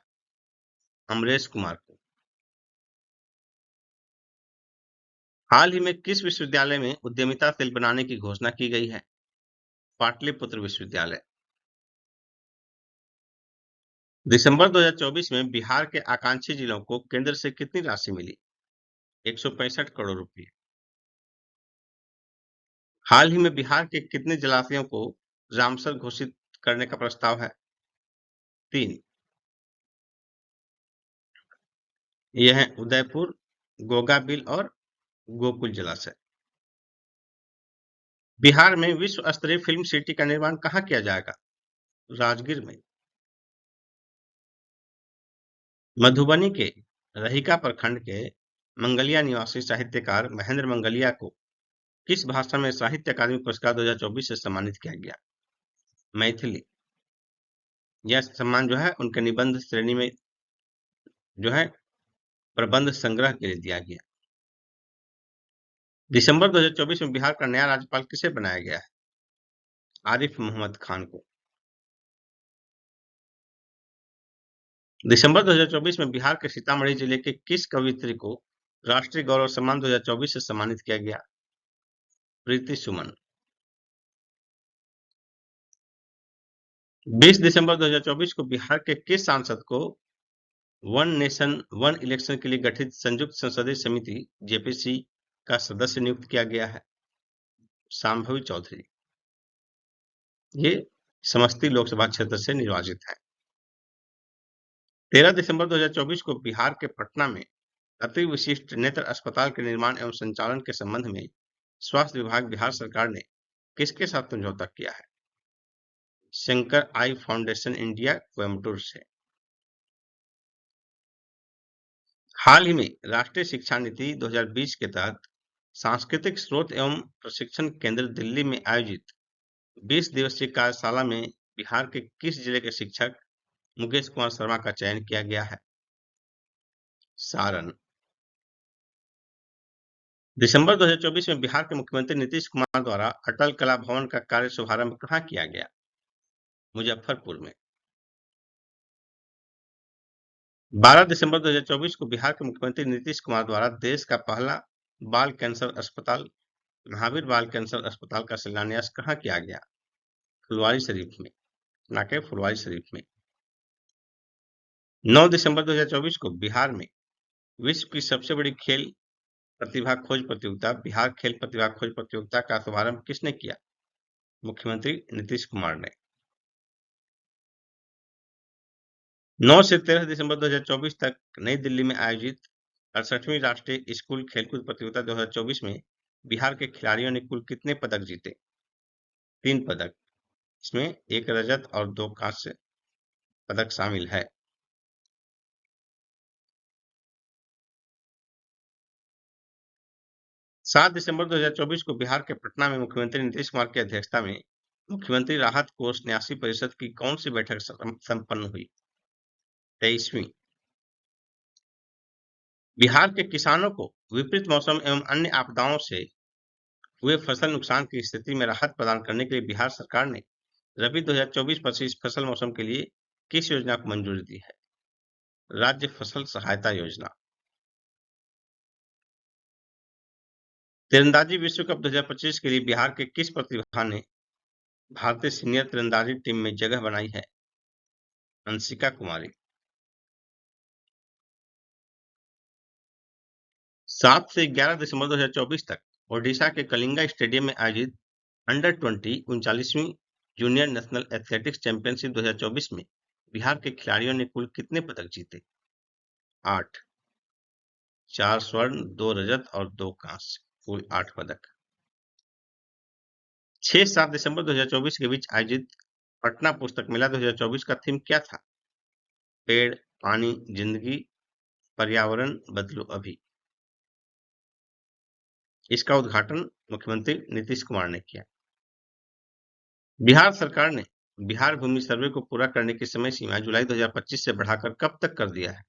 अमरेश कुमार को। हाल ही में किस विश्वविद्यालय में उद्यमिता सेल बनाने की घोषणा की गई है? पाटलिपुत्र विश्वविद्यालय। दिसंबर 2024 में बिहार के आकांक्षी जिलों को केंद्र से कितनी राशि मिली? 165 करोड़ रुपए। हाल ही में बिहार के कितने जलाशयों को रामसर घोषित करने का प्रस्ताव है? 3। ये हैं उदयपुर, गोगाबिल और गोकुल जलाशय। बिहार में विश्व स्तरीय फिल्म सिटी का निर्माण कहाँ किया जाएगा? राजगीर में। मधुबनी के रहिका प्रखंड के मंगलिया निवासी साहित्यकार महेंद्र मंगलिया को किस भाषा में साहित्य अकादमी पुरस्कार 2024 से सम्मानित किया गया? मैथिली। यह सम्मान जो है उनके निबंध श्रेणी में जो है प्रबंध संग्रह के लिए दिया गया। दिसंबर 2024 में बिहार का नया राज्यपाल किसे बनाया गया है? आरिफ मोहम्मद खान को। दिसंबर 2024 में बिहार के सीतामढ़ी जिले के किस कवयित्री को राष्ट्रीय गौरव सम्मान 2024 से सम्मानित किया गया? प्रीति सुमन। 20 दिसंबर 2024 को बिहार के किस सांसद को वन नेशन वन इलेक्शन के लिए गठित संयुक्त संसदीय समिति जेपीसी का सदस्य नियुक्त किया गया है? शांभवी चौधरी। ये समस्ती लोकसभा क्षेत्र से निर्वाचित है। 13 दिसंबर 2024 को बिहार के पटना में अति विशिष्ट नेत्र अस्पताल के निर्माण एवं संचालन के संबंध में स्वास्थ्य विभाग बिहार सरकार ने किसके साथ समझौता किया है? शंकर आई फाउंडेशन इंडिया कोयम्बटूर से। हाल ही में राष्ट्रीय शिक्षा नीति 2020 के तहत सांस्कृतिक स्रोत एवं प्रशिक्षण केंद्र दिल्ली में आयोजित 20 दिवसीय कार्यशाला में बिहार के किस जिले के शिक्षक मुकेश कुमार शर्मा का चयन किया गया है? सारण। दिसंबर 2024 में बिहार के मुख्यमंत्री नीतीश कुमार द्वारा अटल कला भवन का कार्य शुभारंभ कहाँ किया गया? मुजफ्फरपुर में। 12 दिसंबर 2024 को बिहार के मुख्यमंत्री नीतीश कुमार द्वारा देश का पहला बाल कैंसर अस्पताल महावीर बाल कैंसर अस्पताल का शिलान्यास कहाँ किया गया? फुलवारी शरीफ में, ना कि फुलवारी शरीफ में। 9 दिसंबर 2024 को बिहार में विश्व की सबसे बड़ी खेल प्रतिभा खोज प्रतियोगिता बिहार खेल प्रतिभा खोज प्रतियोगिता का शुभारंभ किसने किया? मुख्यमंत्री नीतीश कुमार ने। 9 से 13 दिसंबर 2024 तक नई दिल्ली में आयोजित 68वीं राष्ट्रीय स्कूल खेलकूद प्रतियोगिता 2024 में बिहार के खिलाड़ियों ने कुल कितने पदक जीते? 3 पदक। इसमें 1 रजत और 2 कांस्य पदक शामिल है। 7 दिसंबर 2024 को बिहार के पटना में मुख्यमंत्री नीतीश कुमार की अध्यक्षता में मुख्यमंत्री राहत कोष न्यासी परिषद की कौन सी बैठक संपन्न हुई? 23वीं। बिहार के किसानों को विपरीत मौसम एवं अन्य आपदाओं से हुए फसल नुकसान की स्थिति में राहत प्रदान करने के लिए बिहार सरकार ने रबी 2024-25 फसल मौसम के लिए किस योजना को मंजूरी दी है? राज्य फसल सहायता योजना। तीरंदाजी विश्व कप 2025 के लिए बिहार के किस प्रतिभा ने भारतीय सीनियर तीरंदाजी टीम में जगह बनाई है? अंशिका कुमारी। 7 से 11 दिसंबर 2024 तक ओडिशा के कलिंगा स्टेडियम में आयोजित अंडर 20 39वीं जूनियर नेशनल एथलेटिक्स चैंपियनशिप 2024 में बिहार के खिलाड़ियों ने कुल कितने पदक जीते? 8। 4 स्वर्ण, 2 रजत और 2 कांस्य, कुल 8 पदक। 6-7 दिसंबर 2024 के बीच आयोजित पटना पुस्तक मेला 2024 का थीम क्या था? पेड़, पानी, जिंदगी, पर्यावरण बदलो अभी। इसका उद्घाटन मुख्यमंत्री नीतीश कुमार ने किया। बिहार सरकार ने बिहार भूमि सर्वे को पूरा करने की समय सीमा जुलाई 2025 से बढ़ाकर कब तक कर दिया है?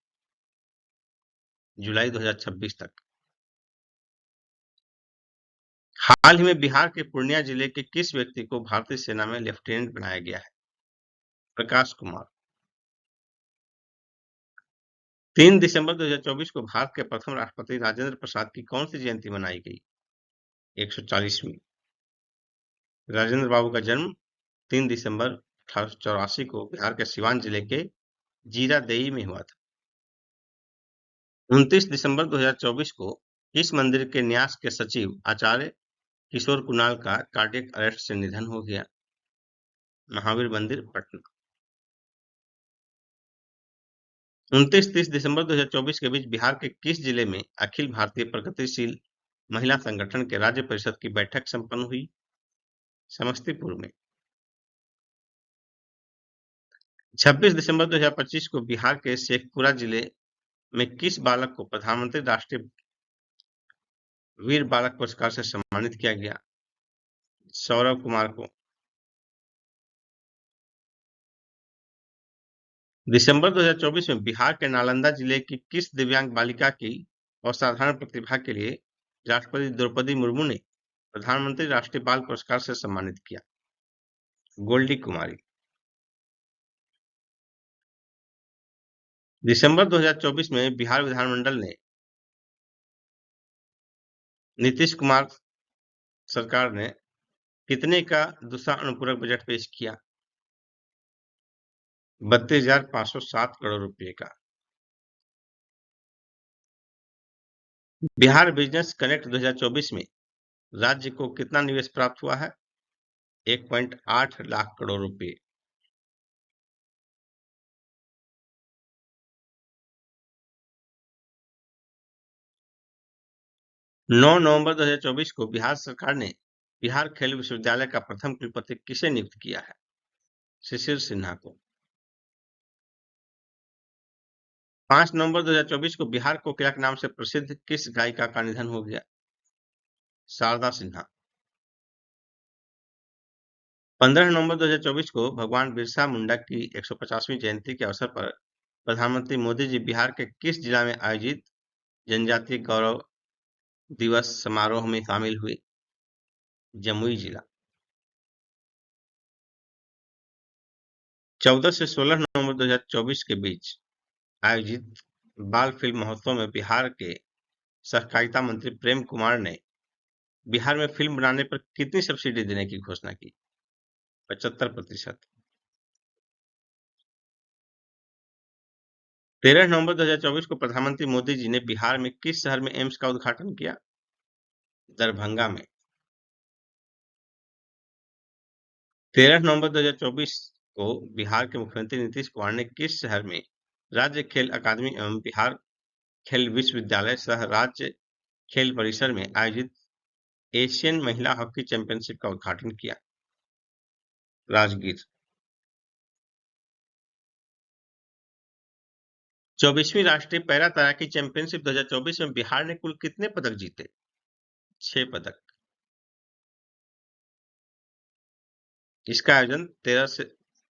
जुलाई 2026 तक। हाल ही में बिहार के पूर्णिया जिले के किस व्यक्ति को भारतीय सेना में लेफ्टिनेंट बनाया गया है? प्रकाश कुमार। 3 दिसंबर 2024 को भारत के प्रथम राष्ट्रपति राजेंद्र प्रसाद की कौन सी जयंती मनाई गई? 140वीं। राजेंद्र बाबू का जन्म 3 दिसंबर 1884 को बिहार के सिवान जिले के जीरादेई में हुआ था। 29 दिसंबर 2024 को किस मंदिर के न्यास के सचिव आचार्य किशोर कुणाल का कार्डियक अरेस्ट से निधन हो गया। महावीर मंदिर, पटना। 29-30 दिसंबर 2024 के बीच बिहार के किस जिले में अखिल भारतीय प्रगतिशील महिला संगठन के राज्य परिषद की बैठक संपन्न हुई? समस्तीपुर में। 26 दिसंबर 2025 को बिहार के शेखपुरा जिले में किस बालक को प्रधानमंत्री राष्ट्रीय वीर बालक पुरस्कार से सम्मानित किया गया? सौरभ कुमार को। दिसंबर 2024 में बिहार के नालंदा जिले की किस दिव्यांग बालिका की असाधारण प्रतिभा के लिए राष्ट्रपति द्रौपदी मुर्मू ने प्रधानमंत्री राष्ट्रीय बाल पुरस्कार से सम्मानित किया? गोल्डी कुमारी। दिसंबर 2024 में बिहार विधानमंडल ने नीतीश कुमार सरकार ने कितने का दूसरा अनुपूरक बजट पेश किया? 32,507 करोड़ रुपए का। बिहार बिजनेस कनेक्ट 2024 में राज्य को कितना निवेश प्राप्त हुआ है? 1.8 लाख करोड़ रुपए। नौ नवंबर 2024 को बिहार सरकार ने बिहार खेल विश्वविद्यालय का प्रथम कुलपति किसे नियुक्त किया है? शिशिर सिन्हा को। 5 नवंबर 2024 को बिहार कोकिला के नाम से प्रसिद्ध किस गायिका का निधन हो गया? शारदा सिन्हा। 15 नवंबर 2024 को भगवान बिरसा मुंडा की 150वीं जयंती के अवसर पर प्रधानमंत्री मोदी जी बिहार के किस जिला में आयोजित जनजातीय गौरव दिवस समारोह में शामिल हुए? जमुई जिला। 14 से 16 नवंबर 2024 के बीच आयोजित बाल फिल्म महोत्सव में बिहार के सहकारिता मंत्री प्रेम कुमार ने बिहार में फिल्म बनाने पर कितनी सब्सिडी देने की घोषणा की? 75%। 13 नवंबर 2024 को प्रधानमंत्री मोदी जी ने बिहार में किस शहर में एम्स का उद्घाटन किया? दरभंगा में। 13 नवंबर 2024 को बिहार के मुख्यमंत्री नीतीश कुमार ने किस शहर में राज्य खेल अकादमी एवं बिहार खेल विश्वविद्यालय सह राज्य खेल परिसर में आयोजित एशियन महिला हॉकी चैंपियनशिप का उद्घाटन किया? राजगीर। 24वीं राष्ट्रीय पैरा तैराकी चैंपियनशिप 2024 में बिहार ने कुल कितने पदक जीते? 6 पदक। इसका आयोजन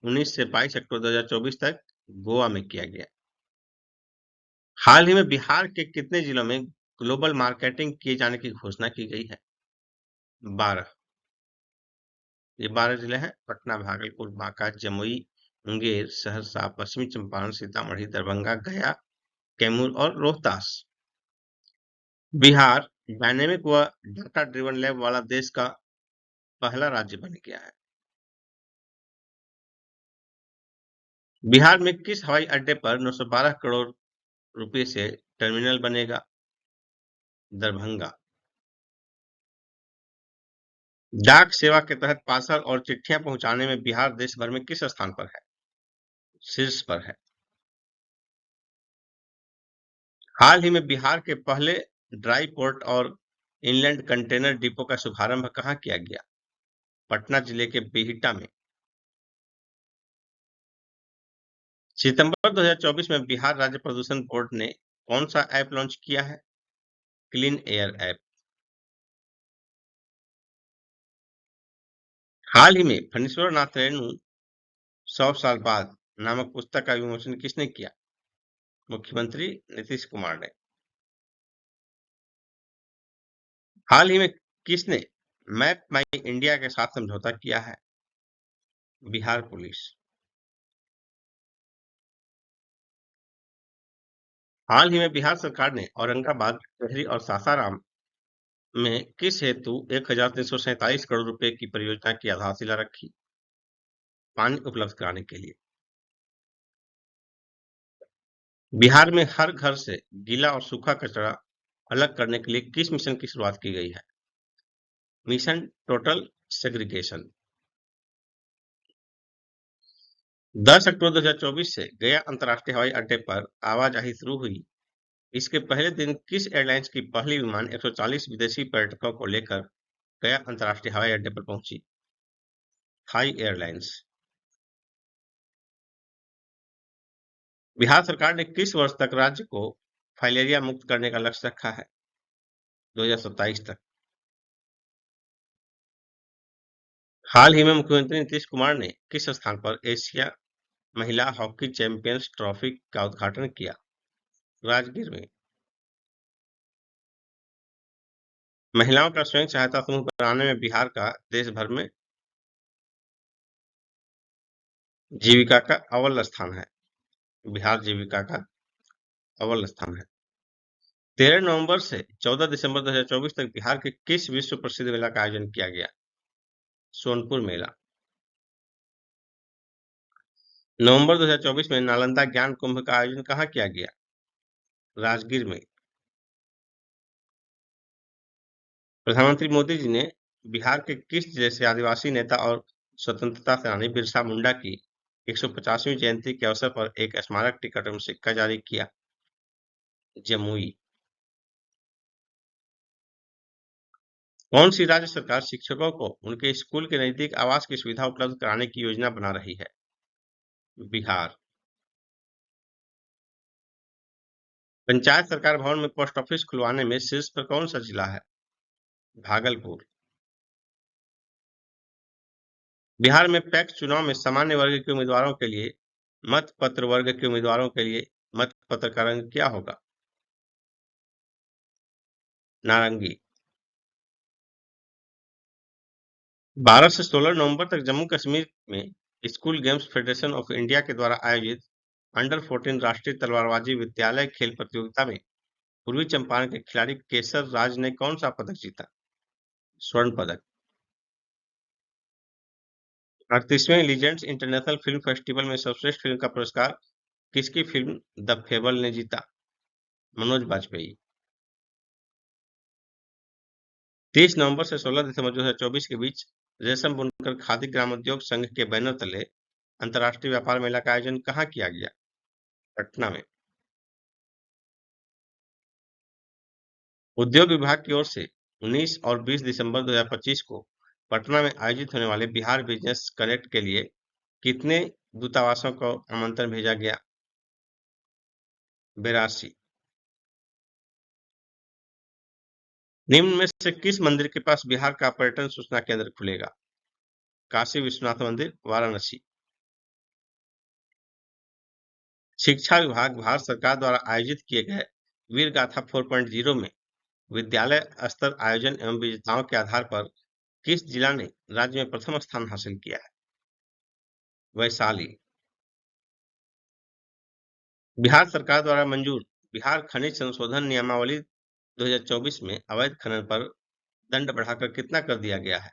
19 से 22 अक्टूबर 2024 तक गोवा में किया गया। हाल ही में बिहार के कितने जिलों में ग्लोबल मार्केटिंग किए जाने की घोषणा की गई है? 12। ये 12 जिले हैं: पटना, भागलपुर, बांका, जमुई, मुंगेर, सहरसा, पश्चिमी चंपारण, सीतामढ़ी, दरभंगा, गया, कैमूर और रोहतास। बिहार डायनेमिक व डाटा ड्रिवन लैब वाला देश का पहला राज्य बन गया है। बिहार में किस हवाई अड्डे पर 912 करोड़ रुपए से टर्मिनल बनेगा? दरभंगा। डाक सेवा के तहत पार्सल और चिट्ठियां पहुंचाने में बिहार देश भर में किस स्थान पर है? शीर्ष पर है। हाल ही में बिहार के पहले ड्राई पोर्ट और इनलैंड कंटेनर डिपो का शुभारंभ कहाँ किया गया? पटना जिले के बिहिटा में। सितंबर 2024 में बिहार राज्य प्रदूषण बोर्ड ने कौन सा ऐप लॉन्च किया है? Clean air app. हाल ही में फणीश्वर नाथ रेणु 100 साल बाद नामक पुस्तक का विमोचन किसने किया? मुख्यमंत्री नीतीश कुमार ने। हाल ही में किसने मैप माई इंडिया के साथ समझौता किया है? बिहार पुलिस। हाल ही में बिहार सरकार ने औरंगाबाद, शहरी और सासाराम में किस हेतु 1,347 करोड़ रुपए की परियोजना की आधारशिला रखी? पानी उपलब्ध कराने के लिए। बिहार में हर घर से गीला और सूखा कचरा अलग करने के लिए किस मिशन की शुरुआत की गई है? Mission total segregation. 10 अक्टूबर 2024 से गया अंतर्राष्ट्रीय हवाई अड्डे पर आवाजाही शुरू हुई। इसके पहले दिन किस एयरलाइंस की पहली विमान 140 विदेशी पर्यटकों को लेकर गया अंतर्राष्ट्रीय हवाई अड्डे पर पहुंची? Thai airlines. बिहार सरकार ने किस वर्ष तक राज्य को फाइलेरिया मुक्त करने का लक्ष्य रखा है? 2027 तक। हाल ही में मुख्यमंत्री नीतीश कुमार ने किस स्थान पर एशिया महिला हॉकी चैंपियंस ट्रॉफी का उद्घाटन किया? राजगीर में। महिलाओं का स्वयं सहायता समूह बनाने में बिहार का देश भर में जीविका का अव्वल स्थान है। बिहार जीविका का अव्वल स्थान है। 13 नवंबर से 14 दिसंबर 2024 तक बिहार के किस विश्व प्रसिद्ध मेला का आयोजन किया गया? सोनपुर मेला। नवंबर 2024 में नालंदा ज्ञान कुंभ का आयोजन कहाँ किया गया? राजगीर में। प्रधानमंत्री मोदी जी ने बिहार के किस जिले से आदिवासी नेता और स्वतंत्रता सेनानी बिरसा मुंडा की 150वीं जयंती के अवसर पर एक स्मारक टिकट एवं सिक्का जारी किया? जमुई। कौन सी राज्य सरकार शिक्षकों को उनके स्कूल के नजदीक आवास की सुविधा उपलब्ध कराने की योजना बना रही है? बिहार। पंचायत सरकार भवन में पोस्ट ऑफिस खुलवाने में शीर्ष पर कौन सा जिला है? भागलपुर। बिहार में पैक्स चुनाव में सामान्य वर्ग के उम्मीदवारों के लिए मत पत्र वर्ग के उम्मीदवारों के लिए मत पत्र का रंग क्या होगा? नारंगी। 12 से 16 नवंबर तक जम्मू कश्मीर में school games federation of India के द्वारा आयोजित अंडर 14 राष्ट्रीय तलवारबाजी विद्यालय खेल प्रतियोगिता में पूर्वी चंपारण के खिलाड़ी केसर राज ने कौन सा पदक जीता? स्वर्ण पदक। 38वें लीजेंड्स इंटरनेशनल फिल्म फेस्टिवल में सर्वश्रेष्ठ फिल्म का पुरस्कार किसकी फिल्म द फेबल ने जीता? मनोज बाजपेयी। 30 नवंबर से 16 दिसंबर 2024 के बीच रेशम बुनकर खादी ग्रामोद्योग संघ के बैनर तले अंतर्राष्ट्रीय व्यापार मेला का आयोजन कहाँ किया गया? पटना में। उद्योग विभाग की ओर से 19 और 20 दिसंबर 2025 को पटना में आयोजित होने वाले बिहार बिजनेस कनेक्ट के लिए कितने दूतावासों को आमंत्रण भेजा गया? 82। निम्न में से किस मंदिर के पास बिहार का पर्यटन सूचना केंद्र खुलेगा? काशी विश्वनाथ मंदिर, वाराणसी। शिक्षा विभाग भारत सरकार द्वारा आयोजित किए गए वीर गाथा 4.0 में विद्यालय स्तर आयोजन एवं विजेताओं के आधार पर किस जिला ने राज्य में प्रथम स्थान हासिल किया है? वैशाली। बिहार सरकार द्वारा मंजूर बिहार खनिज संशोधन नियमावली 2024 में अवैध खनन पर दंड बढ़ाकर कितना कर दिया गया है?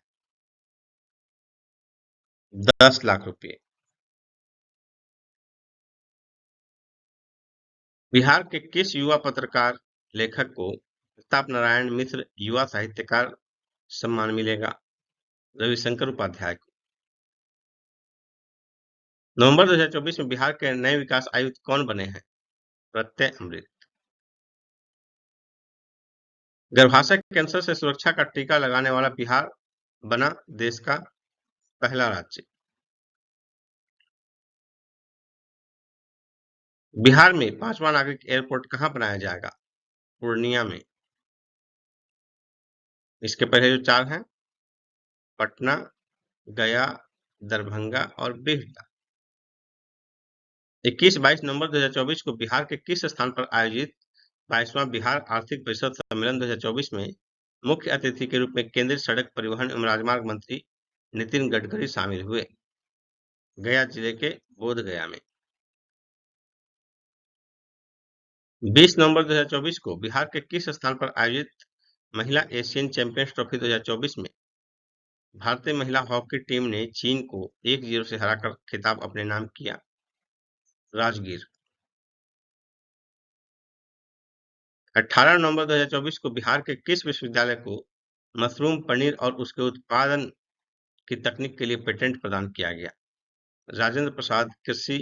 10 लाख रुपए। बिहार के किस युवा पत्रकार लेखक को प्रताप नारायण मिश्र युवा साहित्यकार सम्मान मिलेगा? रविशंकर उपाध्याय को। नवंबर 2024 में बिहार के नए विकास आयुक्त कौन बने हैं? प्रत्यय अमृत। गर्भाशय कैंसर से सुरक्षा का टीका लगाने वाला बिहार बना देश का पहला राज्य। बिहार में 5वां नागरिक एयरपोर्ट कहाँ बनाया जाएगा? पूर्णिया में। इसके पहले जो 4 हैं पटना, गया, दरभंगा और बिहटा। 21-22 नवंबर 2024 को बिहार के किस स्थान पर आयोजित 22वां बिहार आर्थिक परिषद सम्मेलन 2024 में मुख्य अतिथि के रूप में केंद्रीय सड़क परिवहन एवं राजमार्ग मंत्री नितिन गडकरी शामिल हुए? गया जिले के बोधगया में। 20 नवंबर 2024 को बिहार के किस स्थान पर आयोजित महिला एशियन चैंपियंस ट्रॉफी 2024 में भारतीय महिला हॉकी टीम ने चीन को 1-0 से हराकर खिताब अपने नाम किया? राजगीर। 18 नवंबर 2024 को बिहार के किस विश्वविद्यालय को मशरूम पनीर और उसके उत्पादन की तकनीक के लिए पेटेंट प्रदान किया गया? राजेंद्र प्रसाद कृषि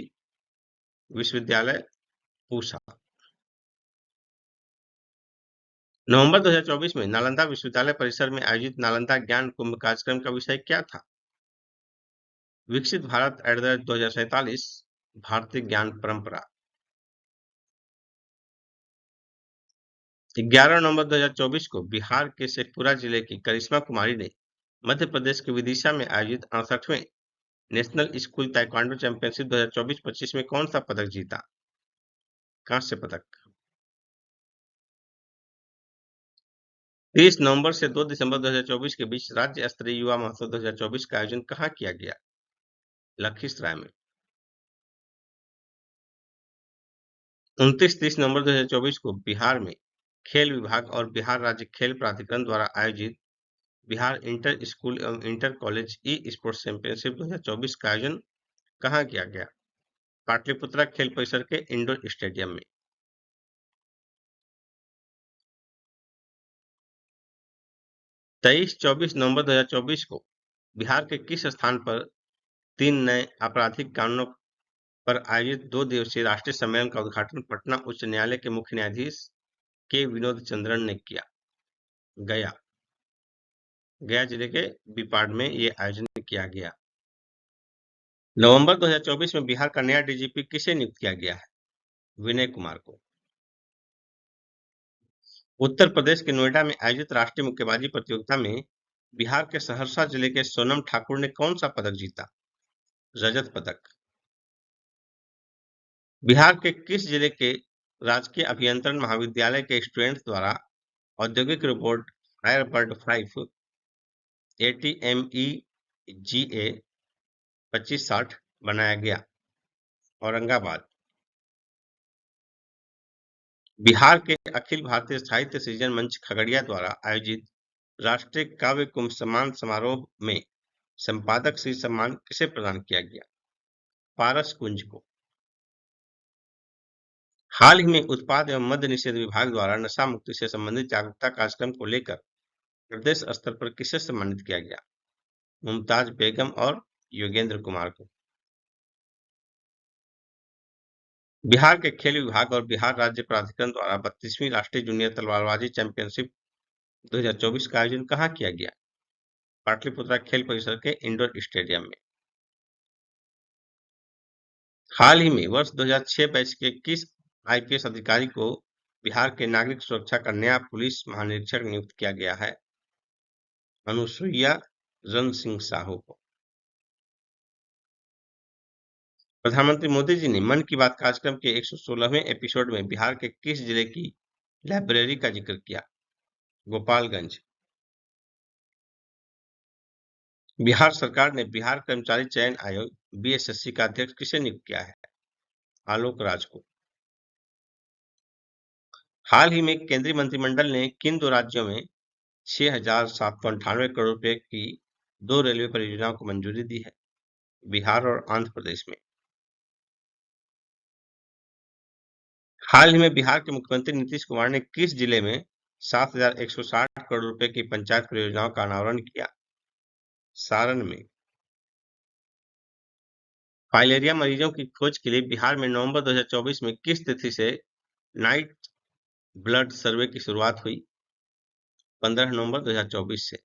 विश्वविद्यालय, पूसा। नवंबर 2024 में नालंदा विश्वविद्यालय परिसर में आयोजित नालंदा ज्ञान कुंभ कार्यक्रम का विषय क्या था? विकसित भारत @ 2047 भारतीय ज्ञान परंपरा। 11 नवंबर 2024 को बिहार के शेखपुरा जिले की करिश्मा कुमारी ने मध्य प्रदेश के विदिशा में आयोजित 68वें नेशनल स्कूल ताइक्वांडो चैंपियनशिप 2024-25 में कौन सा पदक जीता? कांस्य पदक। 30 नवंबर से 2 दिसंबर 2024 के बीच राज्य स्तरीय युवा महोत्सव 2024 का आयोजन कहाँ किया गया? लखीसराय में। 29-30 नवंबर 2024 को बिहार में खेल विभाग और बिहार राज्य खेल प्राधिकरण द्वारा आयोजित बिहार इंटर स्कूल एवं inter college e sports championship 2024 का आयोजन कहाँ किया गया? पाटलिपुत्रा खेल परिसर के इंडोर स्टेडियम में। 23-24 नवंबर 2024 को बिहार के किस स्थान पर 3 नए आपराधिक कानूनों पर आयोजित 2 दिवसीय राष्ट्रीय सम्मेलन का उद्घाटन पटना उच्च न्यायालय के मुख्य न्यायाधीश के विनोद चंद्रन ने किया? गया। गया जिले के बीपाड में ये आयोजन किया गया। नवंबर 2024 में बिहार का नया डीजीपी किसे नियुक्त किया गया है? विनय कुमार को। उत्तर प्रदेश के नोएडा में आयोजित राष्ट्रीय मुक्केबाजी प्रतियोगिता में बिहार के सहरसा जिले के सोनम ठाकुर ने कौन सा पदक जीता? रजत पदक। बिहार के किस जिले के राजकीय अभियंत्रण महाविद्यालय के स्टूडेंट्स द्वारा औद्योगिक रोबोट फायरबर्ड 5 ATMEGA 2560 बनाया गया? औरंगाबाद। बिहार के अखिल भारतीय साहित्य सृजन मंच खगड़िया द्वारा आयोजित राष्ट्रीय काव्य कुंभ सम्मान समारोह में संपादक श्री सम्मान किसे प्रदान किया गया? पारस कुंज को। हाल ही में उत्पाद एवं मद्य निषेध विभाग द्वारा नशा मुक्ति से संबंधित जागरूकता कार्यक्रम को लेकर प्रदेश स्तर पर किसे सम्मानित किया गया? मुमताज बेगम और योगेंद्र कुमार को। बिहार के खेल विभाग और बिहार राज्य प्राधिकरण द्वारा 32वीं राष्ट्रीय जूनियर तलवारबाजी चैंपियनशिप 2024 का आयोजन कहाँ किया गया? पाटलिपुत्रा खेल परिसर के इंडोर स्टेडियम में। हाल ही में वर्ष 2006 बैच के किस आईपीएस अधिकारी को बिहार के नागरिक सुरक्षा का नया पुलिस महानिरीक्षक नियुक्त किया गया है? अनुसुईया रन सिंह साहू को। प्रधानमंत्री मोदी जी ने मन की बात कार्यक्रम के 116वें एपिसोड में बिहार के किस जिले की लाइब्रेरी का जिक्र किया? गोपालगंज। बिहार सरकार ने बिहार कर्मचारी चयन आयोग बीएसएससी का अध्यक्ष किसे नियुक्त किया है? आलोक राज को। हाल ही में केंद्रीय मंत्रिमंडल ने किन 2 राज्यों में 6,798 करोड़ रुपए की 2 रेलवे परियोजनाओं को मंजूरी दी है? बिहार और आंध्र प्रदेश में। हाल ही में बिहार के मुख्यमंत्री नीतीश कुमार ने किस जिले में 7,160 करोड़ रुपए की पंचायत परियोजनाओं का अनावरण किया? सारण में। फाइलेरिया मरीजों की खोज के लिए बिहार में नवंबर 2024 में किस तिथि से नाइट ब्लड सर्वे की शुरुआत हुई? 15 नवंबर 2024 से।